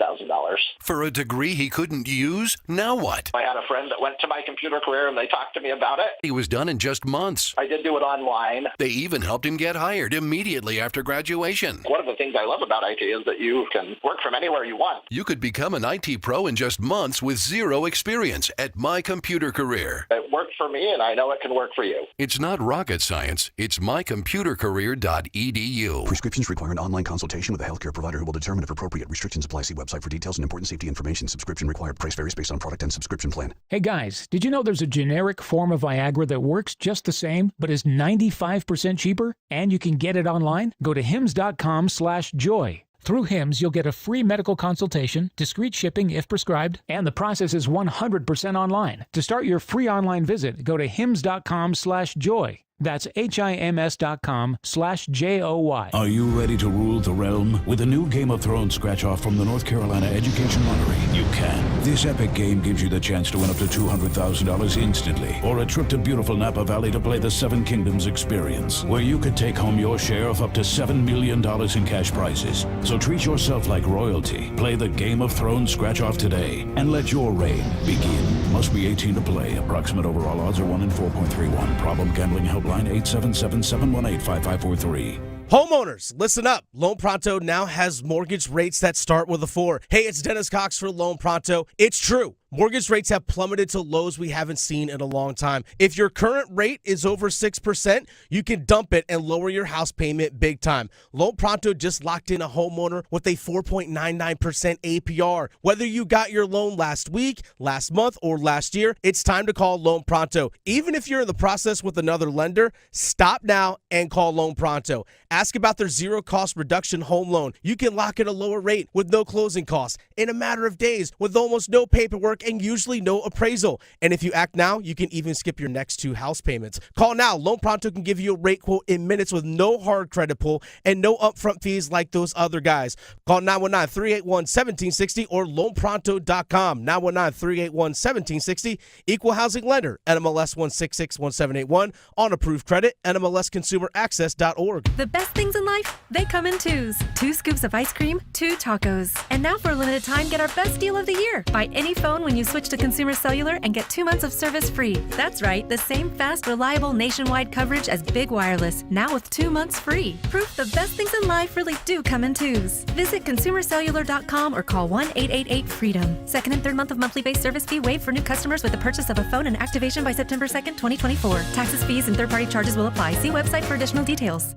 For a degree he couldn't use? Now what? I had a friend that went to my computer career and they talked to me about it. He was done in just months. I did do it online. They even helped him get hired immediately after graduation. One of the things I love about IT is that you can work from anywhere you want. You could become an IT pro in just months with zero experience at My Computer Career. It worked for me, and I know it can work for you. It's not rocket science. It's mycomputercareer.edu. Prescriptions require an online consultation with a healthcare provider who will determine if appropriate. Restrictions apply. See website for details and important safety information. Subscription required. Price varies based on product and subscription plan. Hey guys, did you know there's a generic form of Viagra that works just the same, but is 95% cheaper? And you can get it online? Go to hims.com/joy. Through HIMS, you'll get a free medical consultation, discreet shipping if prescribed, and the process is 100% online. To start your free online visit, go to hims.com/joy. That's HIMS.com/JOY. Are you ready to rule the realm? With a new Game of Thrones scratch-off from the North Carolina Education Lottery, you can. This epic game gives you the chance to win up to $200,000 instantly, or a trip to beautiful Napa Valley to play the Seven Kingdoms experience, where you could take home your share of up to $7 million in cash prizes. So treat yourself like royalty. Play the Game of Thrones scratch-off today, and let your reign begin. Must be 18 to play. Approximate overall odds are 1 in 4.31. Problem gambling help. Line 877-718-5543. Homeowners, listen up. Loan Pronto now has mortgage rates that start with a 4. Hey, it's Dennis Cox for Loan Pronto. It's true. Mortgage rates have plummeted to lows we haven't seen in a long time. If your current rate is over 6%, you can dump it and lower your house payment big time. Loan Pronto just locked in a homeowner with a 4.99% APR. Whether you got your loan last week, last month, or last year, it's time to call Loan Pronto. Even if you're in the process with another lender, stop now and call Loan Pronto. Ask about their zero-cost reduction home loan. You can lock in a lower rate with no closing costs in a matter of days with almost no paperwork and usually no appraisal. And if you act now, you can even skip your next 2 house payments. Call now. Loan Pronto can give you a rate quote in minutes with no hard credit pull and no upfront fees like those other guys. Call 919-381-1760 or loanpronto.com. 919-381-1760. Equal housing lender. NMLS 1661781. On approved credit. NMLSconsumeraccess.org. The best things in life, they come in twos. 2 scoops of ice cream, 2 tacos. And now for a limited time, get our best deal of the year. Buy any phone when you switch to Consumer Cellular and get 2 months of service free. That's right, the same fast, reliable nationwide coverage as Big Wireless, now with 2 months free. Proof the best things in life really do come in twos. Visit consumercellular.com or call 1-888-FREEDOM. Second and third month of monthly base service fee waived for new customers with the purchase of a phone and activation by September 2nd, 2024. Taxes, fees, and third-party charges will apply. See website for additional details.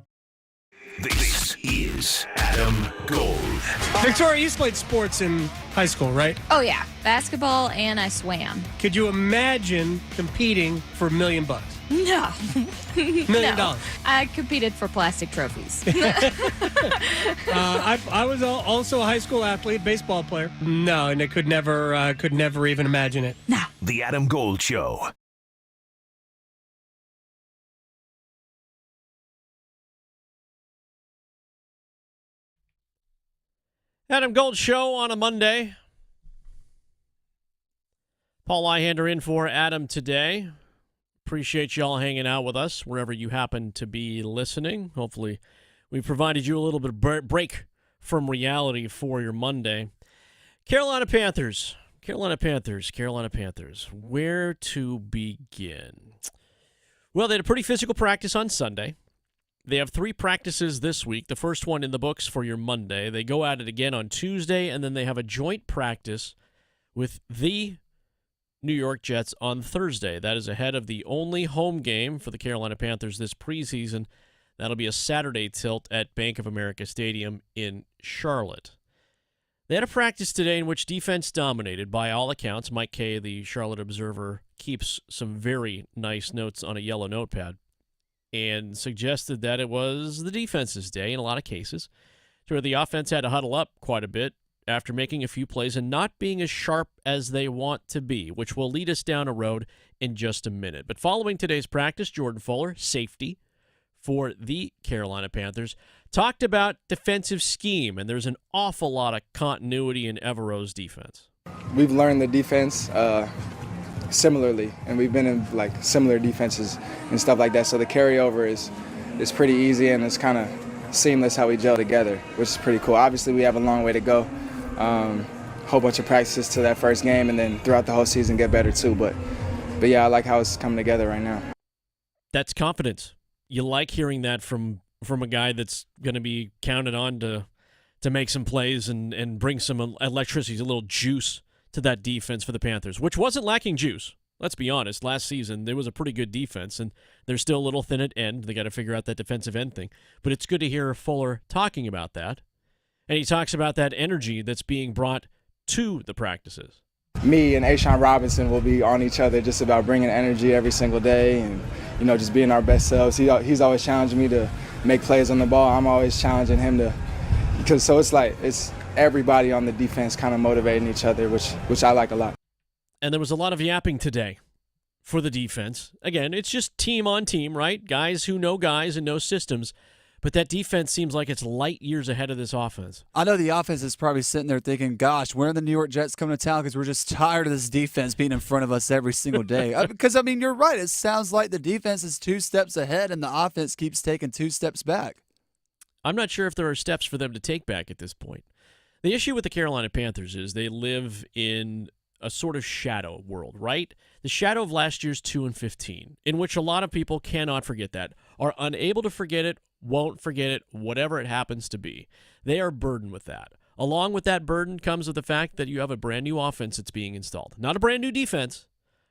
This is Adam Gold. Victoria, you played sports in high school, right? Oh, yeah. Basketball, and I swam. Could you imagine competing for $1 million? No. $1 million. No. I competed for plastic trophies. I was also a high school athlete, baseball player. No, and I could never even imagine it. No. The Adam Gold Show. Adam Gold Show on a Monday. Paul Ihander in for Adam today. Appreciate y'all hanging out with us wherever you happen to be listening. Hopefully we provided you a little bit of break from reality for your Monday. Carolina Panthers. Where to begin? Well, they had a pretty physical practice on Sunday. They have 3 practices this week, the first one in the books for your Monday. They go at it again on Tuesday, and then they have a joint practice with the New York Jets on Thursday. That is ahead of the only home game for the Carolina Panthers this preseason. That'll be a Saturday tilt at Bank of America Stadium in Charlotte. They had a practice today in which defense dominated by all accounts. Mike Kay, the Charlotte Observer, keeps some very nice notes on a yellow notepad, and suggested that it was the defense's day in a lot of cases, to where the offense had to huddle up quite a bit after making a few plays and not being as sharp as they want to be, which will lead us down a road in just a minute. But following today's practice, Jordan Fuller, safety for the Carolina Panthers, talked about defensive scheme, and there's an awful lot of continuity in Evero's defense. We've learned the defense. similarly, and we've been in like similar defenses and stuff like that. So the carryover is pretty easy, and it's kind of seamless how we gel together, which is pretty cool. Obviously, we have a long way to go. Whole bunch of practices to that first game, and then throughout the whole season get better too. But yeah, I like how it's coming together right now. That's confidence. You like hearing that from a guy that's going to be counted on to make some plays and bring some electricity, a little juice to that defense for the Panthers, which wasn't lacking juice. Let's be honest. Last season, there was a pretty good defense, and they're still a little thin at end. They got to figure out that defensive end thing. But it's good to hear Fuller talking about that. And he talks about that energy that's being brought to the practices. Me and Ashawn Robinson will be on each other just about bringing energy every single day and, just being our best selves. He's always challenging me to make plays on the ball. I'm always challenging him so it's everybody on the defense kind of motivating each other, which I like a lot. And there was a lot of yapping today for the defense. Again, it's just team on team, right? Guys who know guys and know systems. But that defense seems like it's light years ahead of this offense. I know the offense is probably sitting there thinking, gosh, when are the New York Jets coming to town? Because we're just tired of this defense being in front of us every single day. Because, you're right. It sounds like the defense is 2 steps ahead and the offense keeps taking 2 steps back. I'm not sure if there are steps for them to take back at this point. The issue with the Carolina Panthers is they live in a sort of shadow world, right? The shadow of last year's 2-15, in which a lot of people cannot forget that, are unable to forget it, won't forget it, whatever it happens to be. They are burdened with that. Along with that burden comes with the fact that you have a brand new offense that's being installed. Not a brand new defense,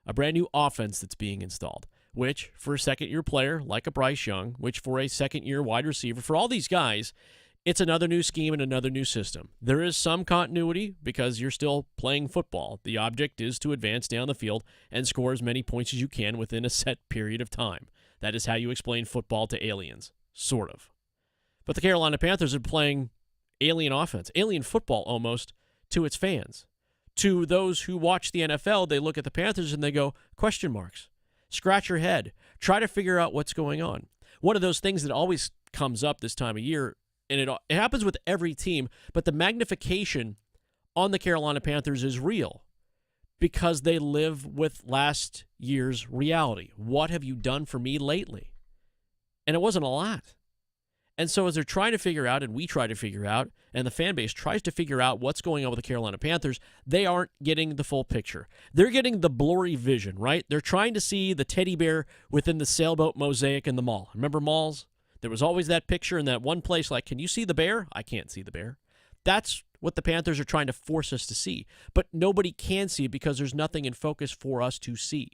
a brand new offense that's being installed, which for a second-year player like a Bryce Young, which for a second-year wide receiver, for all these guys, it's another new scheme and another new system. There is some continuity because you're still playing football. The object is to advance down the field and score as many points as you can within a set period of time. That is how you explain football to aliens, sort of. But the Carolina Panthers are playing alien offense, alien football almost, to its fans. To those who watch the NFL, they look at the Panthers and they go, question marks. Scratch your head. Try to figure out what's going on. One of those things that always comes up this time of year, and it happens with every team, but the magnification on the Carolina Panthers is real because they live with last year's reality. What have you done for me lately? And it wasn't a lot. And so as they're trying to figure out, and we try to figure out, and the fan base tries to figure out what's going on with the Carolina Panthers, they aren't getting the full picture. They're getting the blurry vision, right? They're trying to see the teddy bear within the sailboat mosaic in the mall. Remember malls? There was always that picture in that one place like, can you see the bear? I can't see the bear. That's what the Panthers are trying to force us to see. But nobody can see it because there's nothing in focus for us to see.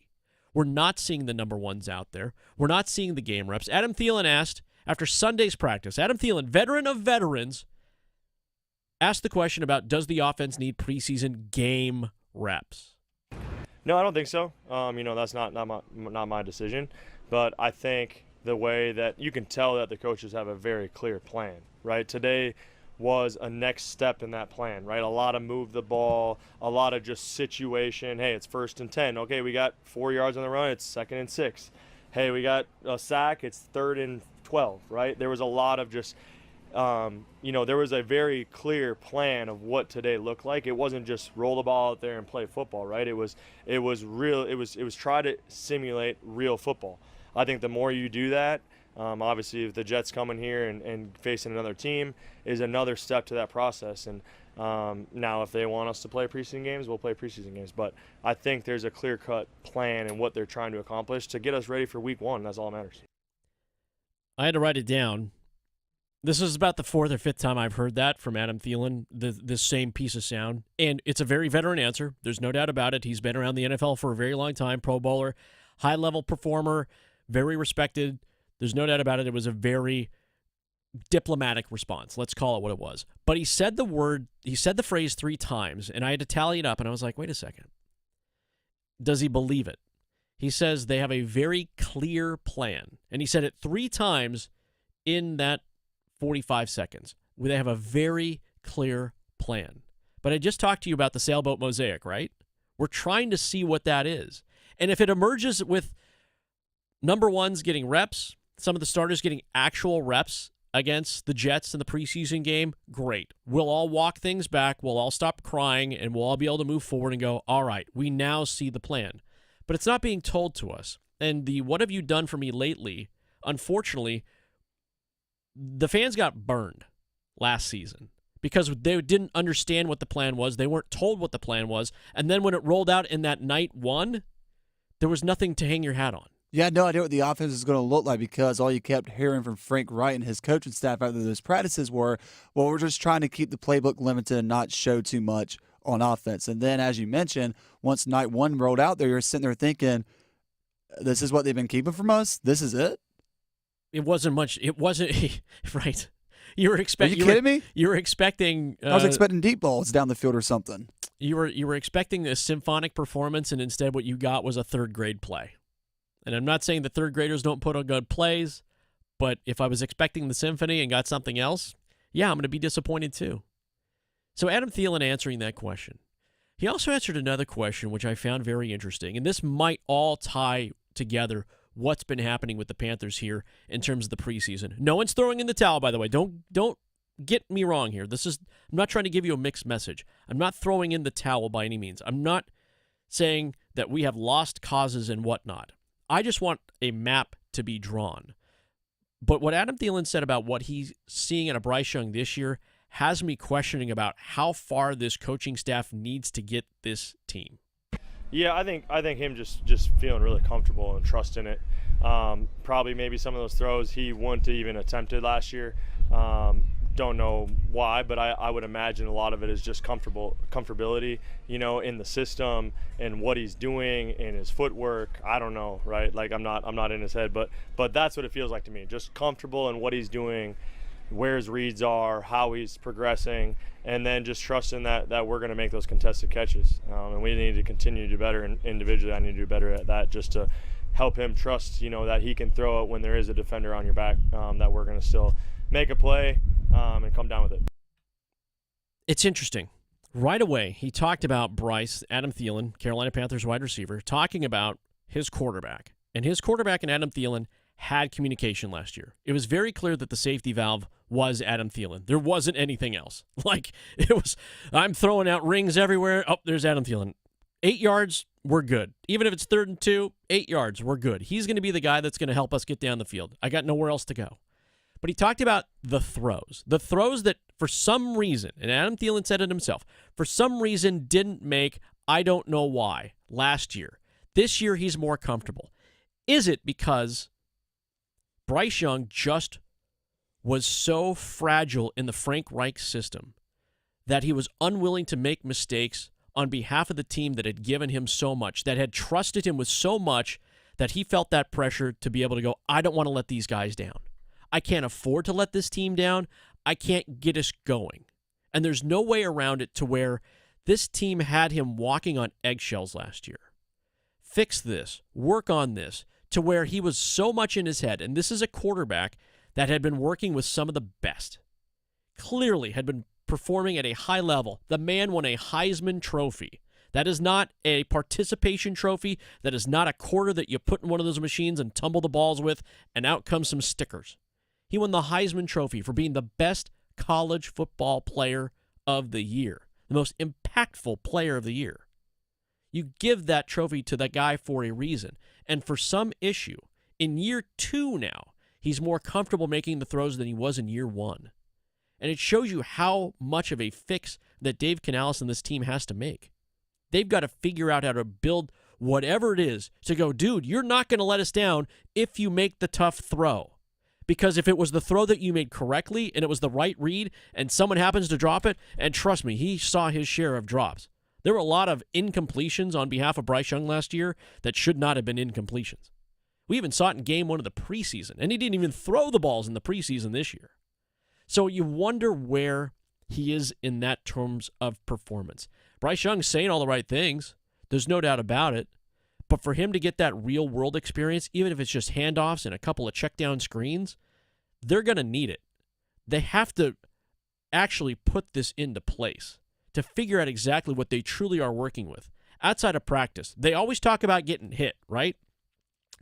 We're not seeing the number ones out there. We're not seeing the game reps. Adam Thielen asked, after Sunday's practice, Adam Thielen, veteran of veterans, asked the question about does the offense need preseason game reps? No, I don't think so. That's not my decision. But I think the way that you can tell that the coaches have a very clear plan, right? Today was a next step in that plan, right? A lot of move the ball, a lot of just situation. Hey, it's 1st and 10. Okay, we got 4 yards on the run. It's 2nd and 6. Hey, we got a sack. It's 3rd and 12, right? There was a lot of just, there was a very clear plan of what today looked like. It wasn't just roll the ball out there and play football, right? It was real. It was try to simulate real football. I think the more you do that, obviously if the Jets coming here and facing another team is another step to that process. And now if they want us to play preseason games, we'll play preseason games. But I think there's a clear-cut plan in what they're trying to accomplish to get us ready for week 1. That's all that matters. I had to write it down. This is about the 4th or 5th time I've heard that from Adam Thielen, this same piece of sound. And it's a very veteran answer. There's no doubt about it. He's been around the NFL for a very long time, Pro Bowler, high-level performer, very respected. There's no doubt about it. It was a very diplomatic response. Let's call it what it was. But he said the phrase 3 times, and I had to tally it up, and I was like, wait a second. Does he believe it? He says they have a very clear plan. And he said it 3 times in that 45 seconds. They have a very clear plan. But I just talked to you about the sailboat mosaic, right? We're trying to see what that is. And if it emerges with number ones getting reps, some of the starters getting actual reps against the Jets in the preseason game, great. We'll all walk things back. We'll all stop crying, and we'll all be able to move forward and go, all right, we now see the plan. but it's not being told to us. And the "what have you done for me lately," unfortunately, the fans got burned last season because they didn't understand what the plan was. They weren't told what the plan was. And then when it rolled out in that night one, there was nothing to hang your hat on. Yeah, no idea what the offense is going to look like because all you kept hearing from Frank Wright and his coaching staff after those practices were, well, we're just trying to keep the playbook limited and not show too much on offense. And then, as you mentioned, once night one rolled out there, you're sitting there thinking, this is what they've been keeping from us? This is it? It wasn't much. It wasn't, right. You were expecting. Are you kidding me? You were expecting. I was expecting deep balls down the field or something. You were expecting a symphonic performance, and instead what you got was a third-grade play. And I'm not saying the third graders don't put on good plays, but if I was expecting the symphony and got something else, yeah, I'm going to be disappointed too. So Adam Thielen answering that question. He also answered another question, which I found very interesting, and this might all tie together what's been happening with the Panthers here in terms of the preseason. No one's throwing in the towel, by the way. Don't get me wrong here. I'm not trying to give you a mixed message. I'm not throwing in the towel by any means. I'm not saying that we have lost causes and whatnot. I just want a map to be drawn. But what Adam Thielen said about what he's seeing in a Bryce Young this year has me questioning about how far this coaching staff needs to get this team. Yeah, I think him just feeling really comfortable and trusting it. Probably maybe some of those throws he wouldn't have even attempted last year. Don't know why, but I would imagine a lot of it is just comfortability, in the system and what he's doing in his footwork. I don't know, right? Like I'm not in his head, but that's what it feels like to me. Just comfortable in what he's doing, where his reads are, how he's progressing, and then just trusting that we're going to make those contested catches. And we need to continue to do better, and individually I need to do better at that just to help him trust, that he can throw it when there is a defender on your back, that we're going to still make a play and come down with it. It's interesting. Right away, he talked about Bryce, Adam Thielen, Carolina Panthers wide receiver, talking about his quarterback. And his quarterback and Adam Thielen had communication last year. It was very clear that the safety valve was Adam Thielen. There wasn't anything else. I'm throwing out rings everywhere. Oh, there's Adam Thielen. 8 yards, we're good. Even if it's 3rd and 2, 8 yards, we're good. He's going to be the guy that's going to help us get down the field. I got nowhere else to go. But he talked about the throws that for some reason, and Adam Thielen said it himself, for some reason didn't make, I don't know why, last year. This year he's more comfortable. Is it because Bryce Young just was so fragile in the Frank Reich system that he was unwilling to make mistakes on behalf of the team that had given him so much, that had trusted him with so much that he felt that pressure to be able to go, I don't want to let these guys down. I can't afford to let this team down. I can't get us going. And there's no way around it to where this team had him walking on eggshells last year. Fix this. Work on this. To where he was so much in his head. And this is a quarterback that had been working with some of the best. Clearly had been performing at a high level. The man won a Heisman Trophy. That is not a participation trophy. That is not a quarter that you put in one of those machines and tumble the balls with, and out come some stickers. He won the Heisman Trophy for being the best college football player of the year, the most impactful player of the year. You give that trophy to that guy for a reason. And for some issue, in year 2 now, he's more comfortable making the throws than he was in year 1. And it shows you how much of a fix that Dave Canales and this team has to make. They've got to figure out how to build whatever it is to go, dude, you're not going to let us down if you make the tough throw. Because if it was the throw that you made correctly and it was the right read and someone happens to drop it, and trust me, he saw his share of drops. There were a lot of incompletions on behalf of Bryce Young last year that should not have been incompletions. We even saw it in game 1 of the preseason, and he didn't even throw the balls in the preseason this year. So you wonder where he is in that terms of performance. Bryce Young's saying all the right things. There's no doubt about it. But for him to get that real-world experience, even if it's just handoffs and a couple of check-down screens, they're going to need it. They have to actually put this into place to figure out exactly what they truly are working with. Outside of practice, they always talk about getting hit, right?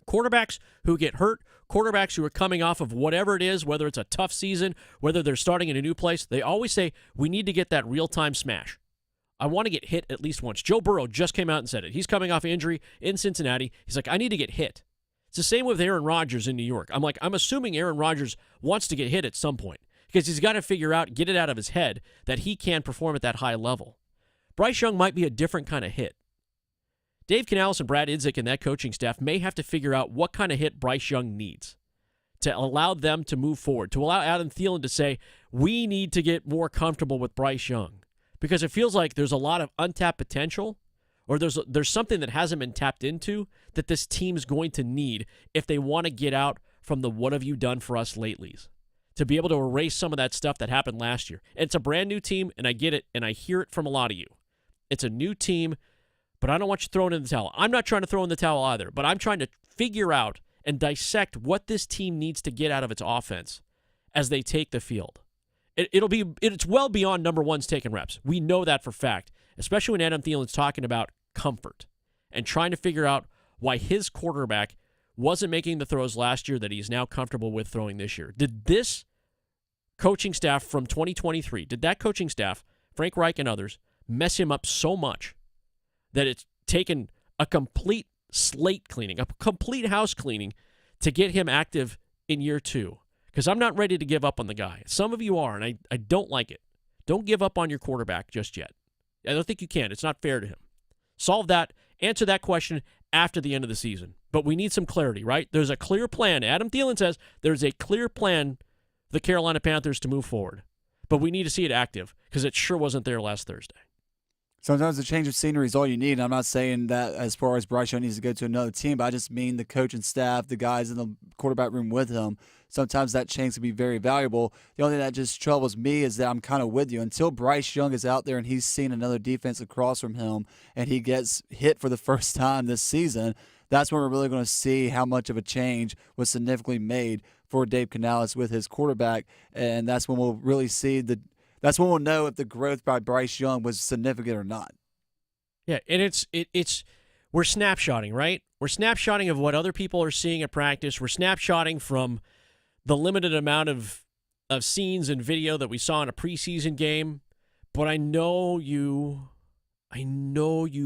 Quarterbacks who get hurt, quarterbacks who are coming off of whatever it is, whether it's a tough season, whether they're starting in a new place, they always say, we need to get that real-time smash. I want to get hit at least once. Joe Burrow just came out and said it. He's coming off injury in Cincinnati. He's like, I need to get hit. It's the same with Aaron Rodgers in New York. I'm assuming Aaron Rodgers wants to get hit at some point because he's got to figure out, get it out of his head that he can perform at that high level. Bryce Young might be a different kind of hit. Dave Canales and Brad Idzik and that coaching staff may have to figure out what kind of hit Bryce Young needs to allow them to move forward, to allow Adam Thielen to say, we need to get more comfortable with Bryce Young. Because it feels like there's a lot of untapped potential, or there's something that hasn't been tapped into that this team's going to need if they want to get out from the what have you done for us latelys, to be able to erase some of that stuff that happened last year. And it's a brand new team, and I get it, and I hear it from a lot of you. It's a new team, but I don't want you throwing in the towel. I'm not trying to throw in the towel either, but I'm trying to figure out and dissect what this team needs to get out of its offense as they take the field. It's well beyond number ones taking reps. We know that for fact, especially when Adam Thielen's talking about comfort and trying to figure out why his quarterback wasn't making the throws last year that he's now comfortable with throwing this year. Did this coaching staff from 2023, did that coaching staff, Frank Reich and others, mess him up so much that it's taken a complete slate cleaning, a complete house cleaning to get him active in year 2? Because I'm not ready to give up on the guy. Some of you are, and I don't like it. Don't give up on your quarterback just yet. I don't think you can. It's not fair to him. Solve that. Answer that question after the end of the season. But we need some clarity, right? There's a clear plan. Adam Thielen says there's a clear plan for the Carolina Panthers to move forward. But we need to see it active because it sure wasn't there last Thursday. Sometimes a change of scenery is all you need. And I'm not saying that as far as Bryce Young needs to go to another team, but I just mean the coaching staff, the guys in the quarterback room with him. Sometimes that change can be very valuable. The only thing that just troubles me is that I'm kind of with you. Until Bryce Young is out there and he's seen another defense across from him and he gets hit for the first time this season, that's when we're really going to see how much of a change was significantly made for Dave Canales with his quarterback. And that's when we'll really see that's when we'll know if the growth by Bryce Young was significant or not. Yeah, and we're snapshotting, right? We're snapshotting of what other people are seeing at practice. We're snapshotting from the limited amount of scenes and video that we saw in a preseason game. But I know you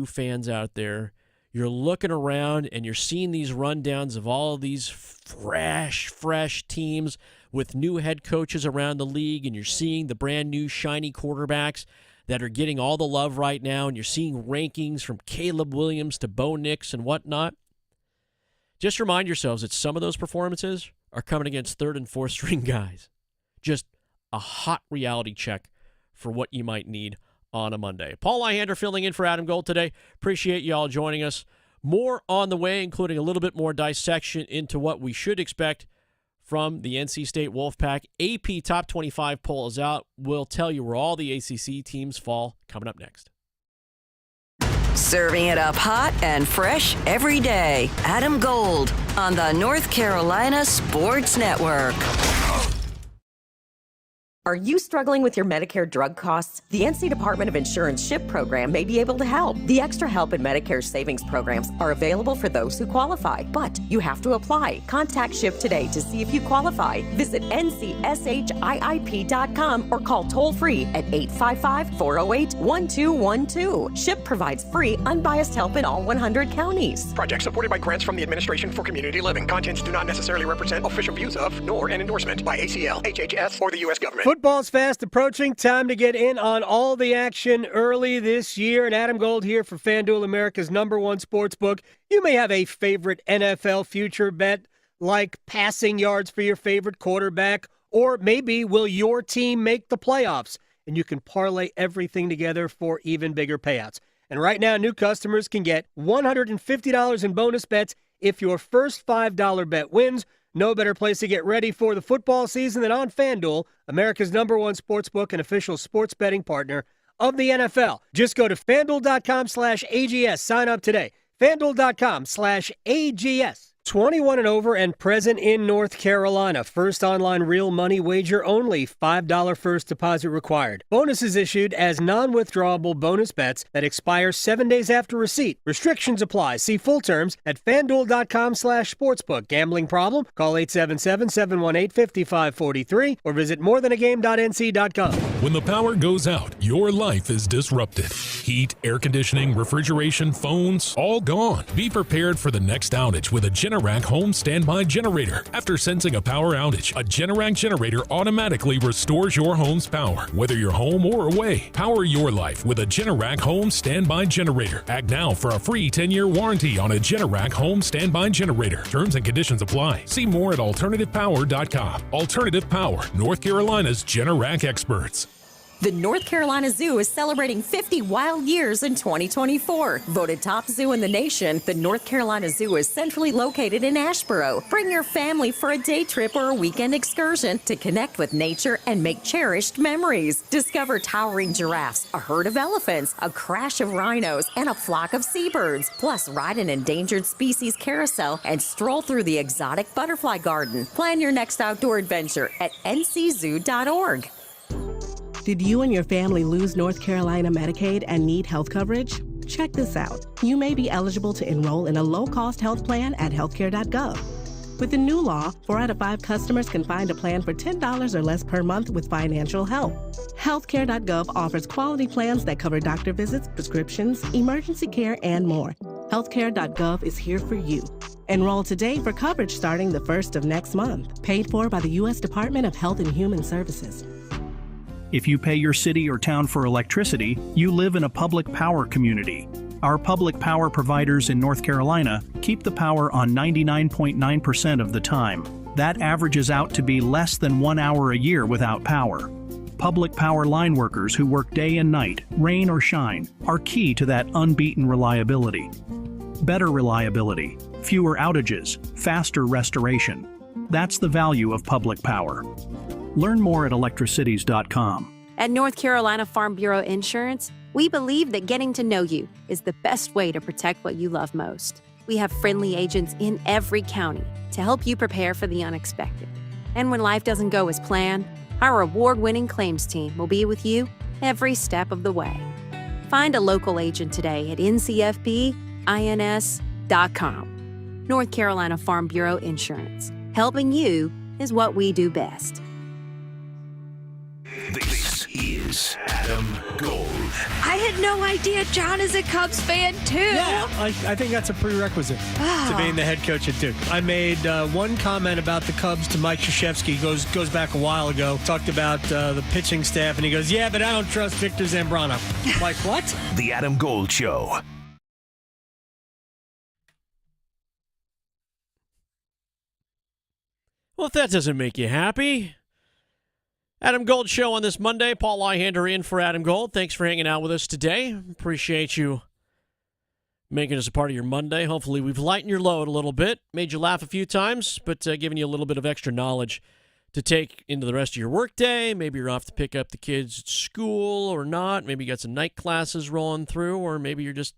fans out there, you're looking around and you're seeing these rundowns of all of these fresh teams with new head coaches around the league, and you're seeing the brand new shiny quarterbacks that are getting all the love right now, and you're seeing rankings from Caleb Williams to Bo Nix and whatnot. Just remind yourselves that some of those performances are coming against third and fourth string guys. Just a hot reality check for what you might need on a Monday. Paul Ihander filling in for Adam Gold today. Appreciate you all joining us. More on the way, including a little bit more dissection into what we should expect from the NC State Wolfpack. AP Top 25 poll is out. We'll tell you where all the ACC teams fall coming up next. Serving it up hot and fresh every day. Adam Gold on the North Carolina Sports Network. Are you struggling with your Medicare drug costs? The NC Department of Insurance SHIP program may be able to help. The Extra Help and Medicare Savings programs are available for those who qualify, but you have to apply. Contact SHIP today to see if you qualify. Visit ncshiip.com or call toll-free at 855-408-1212. SHIP provides free, unbiased help in all 100 counties. Project supported by grants from the Administration for Community Living. Contents do not necessarily represent official views of, nor an endorsement by ACL, HHS, or the U.S. government. Football's fast approaching. Time to get in on all the action early this year. And Adam Gold here for FanDuel, America's #1 sports book. You may have a favorite NFL future bet, like passing yards for your favorite quarterback, or maybe will your team make the playoffs? And you can parlay everything together for even bigger payouts. And right now, new customers can get $150 in bonus bets if your first $5 bet wins. No better place to get ready for the football season than on FanDuel, America's #1 sportsbook and official sports betting partner of the NFL. Just go to FanDuel.com/AGS. Sign up today. FanDuel.com/AGS. 21 and over and present in North Carolina. First online real money wager only. $5 first deposit required. Bonuses issued as non-withdrawable bonus bets that expire 7 days after receipt. Restrictions apply. See full terms at FanDuel.com/sportsbook. Gambling problem? Call 877-718-5543 or visit morethanagame.nc.gov. When the power goes out, your life is disrupted. Heat, air conditioning, refrigeration, phones, all gone. Be prepared for the next outage with a Generac home standby generator. After sensing a power outage, a Generac generator automatically restores your home's power, whether you're home or away. Power your life with a Generac home standby generator. Act now for a free 10-year warranty on a Generac home standby generator. Terms and conditions apply. See more at alternativepower.com. Alternative Power, North Carolina's Generac experts. The North Carolina Zoo is celebrating 50 wild years in 2024. Voted top zoo in the nation, the North Carolina Zoo is centrally located in Asheboro. Bring your family for a day trip or a weekend excursion to connect with nature and make cherished memories. Discover towering giraffes, a herd of elephants, a crash of rhinos, and a flock of seabirds. Plus, ride an endangered species carousel and stroll through the exotic butterfly garden. Plan your next outdoor adventure at nczoo.org. Did you and your family lose North Carolina Medicaid and need health coverage? Check this out. You may be eligible to enroll in a low-cost health plan at healthcare.gov. With the new law, 4 out of 5 customers can find a plan for $10 or less per month with financial help. Healthcare.gov offers quality plans that cover doctor visits, prescriptions, emergency care, and more. Healthcare.gov is here for you. Enroll today for coverage starting the 1st of next month. Paid for by the U.S. Department of Health and Human Services. If you pay your city or town for electricity, you live in a public power community. Our public power providers in North Carolina keep the power on 99.9% of the time. That averages out to be less than 1 hour a year without power. Public power line workers who work day and night, rain or shine, are key to that unbeaten reliability. Better reliability, fewer outages, faster restoration. That's the value of public power. Learn more at electricities.com. At North Carolina Farm Bureau Insurance, we believe that getting to know you is the best way to protect what you love most. We have friendly agents in every county to help you prepare for the unexpected. And when life doesn't go as planned, our award-winning claims team will be with you every step of the way. Find a local agent today at ncfbins.com. North Carolina Farm Bureau Insurance. Helping you is what we do best. This is Adam Gold. I had no idea John is a Cubs fan, too. Yeah, I think that's a prerequisite to being the head coach at Duke. I made one comment about the Cubs to Mike Krzyzewski, goes back a while ago, talked about the pitching staff, and he goes, yeah, but I don't trust Victor Zambrano. Like, what? The Adam Gold Show. Well, if that doesn't make you happy. Adam Gold Show on this Monday. Paul Ihander in for Adam Gold. Thanks for hanging out with us today. Appreciate you making us a part of your Monday. Hopefully we've lightened your load a little bit, made you laugh a few times, but giving you a little bit of extra knowledge to take into the rest of your workday. Maybe you're off to pick up the kids at school or not. Maybe you got some night classes rolling through, or maybe you're just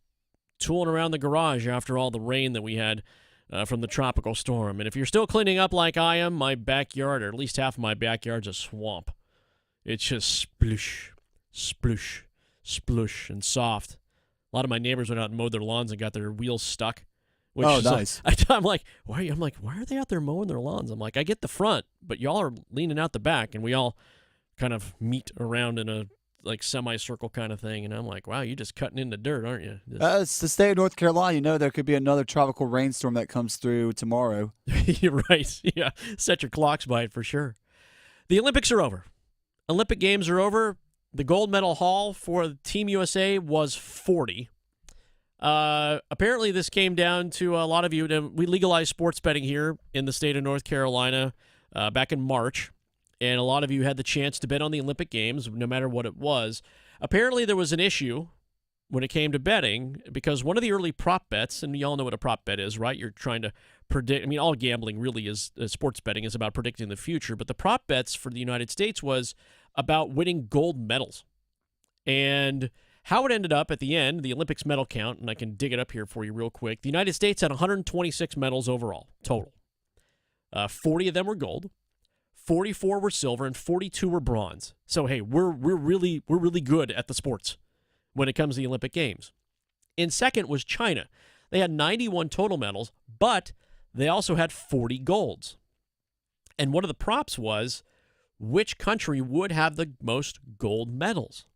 tooling around the garage after all the rain that we had from the tropical storm. And if you're still cleaning up like I am, my backyard, or at least half of my backyard's a swamp. It's just sploosh, sploosh, sploosh, and soft. A lot of my neighbors went out and mowed their lawns and got their wheels stuck. Oh, nice. I'm like, why are they out there mowing their lawns? I'm like, I get the front, but y'all are leaning out the back, and we all kind of meet around in a like semicircle kind of thing. And I'm like, wow, you're just cutting into dirt, aren't you? It's the state of North Carolina. You know there could be another tropical rainstorm that comes through tomorrow. You're right. Yeah, set your clocks by it for sure. The Olympics are over. Olympic Games are over. The gold medal haul for Team USA was 40. Apparently this came down to a lot of you. We legalized sports betting here in the state of North Carolina back in March, and a lot of you had the chance to bet on the Olympic Games, no matter what it was. Apparently there was an issue when it came to betting, because one of the early prop bets, and you all know what a prop bet is, right? You're trying to predict. I mean, all gambling really is, sports betting is about predicting the future, but the prop bets for the United States was about winning gold medals. And how it ended up at the end, the Olympics medal count, and I can dig it up here for you real quick. The United States had 126 medals overall, total. 40 of them were gold, 44 were silver, and 42 were bronze. So hey, we're really good at the sports when it comes to the Olympic Games. In second was China. They had 91 total medals, but they also had 40 golds. And one of the props was which country would have the most gold medals.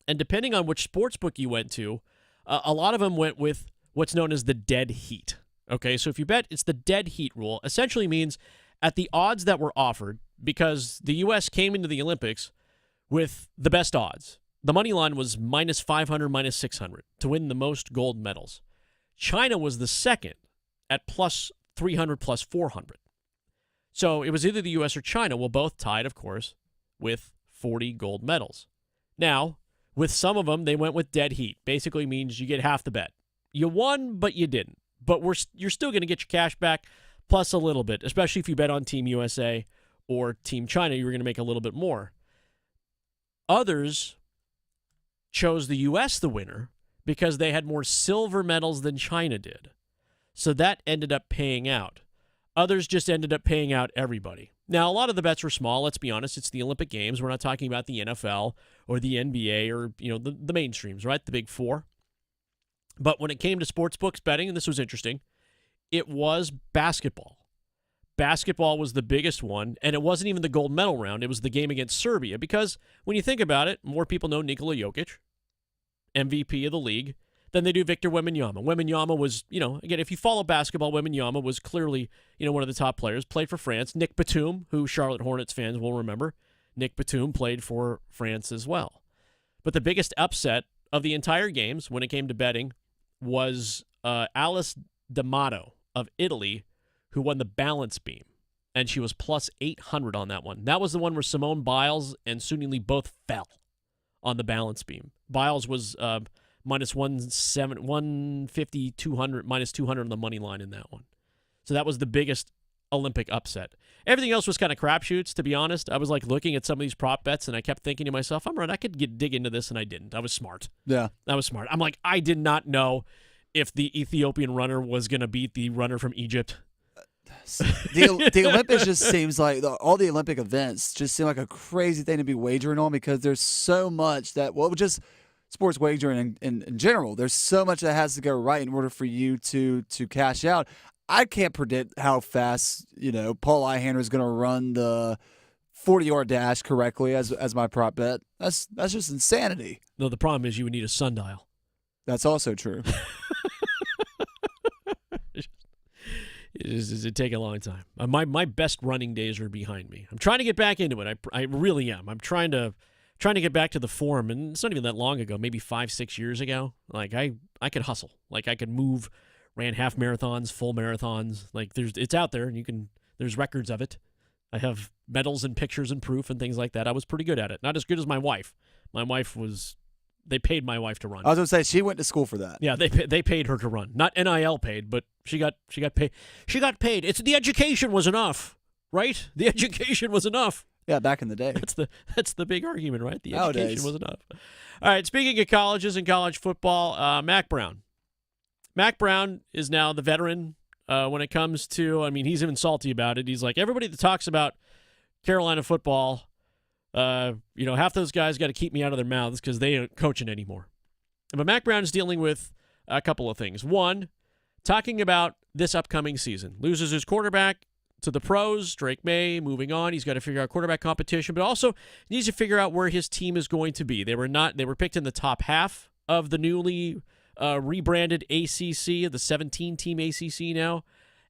And depending on which sports book you went to, a lot of them went with what's known as the dead heat. Okay, so if you bet, it's the dead heat rule. Essentially means at the odds that were offered, because the U.S. came into the Olympics with the best odds. The money line was minus 500, minus 600 to win the most gold medals. China was the second at plus 300, plus 400. So it was either the U.S. or China. Well, both tied, of course, with 40 gold medals. Now, with some of them, they went with dead heat. Basically means you get half the bet. You won, but you didn't. But you're still going to get your cash back, plus a little bit, especially if you bet on Team USA or Team China, you were going to make a little bit more. Others chose the U.S. the winner because they had more silver medals than China did. So that ended up paying out. Others just ended up paying out everybody. Now, a lot of the bets were small. Let's be honest. It's the Olympic Games. We're not talking about the NFL or the NBA or, the mainstreams, right? The big four. But when it came to sports books betting, and this was interesting, it was basketball. Basketball was the biggest one, and it wasn't even the gold medal round. It was the game against Serbia, because when you think about it, more people know Nikola Jokic, MVP of the league, than they do Victor Wembanyama. Wembanyama was, again, if you follow basketball, Wembanyama was clearly, one of the top players, played for France. Nick Batum, who Charlotte Hornets fans will remember, Nick Batum played for France as well. But the biggest upset of the entire games when it came to betting was Alice D'Amato of Italy, who won the balance beam, and she was plus 800 on that one. That was the one where Simone Biles and Suni Lee both fell on the balance beam. Biles was minus 150, 200, minus 200 on the money line in that one. So that was the biggest Olympic upset. Everything else was kind of crapshoots, to be honest. I was looking at some of these prop bets, and I kept thinking to myself, I'm right, I could dig into this, and I didn't. I was smart. Yeah. I was smart. I'm like, I did not know if the Ethiopian runner was going to beat the runner from Egypt. The Olympics just seems like all the Olympic events just seem like a crazy thing to be wagering on, because there's so much that, just sports wagering in general, there's so much that has to go right in order for you to cash out. I can't predict how fast, Paul Ihander is going to run the 40-yard dash correctly as my prop bet. That's just insanity. No, the problem is you would need a sundial. That's also true. It'd take a long time. My best running days are behind me. I'm trying to get back into it. I really am. I'm trying to get back to the form, and it's not even that long ago, maybe 5-6 years ago. I could hustle. I could move, ran half marathons, full marathons. It's out there, and there's records of it. I have medals and pictures and proof and things like that. I was pretty good at it. Not as good as my wife. My wife was. They paid my wife to run. I was going to say, she went to school for that. Yeah, they paid her to run. Not NIL paid, but she got paid. She got paid. The education was enough, right? The education was enough. Yeah, back in the day. That's the big argument, right? The Nowadays. Education was enough. All right, speaking of colleges and college football, Mack Brown. Mack Brown is now the veteran when it comes to, he's even salty about it. He's like, everybody that talks about Carolina football, half those guys got to keep me out of their mouths because they aren't coaching anymore. But Mack Brown is dealing with a couple of things. One, talking about this upcoming season. Loses his quarterback to the pros, Drake May, moving on. He's got to figure out quarterback competition, but also needs to figure out where his team is going to be. They were picked in the top half of the newly rebranded ACC, the 17-team ACC now,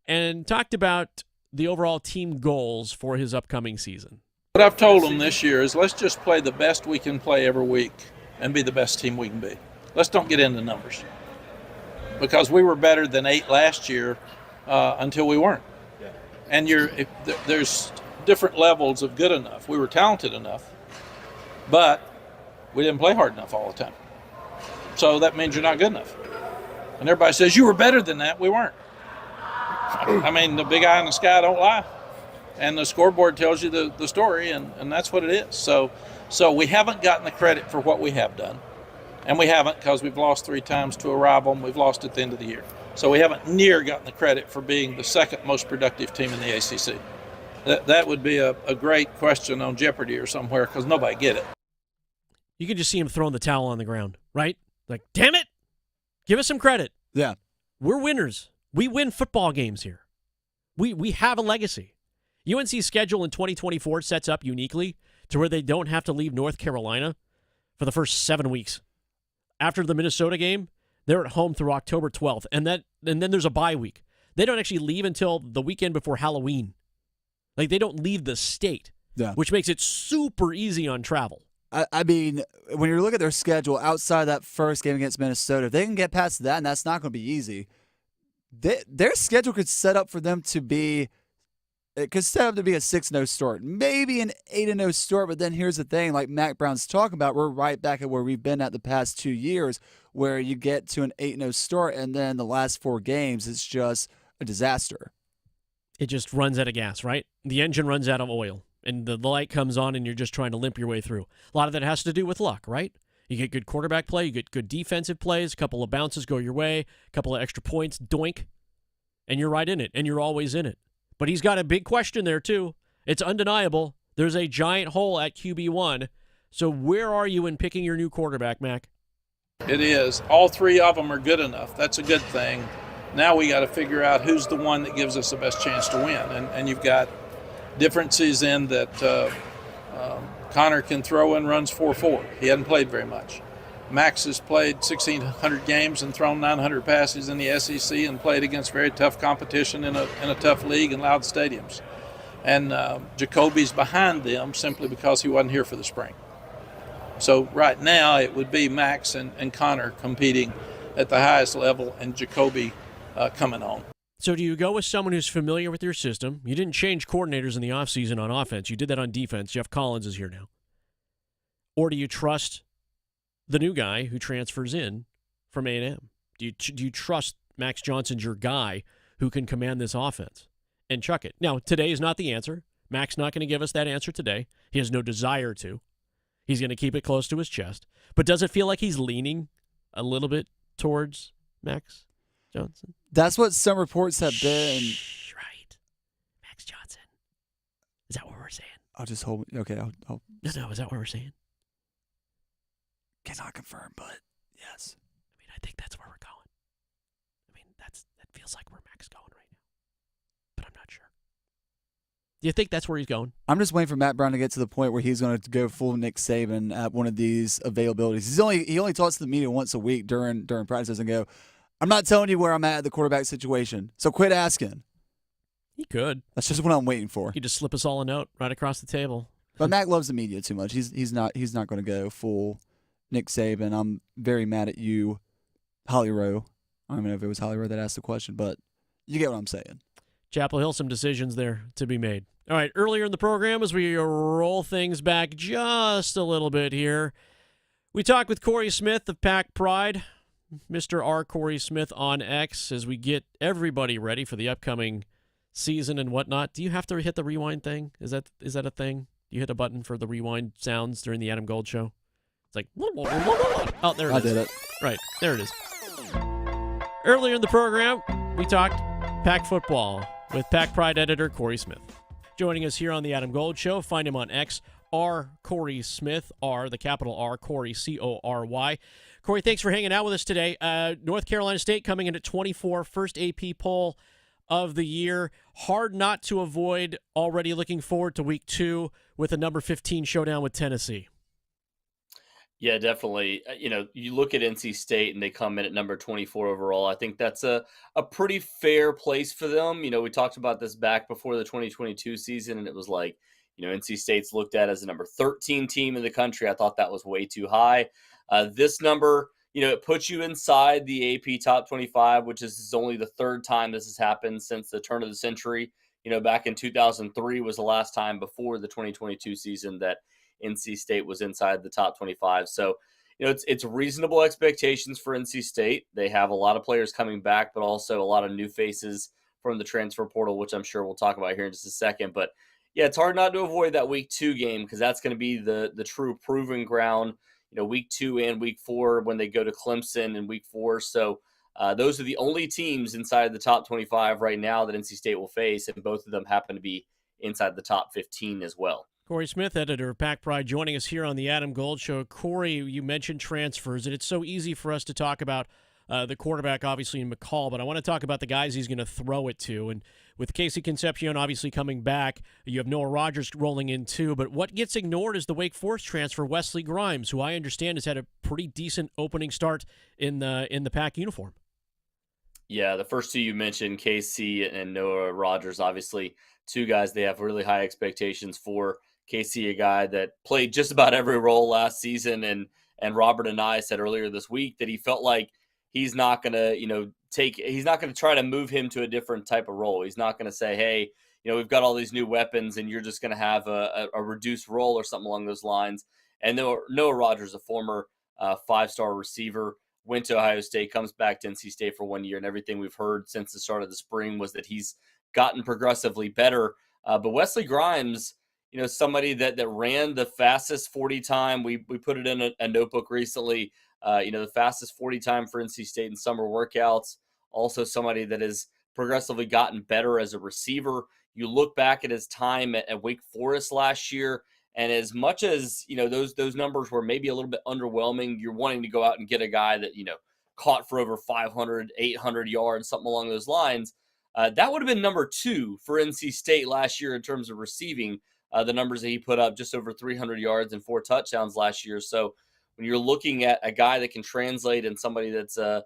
and talked about the overall team goals for his upcoming season. What I've told them this year is let's just play the best we can play every week and be the best team we can be. Let's don't get into numbers, because we were better than 8 last year until we weren't. Yeah. And there's different levels of good enough. We were talented enough, but we didn't play hard enough all the time. So that means you're not good enough. And everybody says, you were better than that. We weren't. The big eye in the sky don't lie. And the scoreboard tells you the story, and that's what it is. So we haven't gotten the credit for what we have done. And we haven't, because we've lost 3 times to a rival, and we've lost at the end of the year. So we haven't near gotten the credit for being the second most productive team in the ACC. That would be a great question on Jeopardy or somewhere, because nobody get it. You can just see him throwing the towel on the ground, right? Like, damn it, give us some credit. Yeah. We're winners. We win football games here. We have a legacy. UNC's schedule in 2024 sets up uniquely to where they don't have to leave North Carolina for the first 7 weeks. After the Minnesota game, they're at home through October 12th, and then there's a bye week. They don't actually leave until the weekend before Halloween. Like, they don't leave the state, which makes it super easy on travel. I mean, when you look at their schedule outside that first game against Minnesota, if they can get past that, and that's not going to be easy, their schedule could set up for them to be a 6-0 start, maybe an 8-0 start. But then here's the thing, like Mac Brown's talking about, we're right back at where we've been at the past 2 years, where you get to an 8-0 start, and then the last 4 games, it's just a disaster. It just runs out of gas, right? The engine runs out of oil, and the light comes on, and you're just trying to limp your way through. A lot of that has to do with luck, right? You get good quarterback play, you get good defensive plays, a couple of bounces go your way, a couple of extra points, doink, and you're right in it, and you're always in it. But he's got a big question there, too. It's undeniable. There's a giant hole at QB1. So where are you in picking your new quarterback, Mac? It is. All 3 of them are good enough. That's a good thing. Now we got to figure out who's the one that gives us the best chance to win. And you've got differences in that Connor can throw and runs 4.4. He hadn't played very much. Max has played 1,600 games and thrown 900 passes in the SEC and played against very tough competition in a tough league and loud stadiums. And Jacoby's behind them simply because he wasn't here for the spring. So right now it would be Max and Connor competing at the highest level, and Jacoby coming on. So do you go with someone who's familiar with your system? You didn't change coordinators in the offseason on offense. You did that on defense. Jeff Collins is here now. Or do you trust the new guy who transfers in from A&M? Do you trust Max Johnson's your guy who can command this offense and chuck it? Now, today is not the answer. Mac's not going to give us that answer today. He has no desire to. He's going to keep it close to his chest. But does it feel like he's leaning a little bit towards Max Johnson? That's what some reports have been. Right. Max Johnson. Is that what we're saying? I'll just hold. Okay. I'll No, is that what we're saying? Cannot confirm, but yes. I mean, I think that's where we're going. I mean, that feels like where Mac's going right now. But I'm not sure. Do you think that's where he's going? I'm just waiting for Matt Brown to get to the point where he's going to go full Nick Saban at one of these availabilities. He only talks to the media once a week during practices and go, I'm not telling you where I'm at the quarterback situation, so quit asking. He could. That's just what I'm waiting for. He just slip us all a note right across the table. But Mac loves the media too much. He's not going to go full Nick Saban. I'm very mad at you, Holly Rowe. I don't know if it was Holly Rowe that asked the question, but you get what I'm saying. Chapel Hill, some decisions there to be made. All right, earlier in the program, as we roll things back just a little bit here, we talked with Cory Smith of Pack Pride, Mr. R. Cory Smith on X, as we get everybody ready for the upcoming season and whatnot. Do you have to hit the rewind thing? Is that a thing? Do you hit a button for the rewind sounds during the Adam Gold show? It's like, oh, there it is. I did it. Right, there it is. Earlier in the program, we talked Pack football with Pack Pride editor Cory Smith. Joining us here on the Adam Gold Show, find him on X, R. Cory Smith, R, the capital R, Cory, C-O-R-Y. Cory, thanks for hanging out with us today. North Carolina State coming in at 24, first AP poll of the year. Hard not to avoid, already looking forward to week 2 with a number 15 showdown with Tennessee. Yeah, definitely. You look at NC State and they come in at number 24 overall. I think that's a pretty fair place for them. We talked about this back before the 2022 season, and it was like, NC State's looked at as the number 13 team in the country. I thought that was way too high. This number, it puts you inside the AP top 25, which is only the third time this has happened since the turn of the century. Back in 2003 was the last time before the 2022 season that NC State was inside the top 25. So, it's reasonable expectations for NC State. They have a lot of players coming back, but also a lot of new faces from the transfer portal, which I'm sure we'll talk about here in just a second. But yeah, it's hard not to avoid that week 2 game because that's going to be the true proving ground. week 2 and week 4 when they go to Clemson in week 4. So those are the only teams inside the top 25 right now that NC State will face, and both of them happen to be inside the top 15 as well. Cory Smith, editor of Pack Pride, joining us here on the Adam Gold Show. Cory, you mentioned transfers, and it's so easy for us to talk about the quarterback, obviously, in McCall, but I want to talk about the guys he's going to throw it to. And with Casey Concepcion obviously coming back, you have Noah Rogers rolling in too, but what gets ignored is the Wake Forest transfer, Wesley Grimes, who I understand has had a pretty decent opening start in the Pack uniform. Yeah, the first two you mentioned, Casey and Noah Rogers, obviously two guys they have really high expectations for. Casey, a guy that played just about every role last season, and Robert and I said earlier this week that he felt like he's not going to, he's not going to try to move him to a different type of role. He's not going to say, hey, we've got all these new weapons and you're just going to have a reduced role or something along those lines. And Noah Rogers, a former 5-star receiver, went to Ohio State, comes back to NC State for 1 year, and everything we've heard since the start of the spring was that he's gotten progressively better. But Wesley Grimes, somebody that ran the fastest 40 time. We put it in a notebook recently. The fastest 40 time for NC State in summer workouts. Also somebody that has progressively gotten better as a receiver. You look back at his time at Wake Forest last year, and as much as, those numbers were maybe a little bit underwhelming, you're wanting to go out and get a guy that, caught for over 500, 800 yards, something along those lines. That would have been number 2 for NC State last year in terms of receiving. The numbers that he put up, just over 300 yards and 4 touchdowns last year. So when you're looking at a guy that can translate and somebody that's a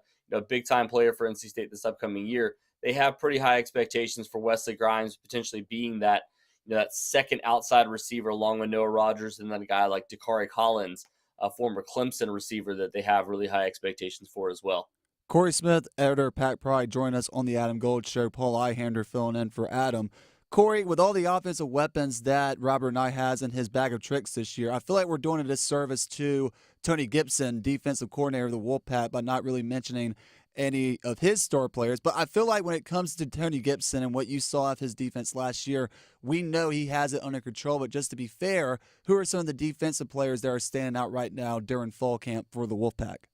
big-time player for NC State this upcoming year, they have pretty high expectations for Wesley Grimes potentially being that that second outside receiver along with Noah Rogers, and then a guy like Dakari Collins, a former Clemson receiver that they have really high expectations for as well. Cory Smith, editor of Pack Pride, joined us on the Adam Gold Show. Paul Ihander filling in for Adam. Cory, with all the offensive weapons that Robert Nye has in his bag of tricks this year, I feel like we're doing a disservice to Tony Gibson, defensive coordinator of the Wolfpack, by not really mentioning any of his star players. But I feel like when it comes to Tony Gibson and what you saw of his defense last year, we know he has it under control. But just to be fair, who are some of the defensive players that are standing out right now during fall camp for the Wolfpack?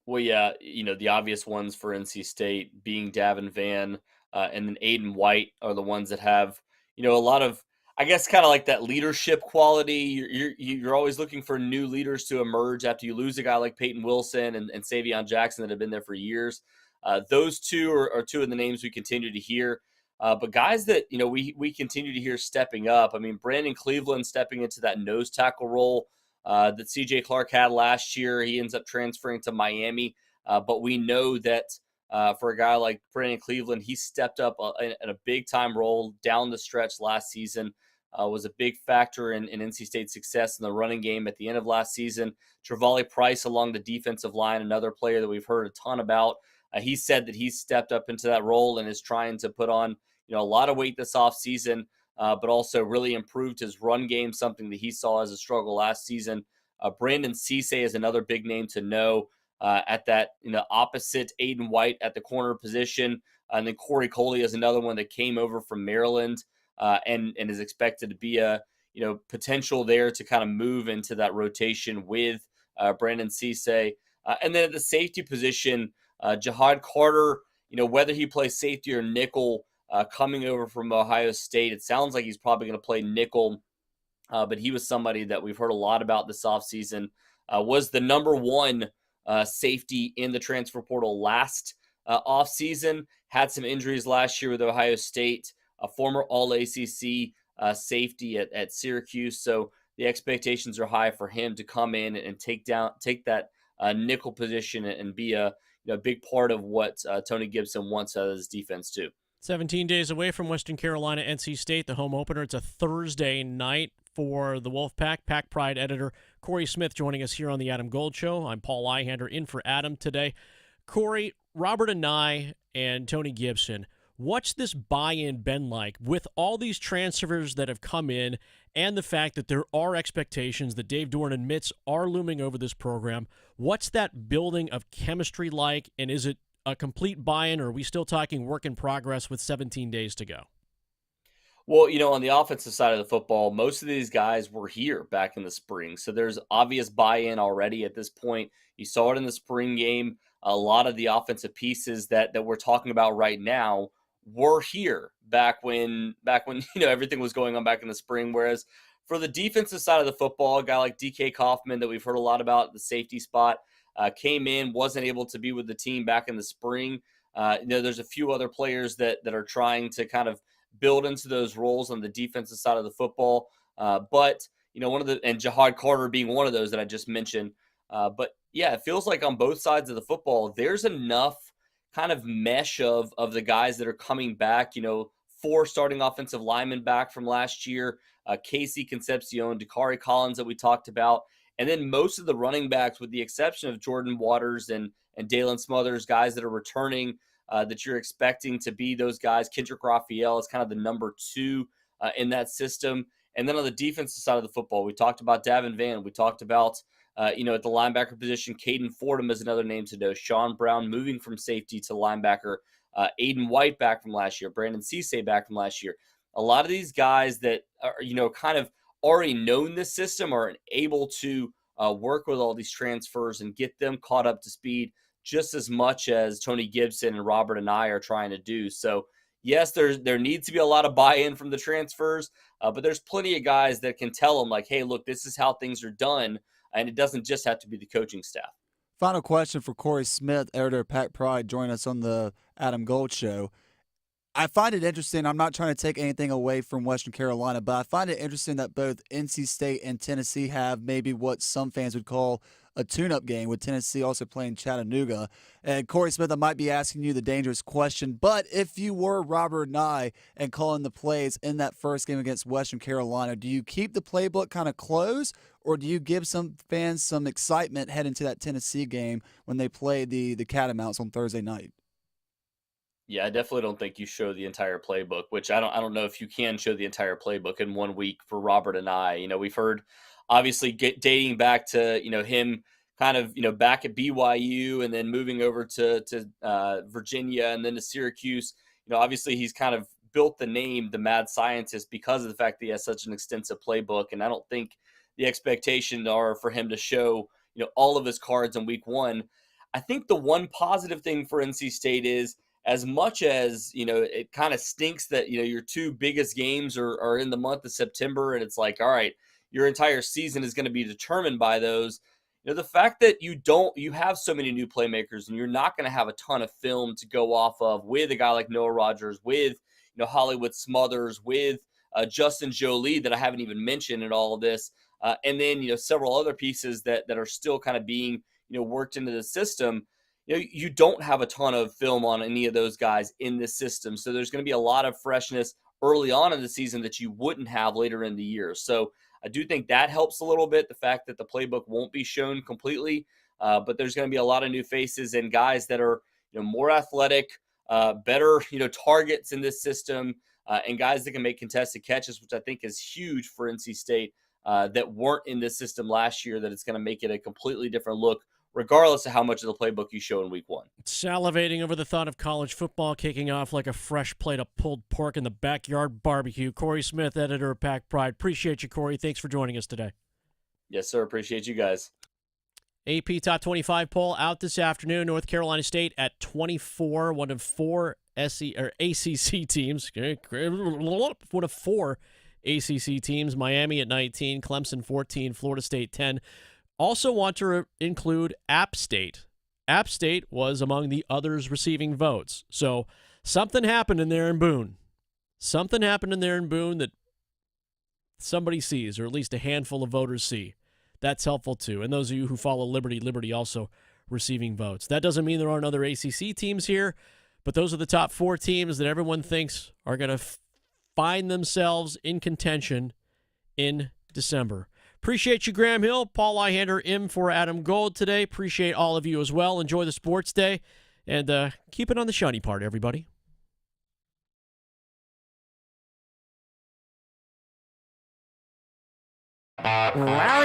Well, yeah, the obvious ones for NC State being Davin Vann, and then Aiden White are the ones that have, a lot of, I guess, kind of like that leadership quality. You're always looking for new leaders to emerge after you lose a guy like Peyton Wilson and Savion Jackson that have been there for years. Those two are two of the names we continue to hear. But guys that, we continue to hear stepping up. I mean, Brandon Cleveland stepping into that nose tackle role that CJ Clark had last year. He ends up transferring to Miami. But we know that for a guy like Brandon Cleveland, he stepped up in a big-time role down the stretch last season, was a big factor in NC State's success in the running game at the end of last season. Travali Price along the defensive line, another player that we've heard a ton about. He said that he's stepped up into that role and is trying to put on a lot of weight this offseason, but also really improved his run game, something that he saw as a struggle last season. Brandon Cisse is another big name to know. At that, opposite Aiden White at the corner position. And then Corey Coley is another one that came over from Maryland and is expected to be a, potential there to kind of move into that rotation with Brandon Cisse. And then at the safety position, Jihad Carter, whether he plays safety or nickel, coming over from Ohio State, it sounds like he's probably going to play nickel. But he was somebody that we've heard a lot about this offseason, was the number 1 safety in the transfer portal last offseason, had some injuries last year with Ohio State, a former All-ACC safety at Syracuse. So the expectations are high for him to come in and take that nickel position and be a big part of what Tony Gibson wants out of his defense too. 17 days away from Western Carolina, NC State, the home opener. It's a Thursday night for the Wolfpack. Pack Pride editor Cory Smith joining us here on the Adam Gold Show. I'm Paul Ihander in for Adam today. Cory, Robert Anae and Tony Gibson, what's this buy-in been like with all these transfers that have come in and the fact that there are expectations that Dave Doeren admits are looming over this program? What's that building of chemistry like, and is it a complete buy-in, or are we still talking work in progress with 17 days to go? Well, on the offensive side of the football, most of these guys were here back in the spring. So there's obvious buy-in already at this point. You saw it in the spring game. A lot of the offensive pieces that we're talking about right now were here back when everything was going on back in the spring. Whereas for the defensive side of the football, a guy like DK Kaufman that we've heard a lot about, the safety spot, came in, wasn't able to be with the team back in the spring. There's a few other players that are trying to kind of build into those roles on the defensive side of the football. But and Jahad Carter being one of those that I just mentioned. But yeah, it feels like on both sides of the football, there's enough kind of mesh of the guys that are coming back. 4 starting offensive linemen back from last year, Casey Concepcion, Dakari Collins that we talked about. And then most of the running backs, with the exception of Jordan Waters and Dalen Smothers, guys that are returning, that you're expecting to be those guys. Kendrick Raphael is kind of the number 2 in that system. And then on the defensive side of the football, we talked about Davin Vann. We talked about, at the linebacker position, Caden Fordham is another name to know. Sean Brown moving from safety to linebacker. Aiden White back from last year. Brandon Cisse back from last year. A lot of these guys that are, kind of already known this system are able to work with all these transfers and get them caught up to speed just as much as Tony Gibson and Robert and I are trying to do. So, yes, there needs to be a lot of buy-in from the transfers, but there's plenty of guys that can tell them, like, hey, look, this is how things are done, and it doesn't just have to be the coaching staff. Final question for Cory Smith, editor of Pack Pride, joining us on the Adam Gold Show. I find it interesting. I'm not trying to take anything away from Western Carolina, but I find it interesting that both NC State and Tennessee have maybe what some fans would call a tune-up game, with Tennessee also playing Chattanooga. And Cory Smith, I might be asking you the dangerous question, but if you were Robert Nye and calling the plays in that first game against Western Carolina, do you keep the playbook kind of closed, or do you give some fans some excitement heading to that Tennessee game when they play the Catamounts on Thursday night? Yeah, I definitely don't think you show the entire playbook, which I don't know if you can show the entire playbook in 1 week for Robert and I. We've heard, obviously, dating back to him kind of back at BYU and then moving over to Virginia and then to Syracuse. Obviously he's kind of built the name the mad scientist because of the fact that he has such an extensive playbook, and I don't think the expectations are for him to show all of his cards in week 1. I think the one positive thing for NC State is, as much as, it kind of stinks that, your 2 biggest games are in the month of September, and it's like, all right, your entire season is going to be determined by those. The fact that you have so many new playmakers, and you're not going to have a ton of film to go off of with a guy like Noah Rogers, with, Hollywood Smothers, with Justin Jolie that I haven't even mentioned in all of this. And then, several other pieces that are still kind of being, worked into the system. You don't have a ton of film on any of those guys in this system. So there's going to be a lot of freshness early on in the season that you wouldn't have later in the year. So I do think that helps a little bit, the fact that the playbook won't be shown completely, but there's going to be a lot of new faces and guys that are more athletic, better targets in this system, and guys that can make contested catches, which I think is huge for NC State, that weren't in this system last year, that it's going to make it a completely different look, regardless of how much of the playbook you show in week 1. Salivating over the thought of college football kicking off like a fresh plate of pulled pork in the backyard barbecue. Cory Smith, editor of Pack Pride. Appreciate you, Cory. Thanks for joining us today. Yes, sir. Appreciate you guys. AP Top 25 poll out this afternoon. North Carolina State at 24, one of 4 ACC teams. One of 4 ACC teams. Miami at 19, Clemson 14, Florida State 10. Also want to include App State. App State was among the others receiving votes. So something happened in there in Boone. Something happened in there in Boone that somebody sees, or at least a handful of voters see. That's helpful too. And those of you who follow Liberty also receiving votes. That doesn't mean there aren't other ACC teams here, but those are the top 4 teams that everyone thinks are going to find themselves in contention in December. Appreciate you, Graham Hill. Paul Ihander in for Adam Gold today. Appreciate all of you as well. Enjoy the sports day, and keep it on the shiny part, everybody. Raleigh